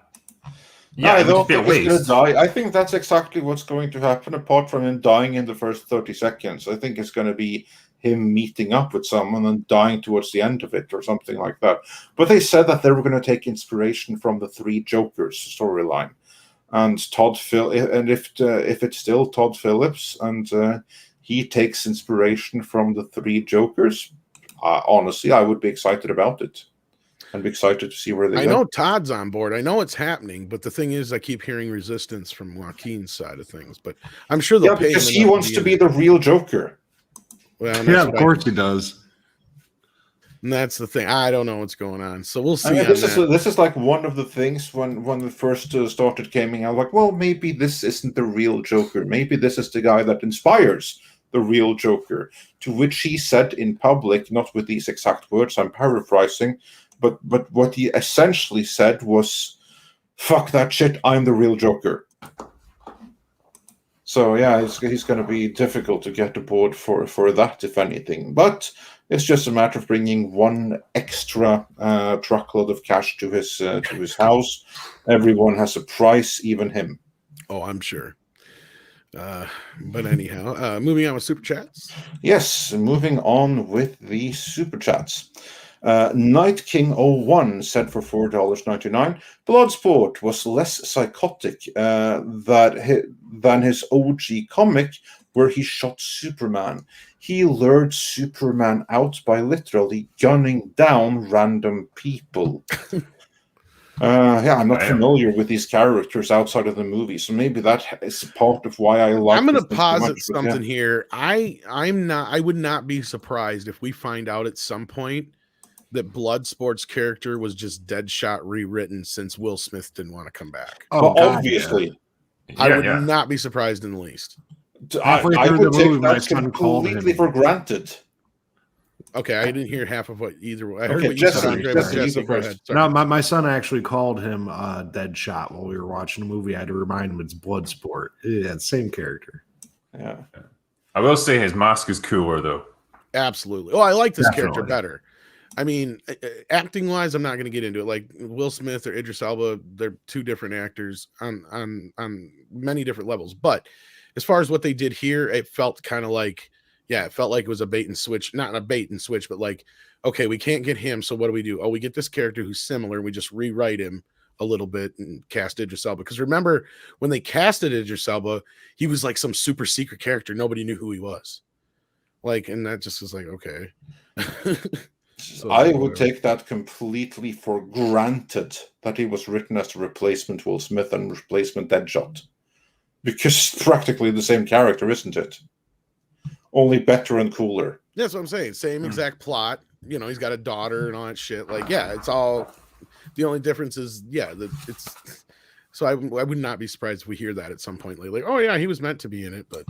Yeah,
I
it would
don't
be a
think he's going
waste.
to die. I think that's exactly what's going to happen, apart from him dying in the first 30 seconds. I think it's going to be him meeting up with someone and dying towards the end of it or something like that. But they said that they were going to take inspiration from the Three Jokers storyline. And if it's still Todd Phillips and he takes inspiration from the Three Jokers, honestly, I would be excited about it. I'd be excited to see where they
I
go.
know Todd's on board. I know it's happening, but the thing is, I keep hearing resistance from Joaquin's side of things. But I'm sure they'll pay him
because he
enough
wants to be
in
the real Joker.
Well, and
Yeah,
that's
of
what
course he does.
and that's the thing. I don't know what's going on, so we'll see.
I mean,
on that.
this is like one of the things when it first started coming out. Like, well, maybe this isn't the real Joker. Maybe this is the guy that inspires the real Joker. To which he said in public, not with these exact words, I'm paraphrasing, but what he essentially said was, "Fuck that shit. I'm the real Joker." So yeah, he's going to be difficult to get aboard for that, if anything. But it's just a matter of bringing one extra truckload of cash to his house. Everyone has a price, even him.
Oh, I'm sure. But anyhow, moving on with super chats.
Yes, moving on with the super chats. Night King 01 said for $4.99, Bloodsport was less psychotic than his OG comic where he shot Superman. He lured Superman out by literally gunning down random people. I'm not familiar with these characters outside of the movie, so maybe that is part of why I like.
I'm going to
this so
posit
much, but
something here. I would not be surprised if we find out at some point that Bloodsport's character was just Deadshot rewritten since Will Smith didn't want to come back.
Oh,
But obviously,
I would not be surprised in the least.
Halfway
I
through
would
the
take
movie, my
that
son called
completely
him.
for granted.
Okay, I didn't hear half of what either. I heard
Okay,
what you
Jesse,
said, Andre, but
Jesse, you
Jesse,
go
go
first.
ahead. Sorry.
No, my son actually called him Deadshot while we were watching the movie. I had to remind him it's Bloodsport. Yeah, same character.
Yeah.
I will say his mask is cooler though.
Absolutely. Oh, I like this character
Definitely.
better. I mean, acting wise, I'm not going to get into it. Like Will Smith or Idris Elba, they're two different actors on many different levels. But as far as what they did here, it felt kind of like, it felt like it was a bait and switch, not a bait and switch, but like, okay, we can't get him. So what do we do? Oh, we get this character who's similar. And we just rewrite him a little bit and cast Idris Elba. Because remember when they casted Idris Elba, he was like some super secret character. Nobody knew who he was. Like, and that just was like, okay. So,
I would take that completely for granted that he was written as a replacement Will Smith and replacement Deadshot. Because it's practically the same character, isn't it? Only better and cooler.
That's what I'm saying. Same exact plot. You know, he's got a daughter and all that shit. Like, it's all. The only difference is, it's. So I would not be surprised if we hear that at some point lately. Oh yeah, he was meant to be in it, but.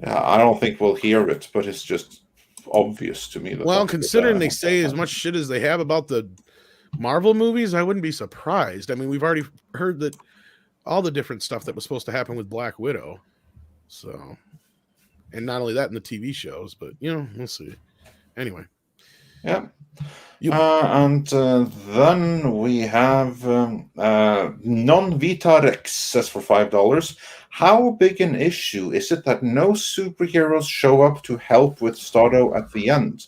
Yeah, I don't think we'll hear it, but it's just obvious to me.
Well, considering they say as much shit as they have about the Marvel movies, I wouldn't be surprised. I mean, we've already heard that all the different stuff that was supposed to happen with Black Widow. So, and not only that in the TV shows, but we'll see. Anyway,
yeah. And then we have Non-Vita Rex says for $5. How big an issue is it that no superheroes show up to help with Starro at the end?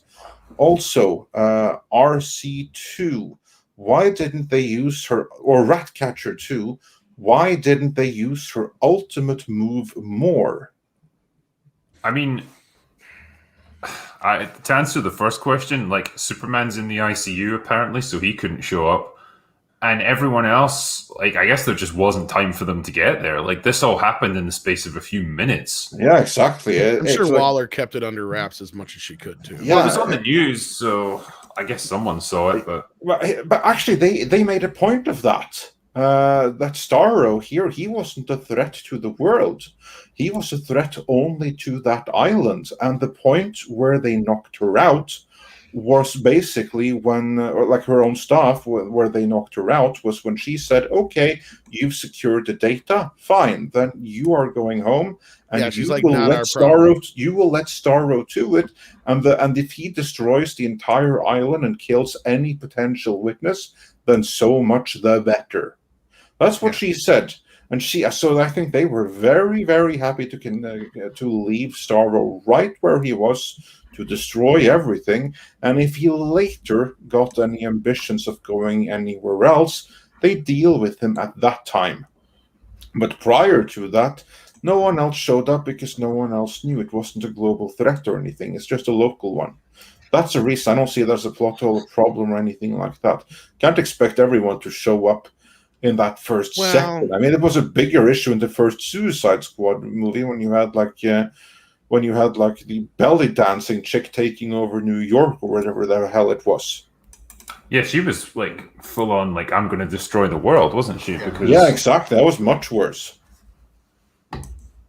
Also, RC2, why didn't they use her, or Ratcatcher 2, why didn't they use her ultimate move more?
I mean, to answer the first question, like Superman's in the ICU apparently, so he couldn't show up. And everyone else, like, I guess there just wasn't time for them to get there. Like, this all happened in the space of a few minutes.
Yeah, exactly.
I'm sure Waller kept it under wraps as much as she could too.
Yeah,
well, it was on the news, so I guess someone saw it.
But actually, they made a point of that. That Starro here, he wasn't a threat to the world. He was a threat only to that island. And the point where they knocked her out was basically when, or like her own staff, where they knocked her out, was when she said, "Okay, you've secured the data. Fine, then you are going home, and
Yeah, she's
you
like,
will
not
let
our problem.
You will let Starro to it, and if he destroys the entire island and kills any potential witness, then so much the better." That's what she said. And so I think they were very, very happy to leave Starro right where he was, to destroy everything. And if he later got any ambitions of going anywhere else, they deal with him at that time. But prior to that, no one else showed up because no one else knew. It wasn't a global threat or anything. It's just a local one. That's the reason I don't see it as a plot hole, a problem, or anything like that. Can't expect everyone to show up in that first second. I mean, it was a bigger issue in the first Suicide Squad movie when you had like the belly dancing chick taking over New York or whatever the hell it was.
Yeah, she was like full on, like, I'm going to destroy the world, wasn't she? Because
Yeah, exactly. That was much worse.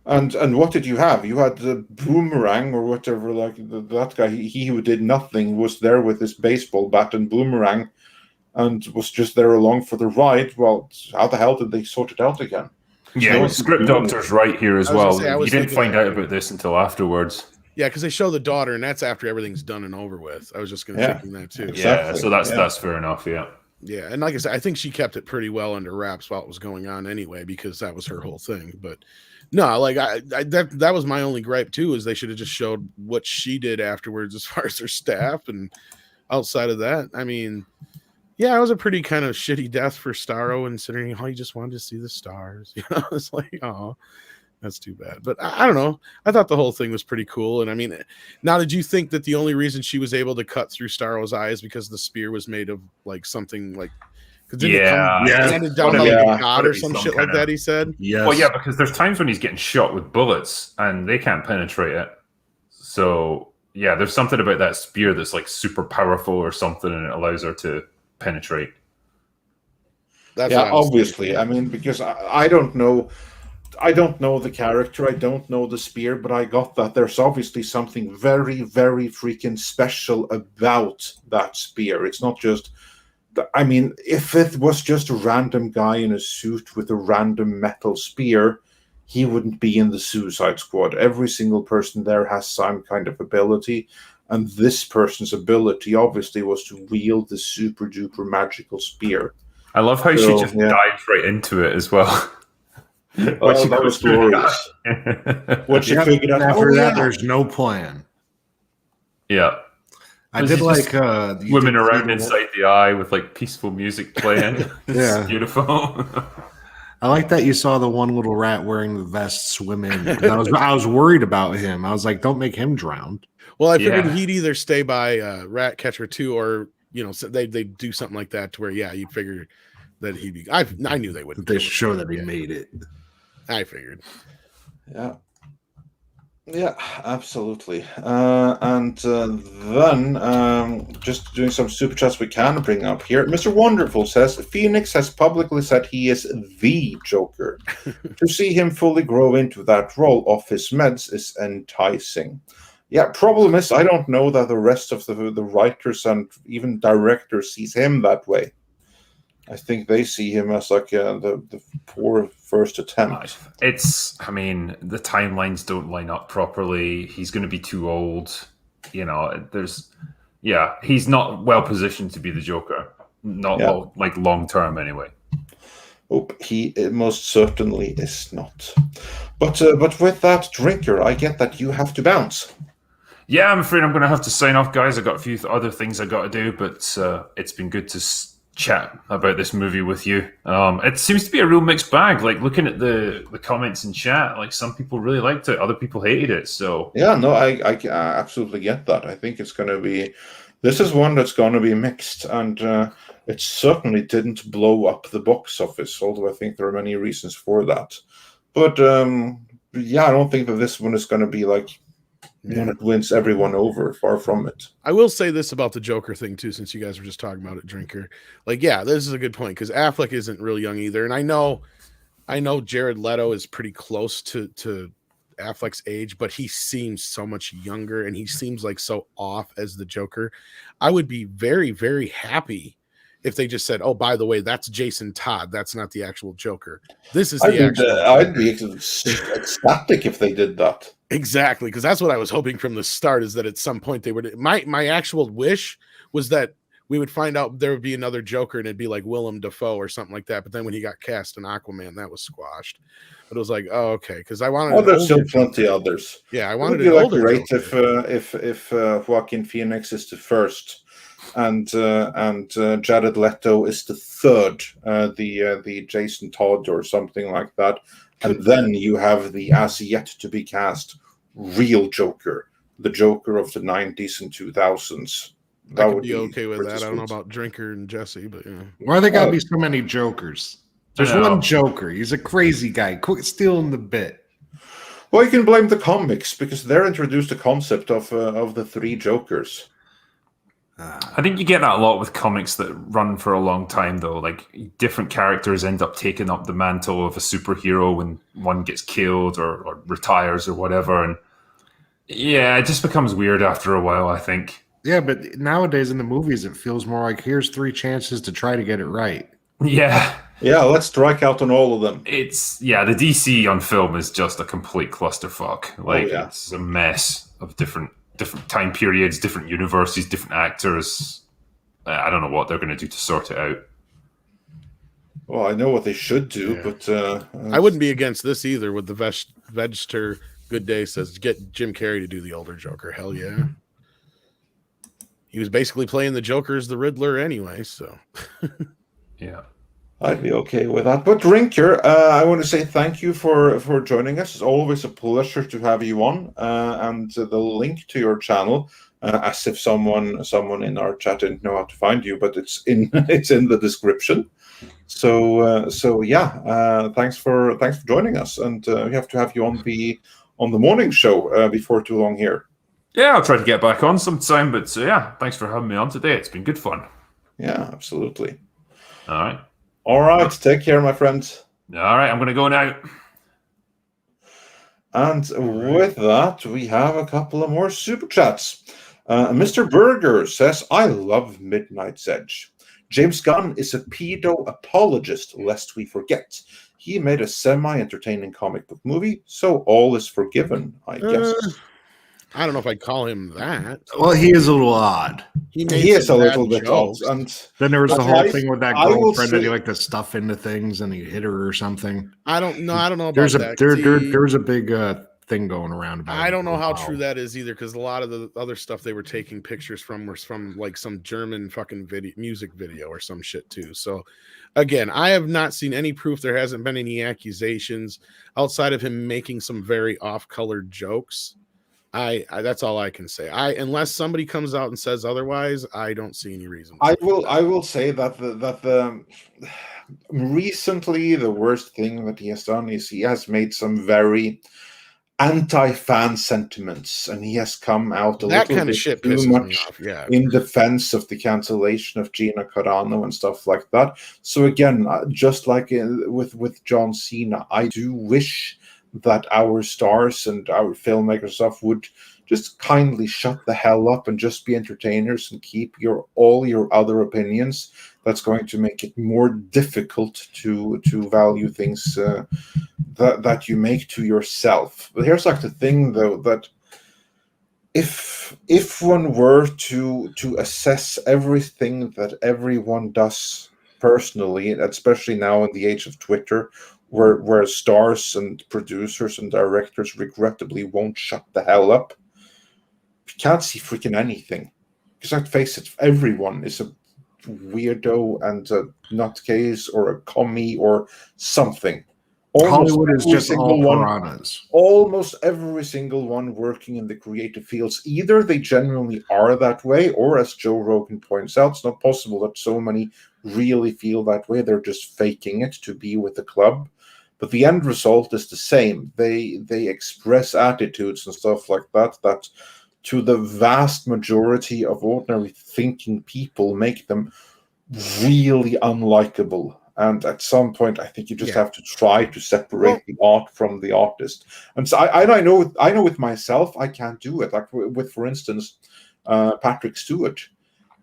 And what did you have? You had the Boomerang or whatever, like that guy. He who did nothing was there with his baseball bat and Boomerang, and was just there along for the ride. Well, how the hell did they sort it out again?
Yeah,
No
the script doctor's right here as well. You didn't find out about this until afterwards.
Yeah, because they show the daughter, and that's after everything's done and over with. I was just thinking that too.
Exactly. Yeah, so that's fair enough. Yeah.
Yeah, and like I said, I think she kept it pretty well under wraps while it was going on anyway, because that was her whole thing. But no, like that was my only gripe too, is they should have just showed what she did afterwards as far as her staff, and outside of that, I mean, yeah, it was a pretty kind of shitty death for Starro, considering how he just wanted to see the stars. You know, it's like, oh, that's too bad. But I don't know. I thought the whole thing was pretty cool. And I mean, now, did you think that the only reason she was able to cut through Starro's eyes because the spear was made of like something like, handed down by like a god or some shit like that? He said,
yes.
Well, yeah, because there's times when he's getting shot with bullets and they can't penetrate it. So yeah, there's something about that spear that's like super powerful or something, and it allows her to penetrate.
That's obviously. I mean, because I don't know. I don't know the character, I don't know the spear, but I got that there's obviously something very, very freaking special about that spear. It's not just, I mean, if it was just a random guy in a suit with a random metal spear, he wouldn't be in the Suicide Squad. Every single person there has some kind of ability, and this person's ability obviously was to wield the super duper magical spear.
I love how she just dives right into it as well.
Oh, that was glorious. What she figured out
after that, there's no plan.
Yeah.
I did like
swimming around inside the eye with like peaceful music playing.
Yeah.
Beautiful.
I like that you saw the one little rat wearing the vest swimming. I was worried about him. I was like, don't make him drown.
Well, I figured he'd either stay by Ratcatcher 2 or, you know, they do something like that to where, you figure that he'd be. I knew they wouldn't.
They show that he made it.
I figured.
Yeah. Yeah, absolutely. And then just doing some super chats we can bring up here. Mr. Wonderful says Phoenix has publicly said he is the Joker. To see him fully grow into that role off his meds is enticing. Yeah, problem is I don't know that the rest of the writers and even directors sees him that way. I think they see him as like the poor first attempt.
I mean, the timelines don't line up properly. He's going to be too old. You know, he's not well positioned to be the Joker. Not like long term anyway.
Oh, he most certainly is not. But with that, Drinker, I get that you have to bounce.
Yeah, I'm afraid I'm going to have to sign off, guys. I got a few other things I got to do, but it's been good to chat about this movie with you. It seems to be a real mixed bag. Like looking at the comments in chat, like some people really liked it, other people hated it. So
yeah, no, I absolutely get that. I think it's going to be. This is one that's going to be mixed, and it certainly didn't blow up the box office. Although I think there are many reasons for that. But yeah, I don't think that this one is going to be like. When it wins everyone over, far from it.
I will say this about the Joker thing too, since you guys were just talking about it, Drinker. Like, yeah, this is a good point because Affleck isn't real young either, and I know Jared Leto is pretty close to Affleck's age, but he seems so much younger and he seems like so off as the Joker. I would be very, very happy if they just said, "Oh, by the way, that's Jason Todd. That's not the actual Joker. This is the actual Joker."
I'd be ecstatic if they did that.
Exactly, because that's what I was hoping from the start, is that at some point they would. My actual wish was that we would find out there would be another Joker and it'd be like Willem Dafoe or something like that. But then when he got cast in Aquaman, that was squashed. But it was like, oh, okay, because I wanted.
Oh, there's still plenty others.
Yeah, I
It
wanted
would
an
be
older
great
Joker.
if Joaquin Phoenix is the first, and Jared Leto is the third, the Jason Todd or something like that, and then you have the as yet to be cast real Joker, the Joker of the 90s and 2000s.
I could be okay with that. I don't know about Drinker and Jesse, but yeah.
Why they gotta be so many Jokers? There's
I know.
one Joker. He's a crazy guy. Quit stealing the bit.
Well, you can blame the comics because they're introduced the concept of the three Jokers.
I think you get that a lot with comics that run for a long time, though. Like, different characters end up taking up the mantle of a superhero when one gets killed or retires or whatever. And yeah, it just becomes weird after a while, I think.
Yeah, but nowadays in the movies, it feels more like here's 3 chances to try to get it right.
Yeah.
Yeah, let's strike out on all of them.
The DC on film is just a complete clusterfuck. Like, It's a mess of different time periods, different universes, different actors. I don't know what they're going to do to sort it out.
Well, I know what they should do, but
I wouldn't be against this either. With the Vegster Good Day says, get Jim Carrey to do the older Joker. Hell yeah. He was basically playing the Joker as the Riddler anyway, so.
Yeah.
I'd be okay with that. But Drinker, I want to say thank you for joining us. It's always a pleasure to have you on. And the link to your channel, as if someone in our chat didn't know how to find you, but it's in the description. So yeah, thanks for joining us, and we have to have you on the morning show before too long here.
Yeah, I'll try to get back on sometime. But yeah, thanks for having me on today. It's been good fun.
Yeah, absolutely.
All right.
Take care, my friends.
All right, I'm going to go now.
And with that, we have a couple of more super chats. Mr. Berger says, I love Midnight's Edge. James Gunn is a pedo apologist, lest we forget. He made a semi-entertaining comic book movie, so all is forgiven, I guess.
I don't know if I'd call him that.
Well, he is a little odd.
He is a little bit odd. And
then there was the whole thing with that girlfriend that he
say,
liked to stuff into things and he hit her or something.
I don't know about
there's
that.
There's a big thing going around about it.
I don't know how true that is either, because a lot of the other stuff they were taking pictures from was from like some German fucking music video or some shit too. So again, I have not seen any proof. There hasn't been any accusations outside of him making some very off-colored jokes. I that's all I can say. Unless somebody comes out and says otherwise, I don't see any reason.
I will say that the recently the worst thing that he has done is he has made some very anti-fan sentiments, and he has come out a
that
little
kind
bit
of shit
too
pisses
much
me off. Yeah,
in defense of the cancellation of Gina Carano and stuff like that. So again, just like with John Cena, I do wish that our stars and our filmmakers stuff would just kindly shut the hell up and just be entertainers and keep all your other opinions. That's going to make it more difficult to value things that you make to yourself. But here's like the thing, though, that if one were to assess everything that everyone does personally, especially now in the age of Twitter, where stars and producers and directors regrettably won't shut the hell up, you can't see freaking anything. Because let's face it, everyone is a weirdo and a nutcase or a commie or something.
Hollywood is just all piranhas.
Almost every single one working in the creative fields, either they genuinely are that way, or as Joe Rogan points out, it's not possible that so many really feel that way. They're just faking it to be with the club. But the end result is the same. They express attitudes and stuff like that to the vast majority of ordinary thinking people make them really unlikable. And at some point, I think you just
Yeah.
have to try to separate the art from the artist. And so I know with myself, I can't do it. Like with, for instance, Patrick Stewart.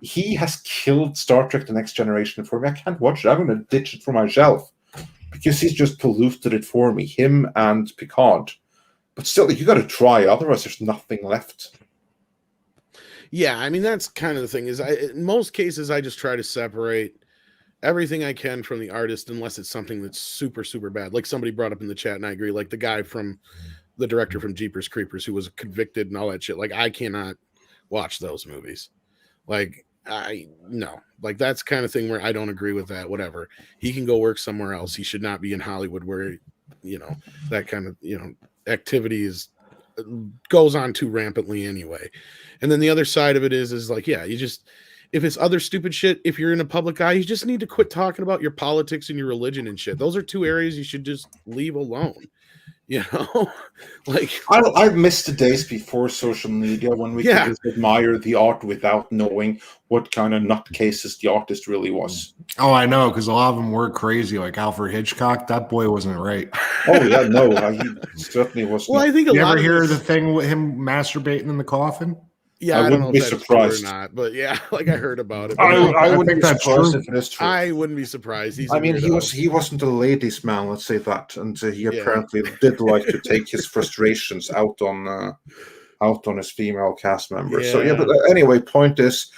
He has killed Star Trek: The Next Generation for me. I can't watch it. I'm going to ditch it from my shelf because he's just polluted it for me, him and Picard. But still, you got to try, otherwise there's nothing left.
Yeah, I mean, that's kind of the thing is in most cases, I just try to separate everything I can from the artist unless it's something that's super, super bad. Like somebody brought up in the chat, and I agree, like the guy from the director from Jeepers Creepers who was convicted and all that shit. Like I cannot watch those movies. Like no, like that's kind of thing where I don't agree with that. Whatever, he can go work somewhere else. He should not be in Hollywood where, that kind of, activity goes on too rampantly anyway. And then the other side of it is like, yeah, you just, if it's other stupid shit, if you're in a public eye, you just need to quit talking about your politics and your religion and shit. Those are two areas you should just leave alone. Like
I missed the days before social media when we could just admire the art without knowing what kind of nutcases the artist really was.
Oh, I know, because a lot of them were crazy. Like Alfred Hitchcock, that boy wasn't right.
Oh yeah, no, he certainly wasn't.
Well, I think
you ever hear the thing with him masturbating in the coffin?
Yeah, I don't know if that's
surprised
true or not, but yeah, like I heard about it.
I wouldn't
think
be
that's
surprised
true.
if it is true.
I wouldn't be surprised.
He wasn't a ladies' man, let's say that, and he apparently did like to take his frustrations out on his female cast members.
Yeah.
So yeah, but anyway, point is,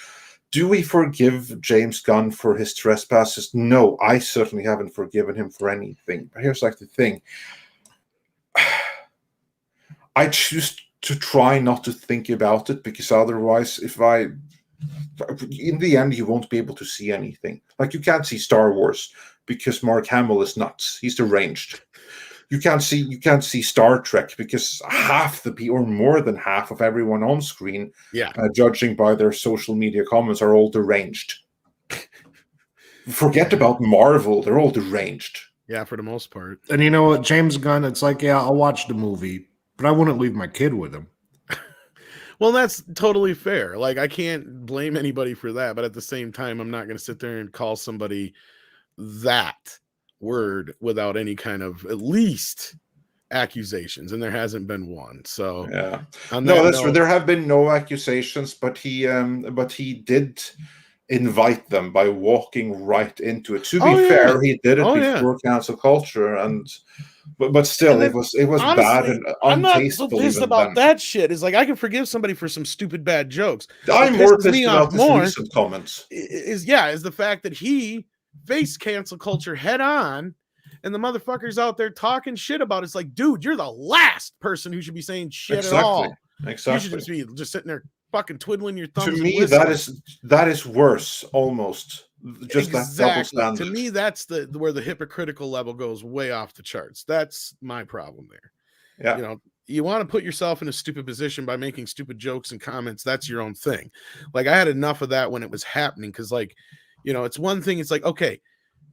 do we forgive James Gunn for his trespasses? No, I certainly haven't forgiven him for anything. But here's like the thing: I choose to try not to think about it, because otherwise, in the end, you won't be able to see anything. Like you can't see Star Wars because Mark Hamill is nuts. He's deranged. You can't see Star Trek because half the people, or more than half of everyone on screen, judging by their social media comments, are all deranged. Forget about Marvel; they're all deranged.
Yeah, for the most part.
And you know what, James Gunn, it's like, yeah, I'll watch the movie, but I wouldn't leave my kid with him.
Well, that's totally fair. Like, I can't blame anybody for that, but at the same time, I'm not going to sit there and call somebody that word without any kind of at least accusations, and there hasn't been one. So
yeah, there have been no accusations, but he did invite them by walking right into it. To be fair, he did it before cancel culture, but still, it was honestly, bad and untasteful.
I'm not so pissed about that shit. It's like I can forgive somebody for some stupid bad jokes.
I'm more pissed about his recent comments.
Is the fact that he faced cancel culture head on, and the motherfuckers out there talking shit about it. It's like, dude, you're the last person who should be saying shit at all.
Exactly.
You should just be sitting there fucking twiddling your thumbs.
To me, that is worse, almost. Just that double standard.
To me, that's where the hypocritical level goes way off the charts. That's my problem there.
Yeah.
You want to put yourself in a stupid position by making stupid jokes and comments. That's your own thing. Like, I had enough of that when it was happening. Cause like, it's one thing. It's like, okay,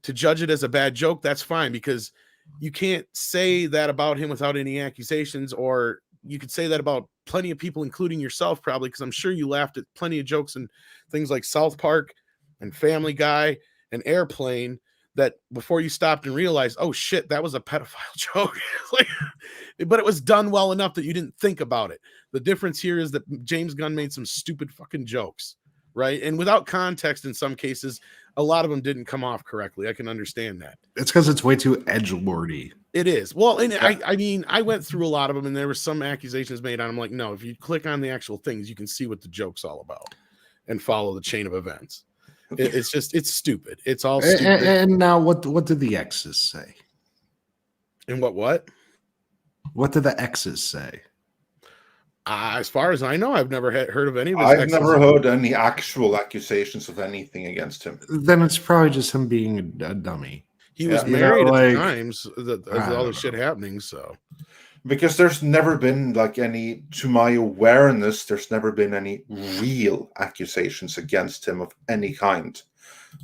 to judge it as a bad joke, that's fine, because you can't say that about him without any accusations, or you could say that about plenty of people, including yourself, probably, because I'm sure you laughed at plenty of jokes and things like South Park and Family Guy and Airplane that before you stopped and realized, oh shit, that was a pedophile joke. But it was done well enough that you didn't think about it. The difference here is that James Gunn made some stupid fucking jokes, right? And without context, in some cases, a lot of them didn't come off correctly. I can understand that.
It's because it's way too edgelordy.
It is. Well, and I mean, I went through a lot of them, and there were some accusations made on them. Like, no, if you click on the actual things, you can see what the joke's all about and follow the chain of events. It's stupid. It's all stupid.
And now, what did the X's say?
And what?
What did the X's say?
As far as I know, I've never heard of any of his
I've never heard any actual accusations of anything against him.
Then it's probably just him being a dummy.
He was married at the times of all the shit happening, so.
Because there's never been any, to my awareness, there's never been any real accusations against him of any kind.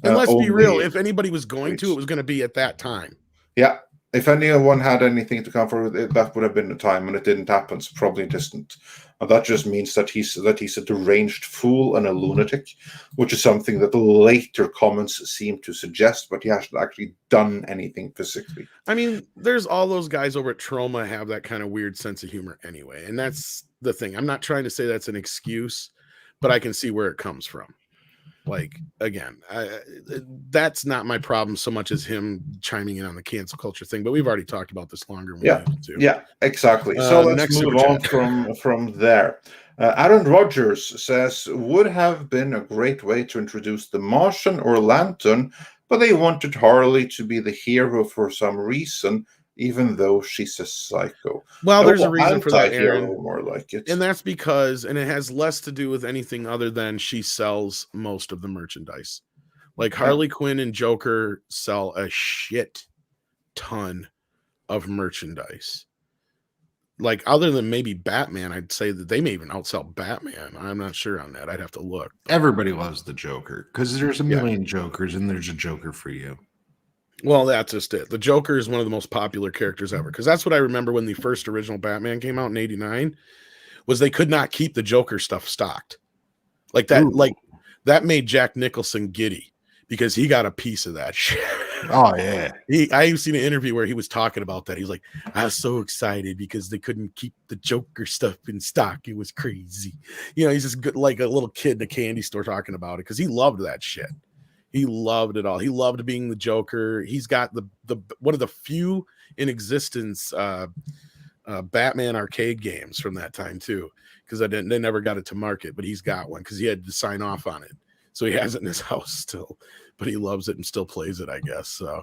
And let's be real, if anybody was going to, it was going to be at that time.
Yeah. If anyone had anything to come forward, that would have been the time, and it didn't happen. So probably distant. That just means that he's a deranged fool and a lunatic, which is something that the later comments seem to suggest. But he hasn't actually done anything physically.
I mean, there's all those guys over at Troma have that kind of weird sense of humor anyway, and that's the thing. I'm not trying to say that's an excuse, but I can see where it comes from. Like, again, that's not my problem so much as him chiming in on the cancel culture thing, but we've already talked about this longer than we needed to.
Yeah, exactly. So let's move on from there. Aaron Rodgers says, would have been a great way to introduce the Martian or Lantern, but they wanted Harley to be the hero for some reason, even though she's a psycho.
Well, there's a reason for that, Aaron.
More like it.
And that's because, and it has less to do with anything other than she sells most of the merchandise. Like Harley Quinn and Joker sell a shit ton of merchandise. Like other than maybe Batman, I'd say that they may even outsell Batman. I'm not sure on that. I'd have to look.
Everybody loves the Joker because there's a million Jokers and there's a Joker for you.
Well, that's just it. The Joker is one of the most popular characters ever, because that's what I remember when the first original Batman came out in '89. Was they could not keep the Joker stuff stocked, like that. Ooh. Like that made Jack Nicholson giddy because he got a piece of that shit.
Oh yeah,
I've seen an interview where he was talking about that. He's like, I was so excited because they couldn't keep the Joker stuff in stock. It was crazy. You know, he's just good, like a little kid in a candy store talking about it because he loved that shit. He loved it all. He loved being the Joker. He's got the one of the few in existence Batman arcade games from that time too, because they never got it to market, but he's got one because he had to sign off on it. So he has it in his house still, but he loves it and still plays it, I guess. So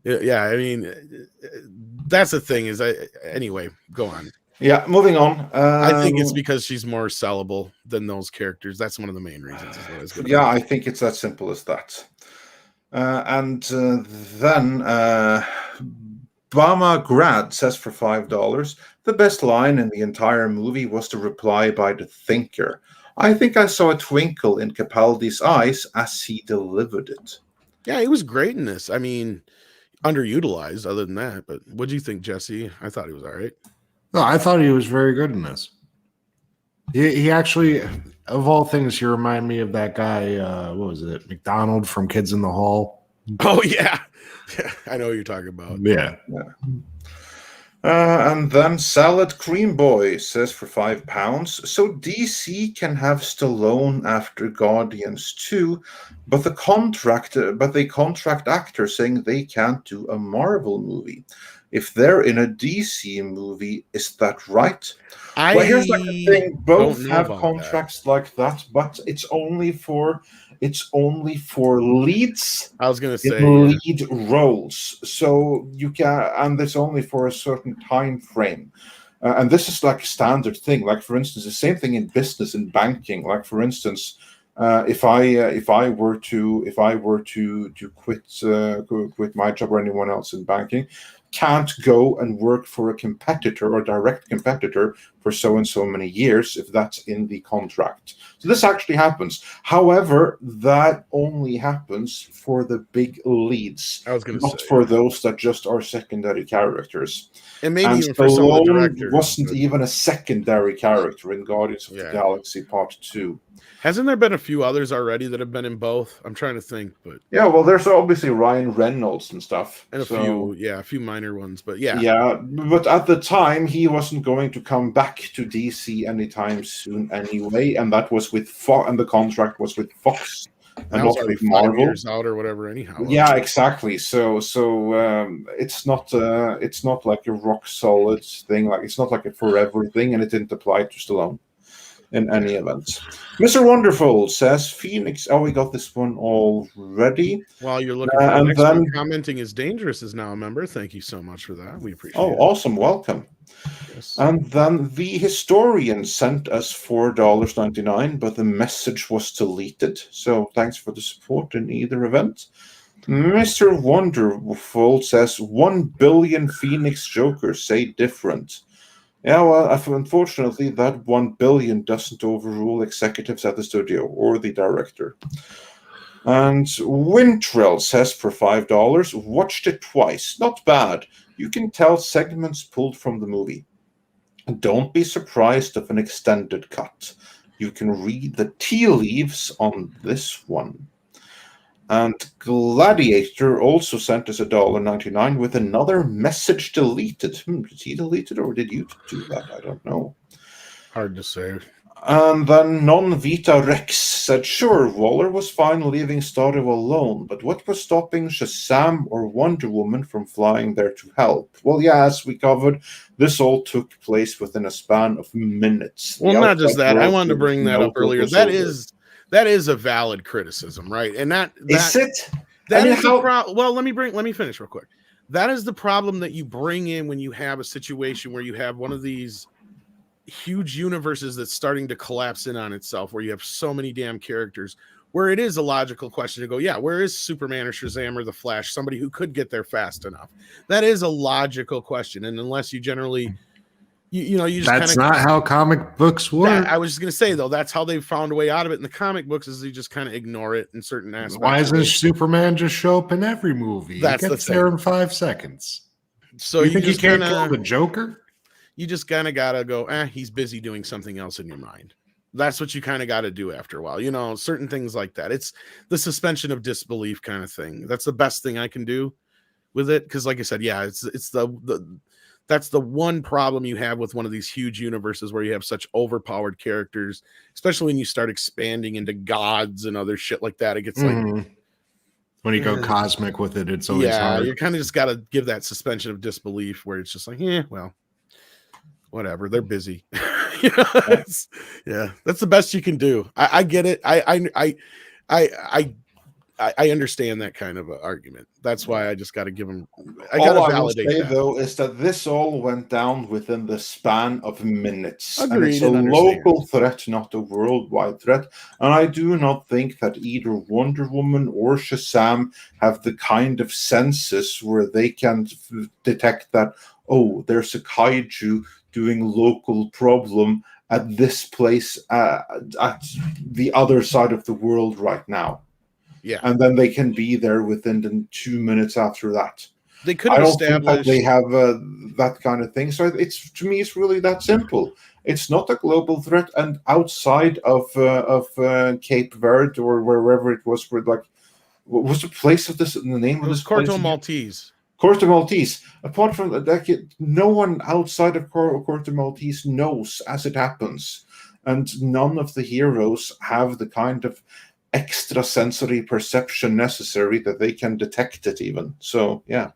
yeah, I mean, that's the thing is anyway, go on.
Yeah, moving on.
I think it's because she's more sellable than those characters. That's one of the main reasons.
I think it's that simple as that. And then Bama Grad says for $5, the best line in the entire movie was the reply by the Thinker. I think I saw a twinkle in Capaldi's eyes as he delivered it.
Yeah, he was great in this. I mean, underutilized other than that. But what do you think, Jesse? I thought he was all right.
No, I thought he was very good in this. He actually, of all things, he reminded me of that guy, what was it, McDonald from Kids in the Hall.
Oh, yeah. I know what you're talking about.
Yeah.
And then Salad Cream Boy says for £5, so DC can have Stallone after Guardians 2, but they contract actors saying they can't do a Marvel movie. If they're in a DC movie, is that right? Well, here's like the thing: both have contracts like that, but it's only for leads.
I was going to say
lead roles, so you can, and it's only for a certain time frame. And this is like a standard thing. Like for instance, the same thing in business and banking. Like for instance, if I were to quit my job or anyone else in banking, can't go and work for a competitor or direct competitor for so and so many years if that's in the contract. So this actually happens. However, that only happens for the big leads.
I was going to say,
not for those that just are secondary characters.
And maybe even for some of the directors.
Wasn't even a secondary character in Guardians of the Galaxy Part 2.
Hasn't there been a few others already that have been in both? I'm trying to think, but
yeah, well, there's obviously Ryan Reynolds and stuff,
and a few minor ones, but
but at the time he wasn't going to come back to DC anytime soon anyway, and that was with Fox, and the contract was with Fox and not with Marvel.
5 years out or whatever, anyhow.
Yeah, exactly. So it's not like a rock solid thing, like it's not like a forever thing, and it didn't apply to Stallone in any event. Mr. Wonderful says Phoenix. Oh, we got this one already.
While you're looking for the next one, commenting is dangerous is now a member. Thank you so much for that. We appreciate it.
Oh, awesome. Welcome. Yes. And then the historian sent us $4.99, but the message was deleted. So thanks for the support in either event. Mr. Wonderful says 1 billion Phoenix Jokers say different. Yeah, well, unfortunately, that 1 billion doesn't overrule executives at the studio or the director. And Wintrell says for $5, watched it twice. Not bad. you can tell segments pulled from the movie. Don't be surprised of an extended cut. You can read the tea leaves on this one. And Gladiator also sent us $1.99 with another message deleted. Did he delete it or did you do that? I don't know.
Hard to say.
And then Non-Vita Rex said, sure, Waller was fine leaving Starro alone, but what was stopping Shazam or Wonder Woman from flying there to help? Well, yeah, as we covered, this all took place within a span of minutes.
Well, not just that. I wanted to bring that up earlier. That
over.
is a valid criticism, right? And that
is it?
That is the problem. Well, let me finish real quick. That is the problem that you bring in when you have a situation where you have one of these huge universes that's starting to collapse in on itself, where you have so many damn characters, where it is a logical question to go, yeah, where is Superman or Shazam or the Flash, somebody who could get there fast enough? That is a logical question, and unless you generally you just
that's not how comic books work.
I was just gonna say, though, that's how they've found a way out of it in the comic books, is you just kind of ignore it in certain aspects.
Why doesn't Superman just show up in every movie?
That's
he gets there in 5 seconds.
So
you think he can't kill the Joker?
You just kind of gotta go, he's busy doing something else in your mind. That's what you kind of got to do after a while. Certain things like that. It's the suspension of disbelief kind of thing. That's the best thing I can do with it. Because like I said, yeah, it's that's the one problem you have with one of these huge universes where you have such overpowered characters, especially when you start expanding into gods and other shit like that. It gets like,
when you go cosmic with it, it's always hard.
You kind of just got to give that suspension of disbelief where it's just like, well, whatever, they're busy. That's the best you can do. I get it. I understand that kind of argument. That's why I just got to give them. I got to validate
say,
that.
Though, is that this all went down within the span of minutes.
Agreed,
and it's a local threat, not a worldwide threat. And I do not think that either Wonder Woman or Shazam have the kind of senses where they can detect that, oh, there's a kaiju doing local problem at this place at the other side of the world right now.
Yeah,
and then they can be there within 2 minutes after that.
They could have established
they have that kind of thing. So to me, it's really that simple. It's not a global threat, and outside of Cape Verde or wherever it was, where what was the place of this? The name of this place?
Corto Maltese.
Corto Maltese. Apart from that, no one outside of Corto Maltese knows as it happens, and none of the heroes have the kind of extra sensory perception necessary that they can detect it even. So, yeah,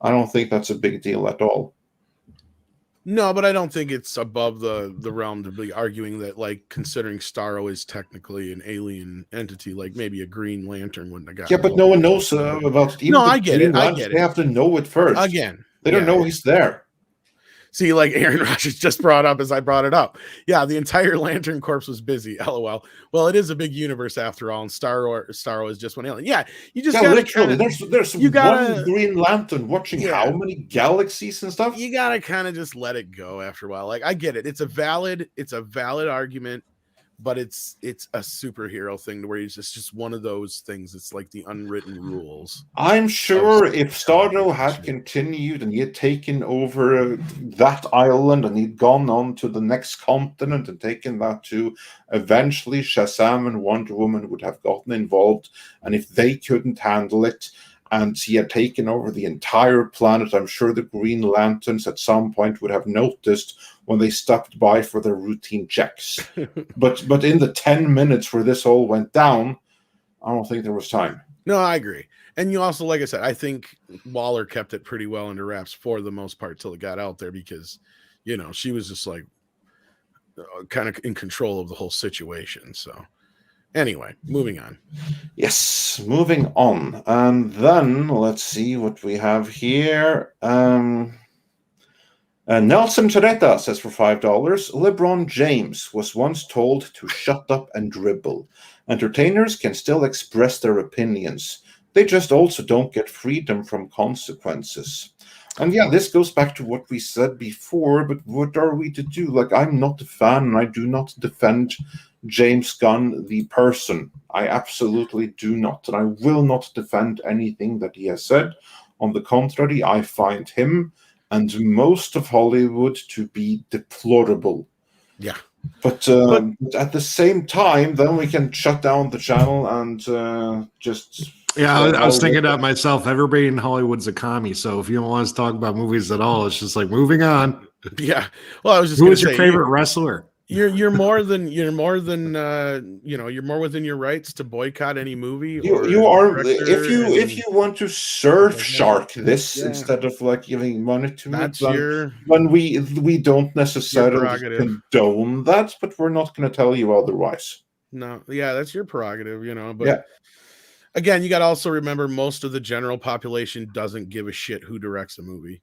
I don't think that's a big deal at all.
No, but I don't think it's above the realm to be arguing that, like, considering Starro is technically an alien entity, like maybe a Green Lantern wouldn't have got.
Yeah, but no one knows about it.
Even I get it. I get it.
They have to know it first.
Again,
they don't know he's there.
See, like Aaron Rodgers just brought up as I brought it up. Yeah, the entire Lantern Corps was busy. LOL. Well, it is a big universe after all, and Starro is just one alien. Yeah, you just gotta
literally. There's one Green Lantern watching how many galaxies and stuff.
You gotta kind of just let it go after a while. Like, I get it. It's a valid argument, but it's a superhero thing to where it's just one of those things. It's like the unwritten rules.
I'm sure if Starro had continued and he had taken over that island and he'd gone on to the next continent and taken that too, eventually Shazam and Wonder Woman would have gotten involved. And if they couldn't handle it and he had taken over the entire planet, I'm sure the Green Lanterns at some point would have noticed when they stopped by for their routine checks. but in the 10 minutes where this all went down, I don't think there was time.
No, I agree. And you also, like I said, I think Waller kept it pretty well under wraps for the most part till it got out there, because, she was just like kind of in control of the whole situation. So anyway, moving on.
Yes, moving on. And then let's see what we have here. Nelson Toretta says for $5, LeBron James was once told to shut up and dribble. Entertainers can still express their opinions. They just also don't get freedom from consequences. And yeah, this goes back to what we said before, but what are we to do? Like, I'm not a fan, and I do not defend James Gunn, the person. I absolutely do not. And I will not defend anything that he has said. On the contrary, I find him and most of Hollywood to be deplorable.
Yeah.
But at the same time, then we can shut down the channel and just...
Yeah, I was thinking that myself. Everybody in Hollywood's a commie, so if you don't want us to talk about movies at all, it's just like moving on.
Yeah. Well, I was just
Who
gonna
is your
say,
favorite wrestler?
You're more than you're more within your rights to boycott any movie.
You are if you want to surf shark this instead of like giving money to me, then we don't necessarily condone that, but we're not going to tell you otherwise.
No, yeah, that's your prerogative, but again, you got to also remember most of the general population doesn't give a shit who directs a movie.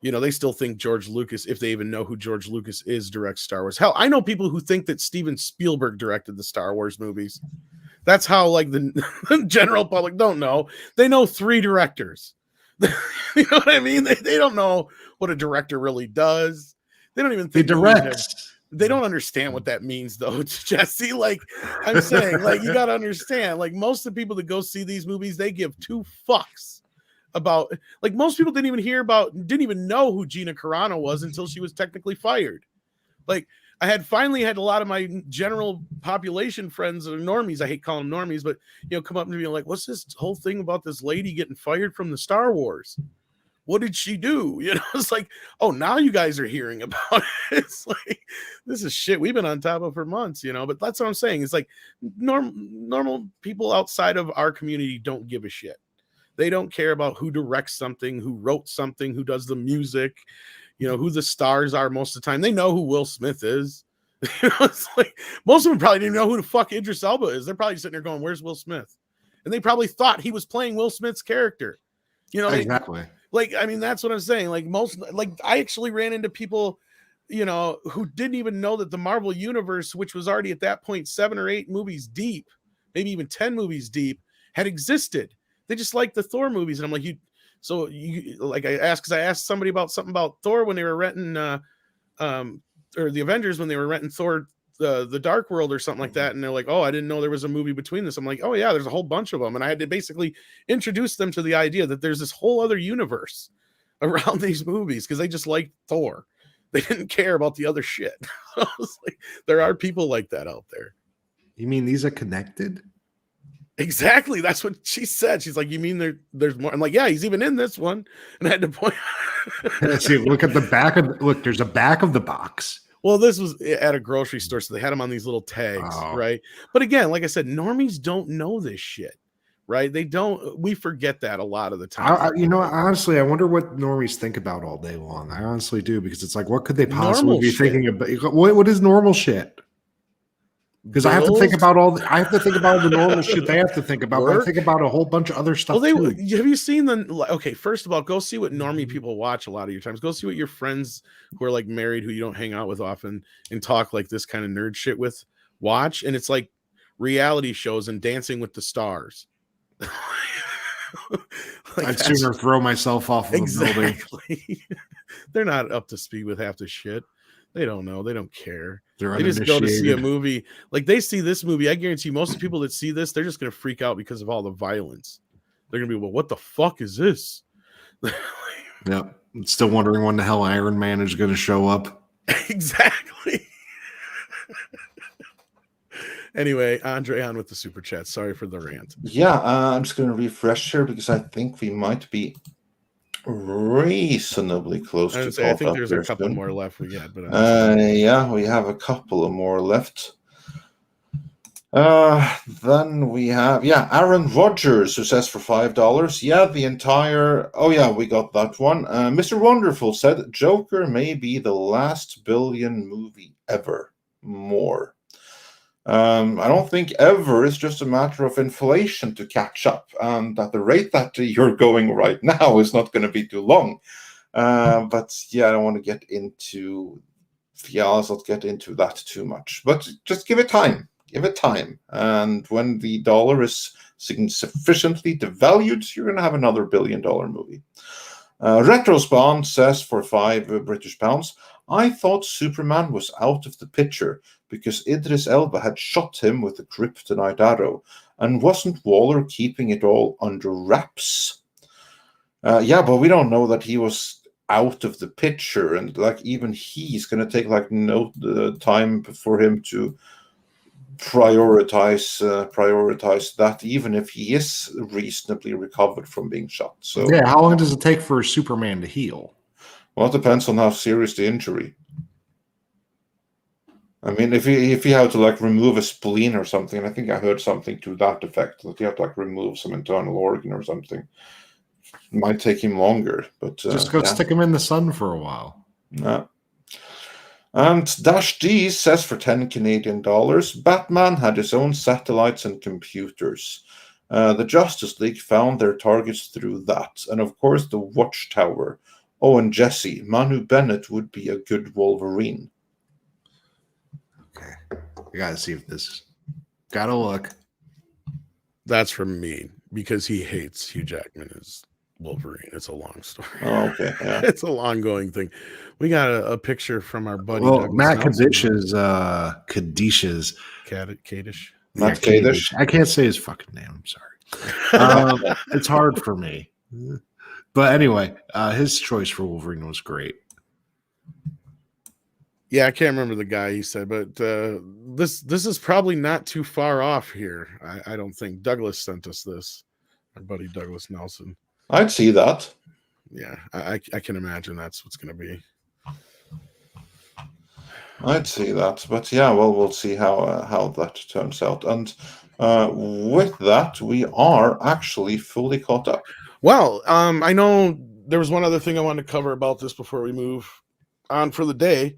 They still think George Lucas, if they even know who George Lucas is, directs Star Wars. Hell, I know people who think that Steven Spielberg directed the Star Wars movies. That's how, like, the general public don't know. They know 3 directors. You know what I mean? They don't know what a director really does. They don't even think
they direct.
They don't understand what that means, though, Jesse. Like, I'm saying, like, you got to understand, like, most of the people that go see these movies, they give 2 fucks about, like, most people didn't even know who Gina Carano was until she was technically fired. Like, I finally had a lot of my general population friends or normies, I hate calling them normies, but come up to me like, what's this whole thing about this lady getting fired from the Star Wars? What did she do? It's like, oh, now you guys are hearing about it. It's like, this is shit we've been on top of for months, but that's what I'm saying. It's like normal people outside of our community don't give a shit. They don't care about who directs something, who wrote something, who does the music, who the stars are most of the time. They know who Will Smith is. It's like most of them probably didn't know who the fuck Idris Elba is. They're probably sitting there going, where's Will Smith? And they probably thought he was playing Will Smith's character.
Exactly.
I mean, that's what I'm saying. I actually ran into people, who didn't even know that the Marvel Universe, which was already at that point 7 or 8 movies deep, maybe even 10 movies deep, had existed. They just like the Thor movies. And I'm like, I asked somebody about something about Thor when they were renting, or the Avengers when they were renting Thor, the Dark World or something like that. And they're like, oh, I didn't know there was a movie between this. I'm like, oh yeah, there's a whole bunch of them. And I had to basically introduce them to the idea that there's this whole other universe around these movies because they just liked Thor. They didn't care about the other shit. I was like, there are people like that out there.
You mean these are connected?
Exactly. That's what she said. She's like, you mean there's more? I'm like, yeah, he's even in this one. And I had to point.
See, look at the back there's a back of the box.
Well, this was at a grocery store, so they had them on these little tags, right? But again, like I said, normies don't know this shit, right? We forget that a lot of the time.
Honestly, I wonder what normies think about all day long. I honestly do, because it's like, what could they possibly be thinking about? What is normal shit? Because I have to think about all the normal shit they have to think about. But I think about a whole bunch of other stuff.
Well, have you seen them? Okay, first of all, go see what normie people watch a lot of your times. Go see what your friends who are like married, who you don't hang out with often and talk like this kind of nerd shit with, watch. And it's like reality shows and Dancing with the Stars.
I'd sooner throw myself off of a building.
They're not up to speed with half the shit. They don't know. They don't care.
They
just go to see a movie. Like, they see this movie. I guarantee most of the people that see this, they're just going to freak out because of all the violence. They're going to be, well, what the fuck is this?
Yep. Still wondering when the hell Iron Man is going to show up.
Exactly. Anyway, Andre, on with the super chat. Sorry for the rant.
Yeah, I'm just going to refresh here because I think we might be reasonably close to
I think there's a couple more left we got, but
yeah, we have a couple of more left. Then we have Aaron Rodgers, who says for $5. We got that one. Mr. Wonderful said Joker may be the last billion movie ever. More. I don't think ever is just a matter of inflation to catch up, and at the rate that you're going right now is not going to be too long. But I don't want to get into let's not get into that too much. But just give it time. Give it time. And when the dollar is sufficiently devalued, you're going to have another billion-dollar movie. Retrospawn says for £5 I thought Superman was out of the picture because Idris Elba had shot him with a kryptonite arrow, and wasn't Waller keeping it all under wraps? Yeah, but we don't know that he was out of the picture, and like even he's going to take like no time for him to prioritize that, even if he is reasonably recovered from being shot. So
Yeah, how long does it take for Superman to heal?
well, it depends on how serious the injury. I mean, if he had to like remove a spleen or something, I think I heard something to that effect, that he had to like remove some internal organ or something. It might take him longer, but
Just go
yeah.
stick him in the sun for a while.
Yeah. And Dash D says for 10 Canadian dollars, Batman had his own satellites and computers. The Justice League found their targets through that. And of course, the Watchtower. Oh, and Jesse, Manu Bennett would be a good Wolverine.
Okay. We gotta see if this. Gotta look.
That's from me because he hates Hugh Jackman as Wolverine. It's a long story.
Oh, okay. Yeah.
It's a long going thing. We got a picture from our buddy
Well,
Douglas
Matt
Nelson.
Kadish's
Kadish.
Matt
yeah,
Kadish.
I can't say his fucking name. I'm sorry. It's hard for me. But anyway, his choice for Wolverine was great.
Yeah, I can't remember the guy he said, but this is probably not too far off here. I don't think. Douglas sent us this. Our buddy Douglas Nelson.
I'd see that.
Yeah, I can imagine that's what's going to be.
I'd see that. But yeah, well, we'll see how that turns out. And with that, we are actually fully caught up.
Well, I know there was one other thing I wanted to cover about this before we move on for the day.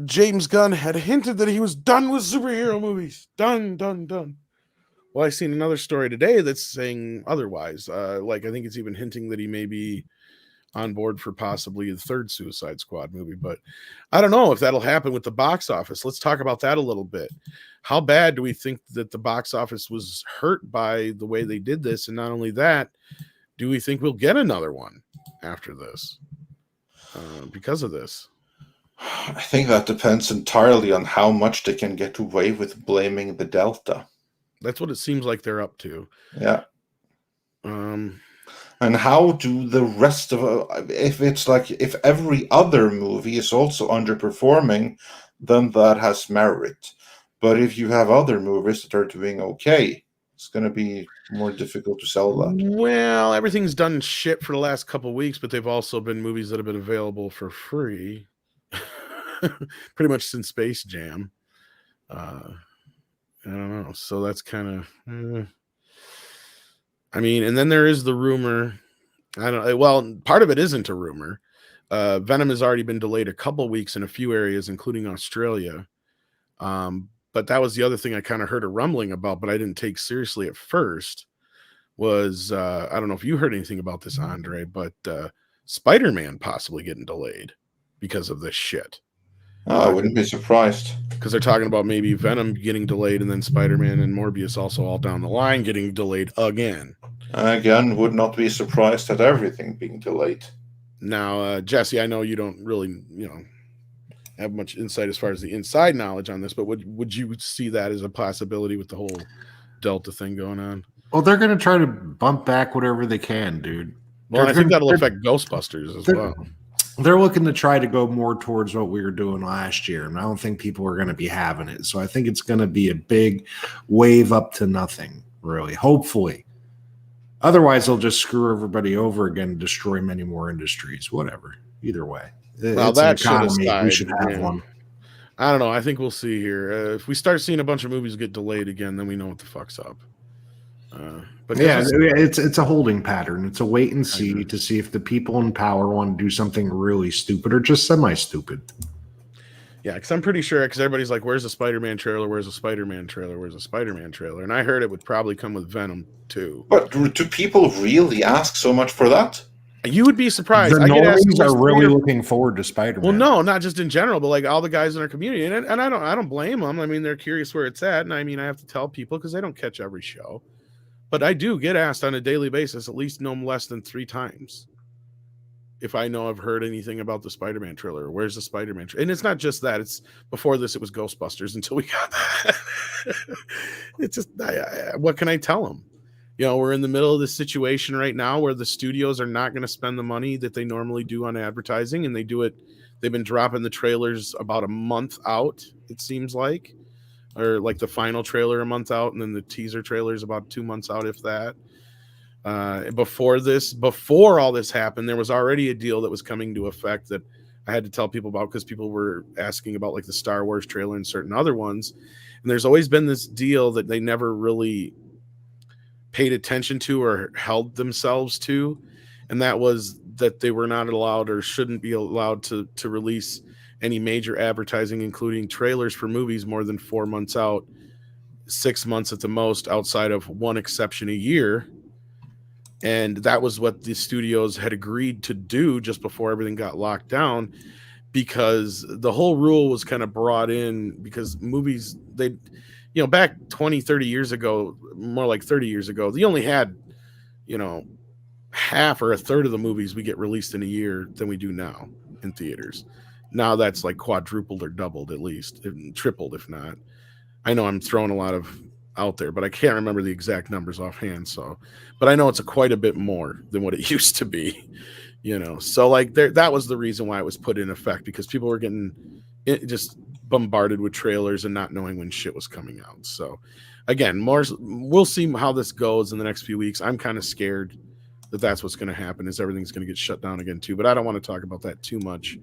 James Gunn had hinted that he was done with superhero movies. Done. Well, I seen another story today that's saying otherwise. Like I think it's even hinting that he may be on board for possibly the third Suicide Squad movie, but I don't know if that'll happen with the box office. Let's talk about that a little bit. How bad do we think that the box office was hurt by the way they did this? And not only that, do we think we'll get another one after this because of this?
I think that depends entirely on how much they can get away with blaming the Delta.
That's what it seems like they're up to.
Yeah. And how do the rest of if every other movie is also underperforming, then that has merit. But if you have other movies that are doing okay, it's going to be more difficult to sell that.
Well, everything's done shit for the last couple of weeks, but they've also been movies that have been available for free. Pretty much since Space Jam. I don't know. So that's kind of I mean, and then there is the rumor. Well, part of it isn't a rumor. Venom has already been delayed a couple weeks in a few areas, including Australia. But that was the other thing I kind of heard a rumbling about, but I didn't take seriously at first. Was I don't know if you heard anything about this, Andre, but Spider-Man possibly getting delayed because of this shit.
I wouldn't be surprised.
Because they're talking about maybe Venom getting delayed and then Spider-Man and Morbius also all down the line getting delayed again.
Again, would not be surprised at everything being delayed.
Now, Jesse, I know you don't really, have much insight as far as the inside knowledge on this, but would you see that as a possibility with the whole Delta thing going on?
Well, they're going to try to bump back whatever they can, dude.
Well, I think that'll affect Ghostbusters as well.
They're looking to try to go more towards what we were doing last year, and I don't think people are going to be having it. So I think it's going to be a big wave up to nothing, really, hopefully. Otherwise, they'll just screw everybody over again and destroy many more industries, whatever. Either way.
Well, that aside,
we should have one.
I don't know. I think we'll see here. If we start seeing a bunch of movies get delayed again, then we know what the fuck's up. But
yeah, it's a holding pattern. It's a wait and see to see if the people in power want to do something really stupid or just semi-stupid.
Yeah, because I'm pretty sure, because everybody's like, where's the Spider-Man trailer? Where's the Spider-Man trailer? Where's the Spider-Man trailer? And I heard it would probably come with Venom, too.
But do people really ask so much for that?
You would be surprised.
The normies are really looking forward to Spider-Man.
Well, no, not just in general, but like all the guys in our community. And I don't blame them. I mean, they're curious where it's at. And I mean, I have to tell people because they don't catch every show. But I do get asked on a daily basis, at least no less than 3 times, if I know I've heard anything about the Spider-Man trailer. Where's the Spider-Man trailer? And it's not just that. It's before this, it was Ghostbusters until we got that. It's just, what can I tell them? we're in the middle of this situation right now where the studios are not going to spend the money that they normally do on advertising, and they've been dropping the trailers about a month out, it seems like, or like the final trailer a month out, and then the teaser trailers about 2 months out, if that. Before all this happened, there was already a deal that was coming to effect that I had to tell people about, because people were asking about like the Star Wars trailer and certain other ones. And there's always been this deal that they never really paid attention to or held themselves to. And that was that they were not allowed or shouldn't be allowed to release any major advertising, including trailers for movies, more than 4 months out, 6 months at the most, outside of one exception a year. And that was what the studios had agreed to do just before everything got locked down, because the whole rule was kind of brought in because movies, back 20, 30 years ago, more like 30 years ago, they only had, half or a third of the movies we get released in a year than we do now in theaters. Now that's like quadrupled or doubled, at least, tripled, if not. I know I'm throwing a lot of out there, but I can't remember the exact numbers offhand. But I know it's quite a bit more than what it used to be, So like that was the reason why it was put in effect, because people were getting just bombarded with trailers and not knowing when shit was coming out. So again, we'll see how this goes in the next few weeks. I'm kind of scared that that's what's going to happen, is everything's going to get shut down again too. But I don't want to talk about that too much.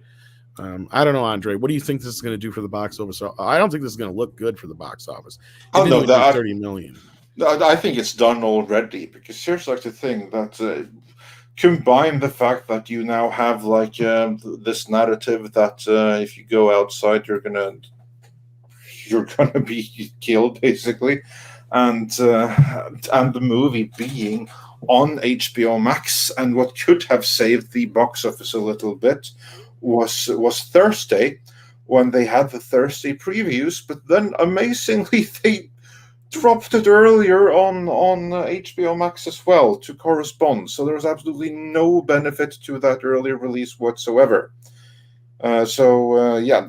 I don't know, Andre. What do you think this is going to do for the box office? I don't think this is going to look good for the box office.
Oh no, that
30 million.
I think it's done already, because here's like the thing that combine the fact that you now have like this narrative that if you go outside, you're gonna be killed, basically, and the movie being on HBO Max, and what could have saved the box office a little bit was Thursday, when they had the Thursday previews, but then amazingly they dropped it earlier on HBO Max as well to correspond. So there was absolutely no benefit to that earlier release whatsoever. Yeah,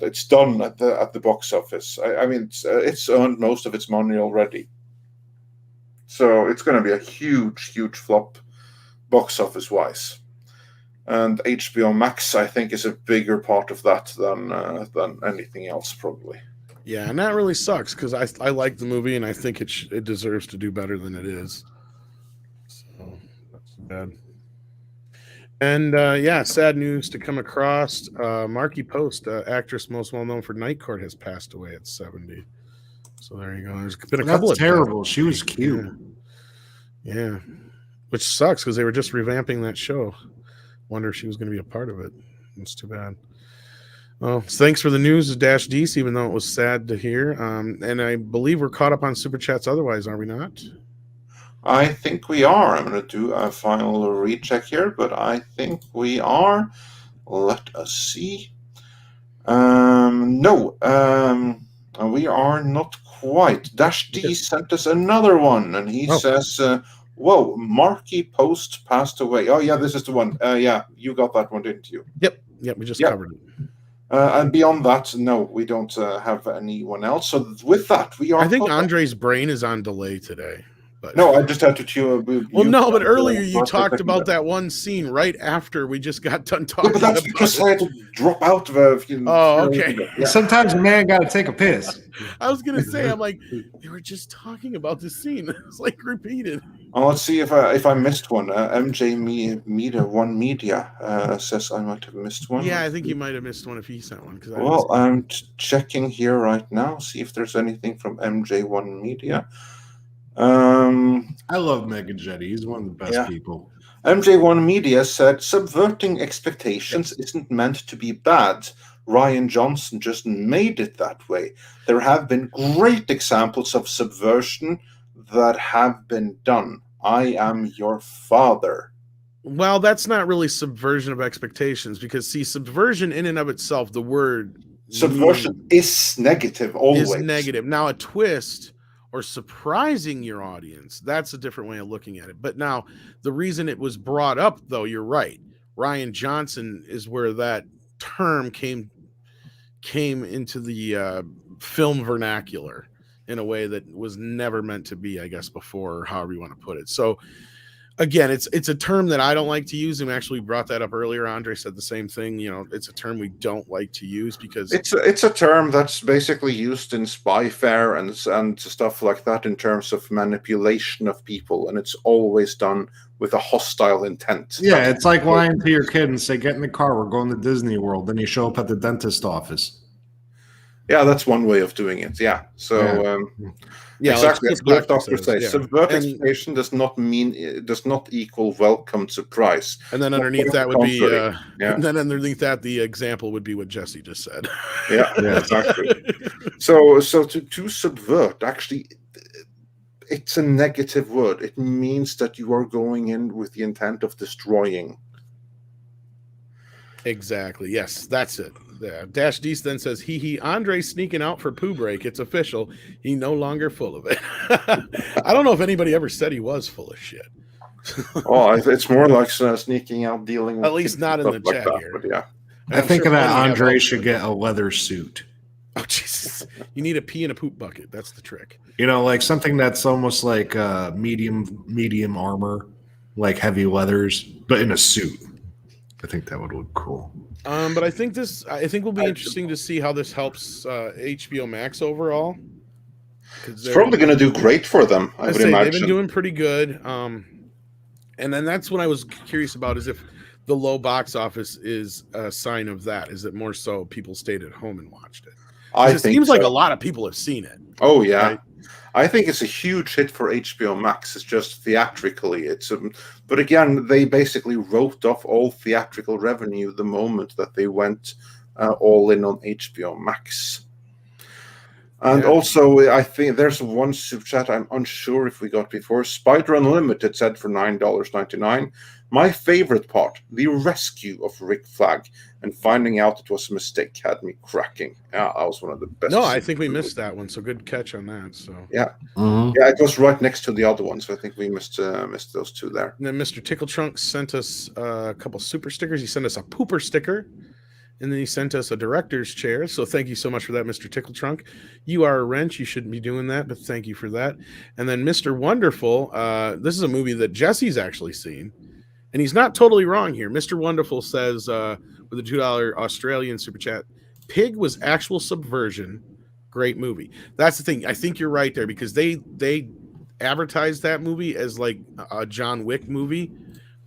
it's done at the box office. I mean, it's earned most of its money already. So it's going to be a huge flop box office wise. And HBO Max, I think, is a bigger part of that than anything else, probably.
Yeah, and that really sucks, because I like the movie, and I think it deserves to do better than it is. So that's bad. And sad news to come across. Marky Post, actress most well known for Night Court, has passed away at 70. So there you go. There's been a couple of
terrible. She was cute.
Yeah. Which sucks, because they were just revamping that show. Wonder if she was going to be a part of it. It's too bad. Well, thanks for the news, Dash Deece, even though it was sad to hear. And I believe we're caught up on Super Chats otherwise, are we not?
I think we are. I'm going to do a final recheck here, but I think we are. Let us see. No, we are not quite. Dash D sent us another one, and he says, whoa, Marky Post passed away. Oh, yeah, this is the one. Yeah, you got that one, didn't you?
Yep, we just covered it.
And beyond that, no, we don't have anyone else. So with that, we are...
I think Andre's brain is on delay today. But
no, I just had to chew.
But earlier you talked about that one scene right after we just got done talking.
Yeah, but that's because I had to drop out of.
Okay.
Yeah. Sometimes a man got to take a piss.
I was gonna say, I'm like, they were just talking about this scene. It's like repeated.
Oh, let's see if I missed one. MJ One Media says I might have missed one.
Yeah, I think you might have missed one if he sent one.
Well, I'm checking here right now. See if there's anything from MJ One Media.
I love Megan Jetty. He's one of the best people.
MJ1 Media said, subverting expectations isn't meant to be bad. Rian Johnson just made it that way. There have been great examples of subversion that have been done. I am your father.
Well, that's not really subversion of expectations, because, see, subversion in and of itself, the word...
Subversion is negative, always.
Is negative. Now, a twist... or surprising your audience, that's a different way of looking at it. But now, the reason it was brought up, though, you're right. Rian Johnson is where that term came into the film vernacular. in a way that was never meant to be, I guess, before, or however you want to put it. So again, it's a term that I don't like to use, and actually brought that up earlier. Andre said the same thing. You know, it's a term we don't like to use because
It's a term that's basically used in spyfare and stuff like that in terms of manipulation of people, and it's always done with a hostile intent.
Yeah, it's like lying to your kid and say, "Get in the car, we're going to Disney World." Then you show up at the dentist office.
Yeah, that's one way of doing it. Yeah. So exactly. As Cliff Doctor says, subvert expectation does not equal welcome surprise.
And then underneath that would be and then underneath that the example would be what Jesse just said.
Yeah, exactly. So to subvert, actually, it's a negative word. It means that you are going in with the intent of destroying.
Exactly. Yes, that's it. Yeah. Dash D then says, Andre's sneaking out for poo break. It's official. He no longer full of it. I don't know if anybody ever said he was full of shit.
It's more like sneaking out, dealing with
at least not in the chat
that,
here.
But yeah.
I think that Andre should get a leather suit.
Oh, Jesus. You need a pee and a poop bucket. That's the trick.
You know, like something that's almost like medium armor, like heavy leathers, but in a suit. I think that would look cool.
But I think will be interesting to see how this helps HBO Max overall.
It's probably going to do great for them, I would imagine.
They've been doing pretty good. And then that's what I was curious about, is if the low box office is a sign of that. Is it more so people stayed at home and watched it? It seems like a lot of people have seen it.
Oh, yeah.
Right?
I think it's a huge hit for HBO Max. It's just theatrically. But again, they basically wrote off all theatrical revenue the moment that they went all in on HBO Max. And also, I think there's one super chat I'm unsure if we got before. Spider Unlimited said for $9.99. My favorite part, the rescue of Rick Flag and finding out it was a mistake, had me cracking. Yeah, that was one of the best.
No, I think we missed that one. So good catch on that. So
yeah, it was right next to the other one. So I think we missed those two there.
And then Mr. Tickle Trunk sent us a couple super stickers. He sent us a pooper sticker. And then he sent us a director's chair. So thank you so much for that, Mr. Tickle Trunk. You are a wrench. You shouldn't be doing that, but thank you for that. And then Mr. Wonderful. This is a movie that Jesse's actually seen. And he's not totally wrong here. Mr. Wonderful says, with a $2 Australian super chat, Pig was actual subversion. Great movie. That's the thing. I think you're right there, because they advertised that movie as like a John Wick movie,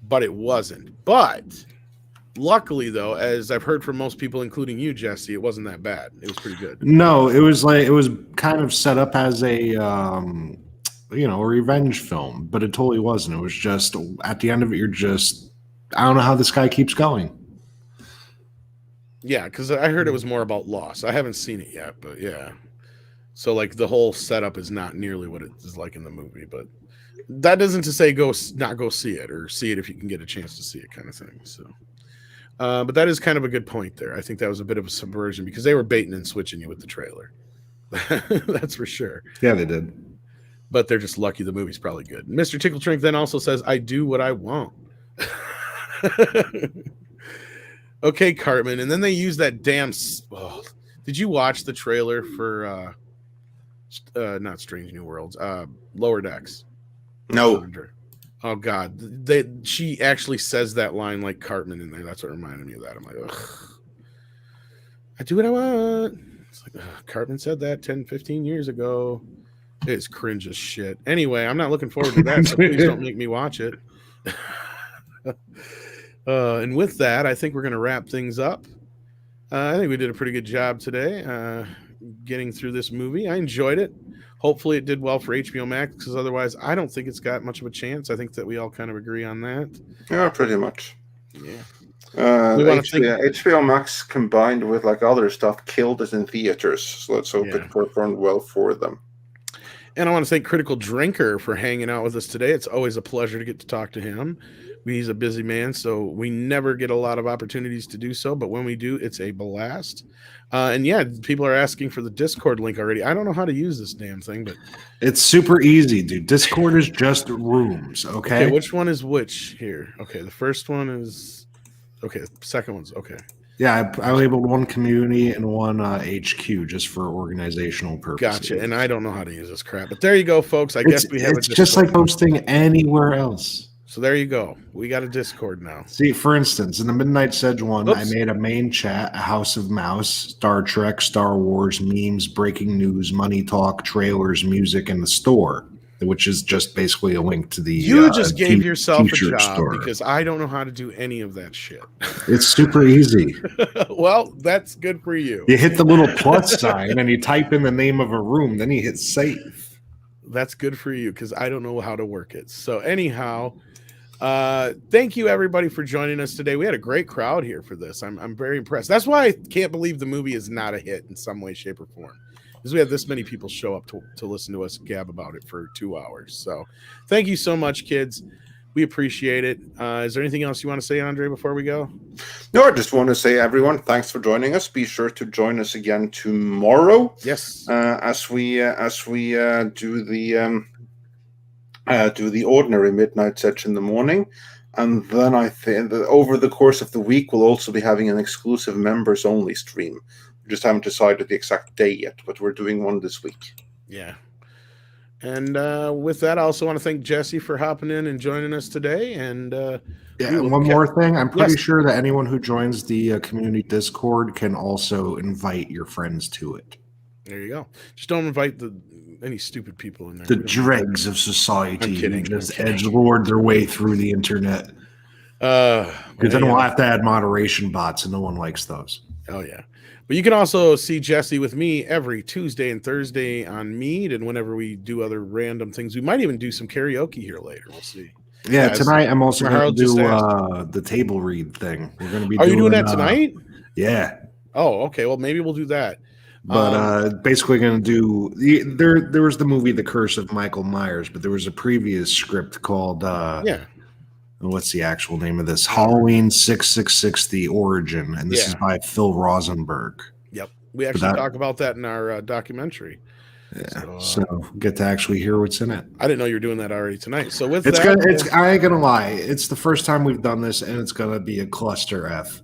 but it wasn't. But luckily, though, as I've heard from most people, including you, Jesse, it wasn't that bad. It was pretty good.
No, it was kind of set up as a a revenge film, but it totally wasn't. It was just at the end of it, I don't know how this guy keeps going.
Yeah, because I heard it was more about loss. I haven't seen it yet, but yeah. So like the whole setup is not nearly what it is like in the movie, but that isn't to say not go see it, or see it if you can get a chance to see it, kind of thing. So. But that is kind of a good point there. I think that was a bit of a subversion, because they were baiting and switching you with the trailer. That's for sure.
Yeah, they did.
But they're just lucky the movie's probably good. Mr. Tickle Trink then also says, I do what I want. Okay, Cartman. And then they use that damn... did you watch the trailer for not Strange New Worlds, Lower Decks?
No.
Oh God, she actually says that line like Cartman in there. That's what reminded me of that. I'm like, ugh. I do what I want. It's like, Cartman said that 10, 15 years ago. It's cringe as shit. Anyway, I'm not looking forward to that, so please don't make me watch it. And with that, I think we're going to wrap things up. I think we did a pretty good job today getting through this movie. I enjoyed it. Hopefully it did well for HBO Max, because otherwise I don't think it's got much of a chance. I think that we all kind of agree on that.
Yeah, pretty much.
Yeah.
HBO Max combined with like other stuff killed it in theaters. So let's hope it performed well for them.
And I want to thank Critical Drinker for hanging out with us today. It's always a pleasure to get to talk to him. He's a busy man, so we never get a lot of opportunities to do so. But when we do, it's a blast. And yeah, people are asking for the Discord link already. I don't know how to use this damn thing, but
it's super easy, dude. Discord is just rooms, okay?
Which one is which here? Okay, the first one is okay. The second one's okay.
Yeah, I labeled one community and one HQ just for organizational purposes.
Gotcha. And I don't know how to use this crap, but there you go, folks. I guess we have
it's just like posting anywhere else.
So there you go. We got a Discord now.
See, for instance, in the Midnight Sedge one,
Oops.
I made a main chat, a House of Mouse, Star Trek, Star Wars, memes, breaking news, money talk, trailers, music, and the store, which is just basically a link to the
You just gave yourself a job
store.
Because I don't know how to do any of that shit.
It's super easy.
Well, that's good for you.
You hit the little plus sign and you type in the name of a room, then you hit save.
That's good for you because I don't know how to work it. So anyhow, thank you everybody for joining us today. We had a great crowd here for this. I'm very impressed. That's why I can't believe the movie is not a hit in some way, shape, or form. Because we had this many people show up to listen to us gab about it for 2 hours. So thank you so much, kids. We appreciate it. Is there anything else you want to say, Andre, before we go?
No, I just want to say, everyone, thanks for joining us. Be sure to join us again tomorrow.
Yes.
As we do the ordinary Midnight Sedge in the morning. And then I think that over the course of the week, we'll also be having an exclusive members-only stream. We just haven't decided the exact day yet, but we're doing one this week.
Yeah. And with that, I also want to thank Jesse for hopping in and joining us today. And
and one more thing. I'm pretty sure that anyone who joins the community Discord can also invite your friends to it.
There you go. Just don't invite any stupid people in there.
The dregs of society.
I'm kidding.
Just edgelord their way through the internet. Because then we'll have to add moderation bots, and no one likes those.
Oh, yeah. But you can also see Jesse with me every Tuesday and Thursday on Mead, and whenever we do other random things. We might even do some karaoke here later. We'll see.
Yeah, tonight I'm also going to do the table read thing. We're going to be.
Are you doing that tonight?
Yeah.
Oh, okay. Well, maybe we'll do that.
But basically going to do there was the movie The Curse of Michael Myers, but there was a previous script called what's the actual name of this? Halloween 666: The Origin, and this is by Phil Rosenberg.
Yep, we actually talk about that in our documentary.
Yeah, so get to actually hear what's in it.
I didn't know you were doing that already tonight. So with
I ain't gonna lie, it's the first time we've done this, and it's gonna be a cluster F.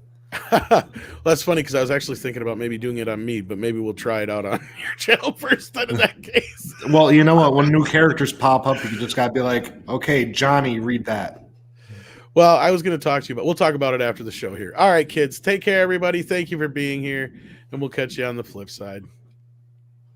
Well, that's funny because I was actually thinking about maybe doing it on me, but maybe we'll try it out on your channel first. In that case,
well, you know what? When new characters pop up, you just gotta be like, okay, Johnny, read that.
Well, I was going to talk to you, but we'll talk about it after the show here. All right, kids, take care, everybody. Thank you for being here, and we'll catch you on the flip side.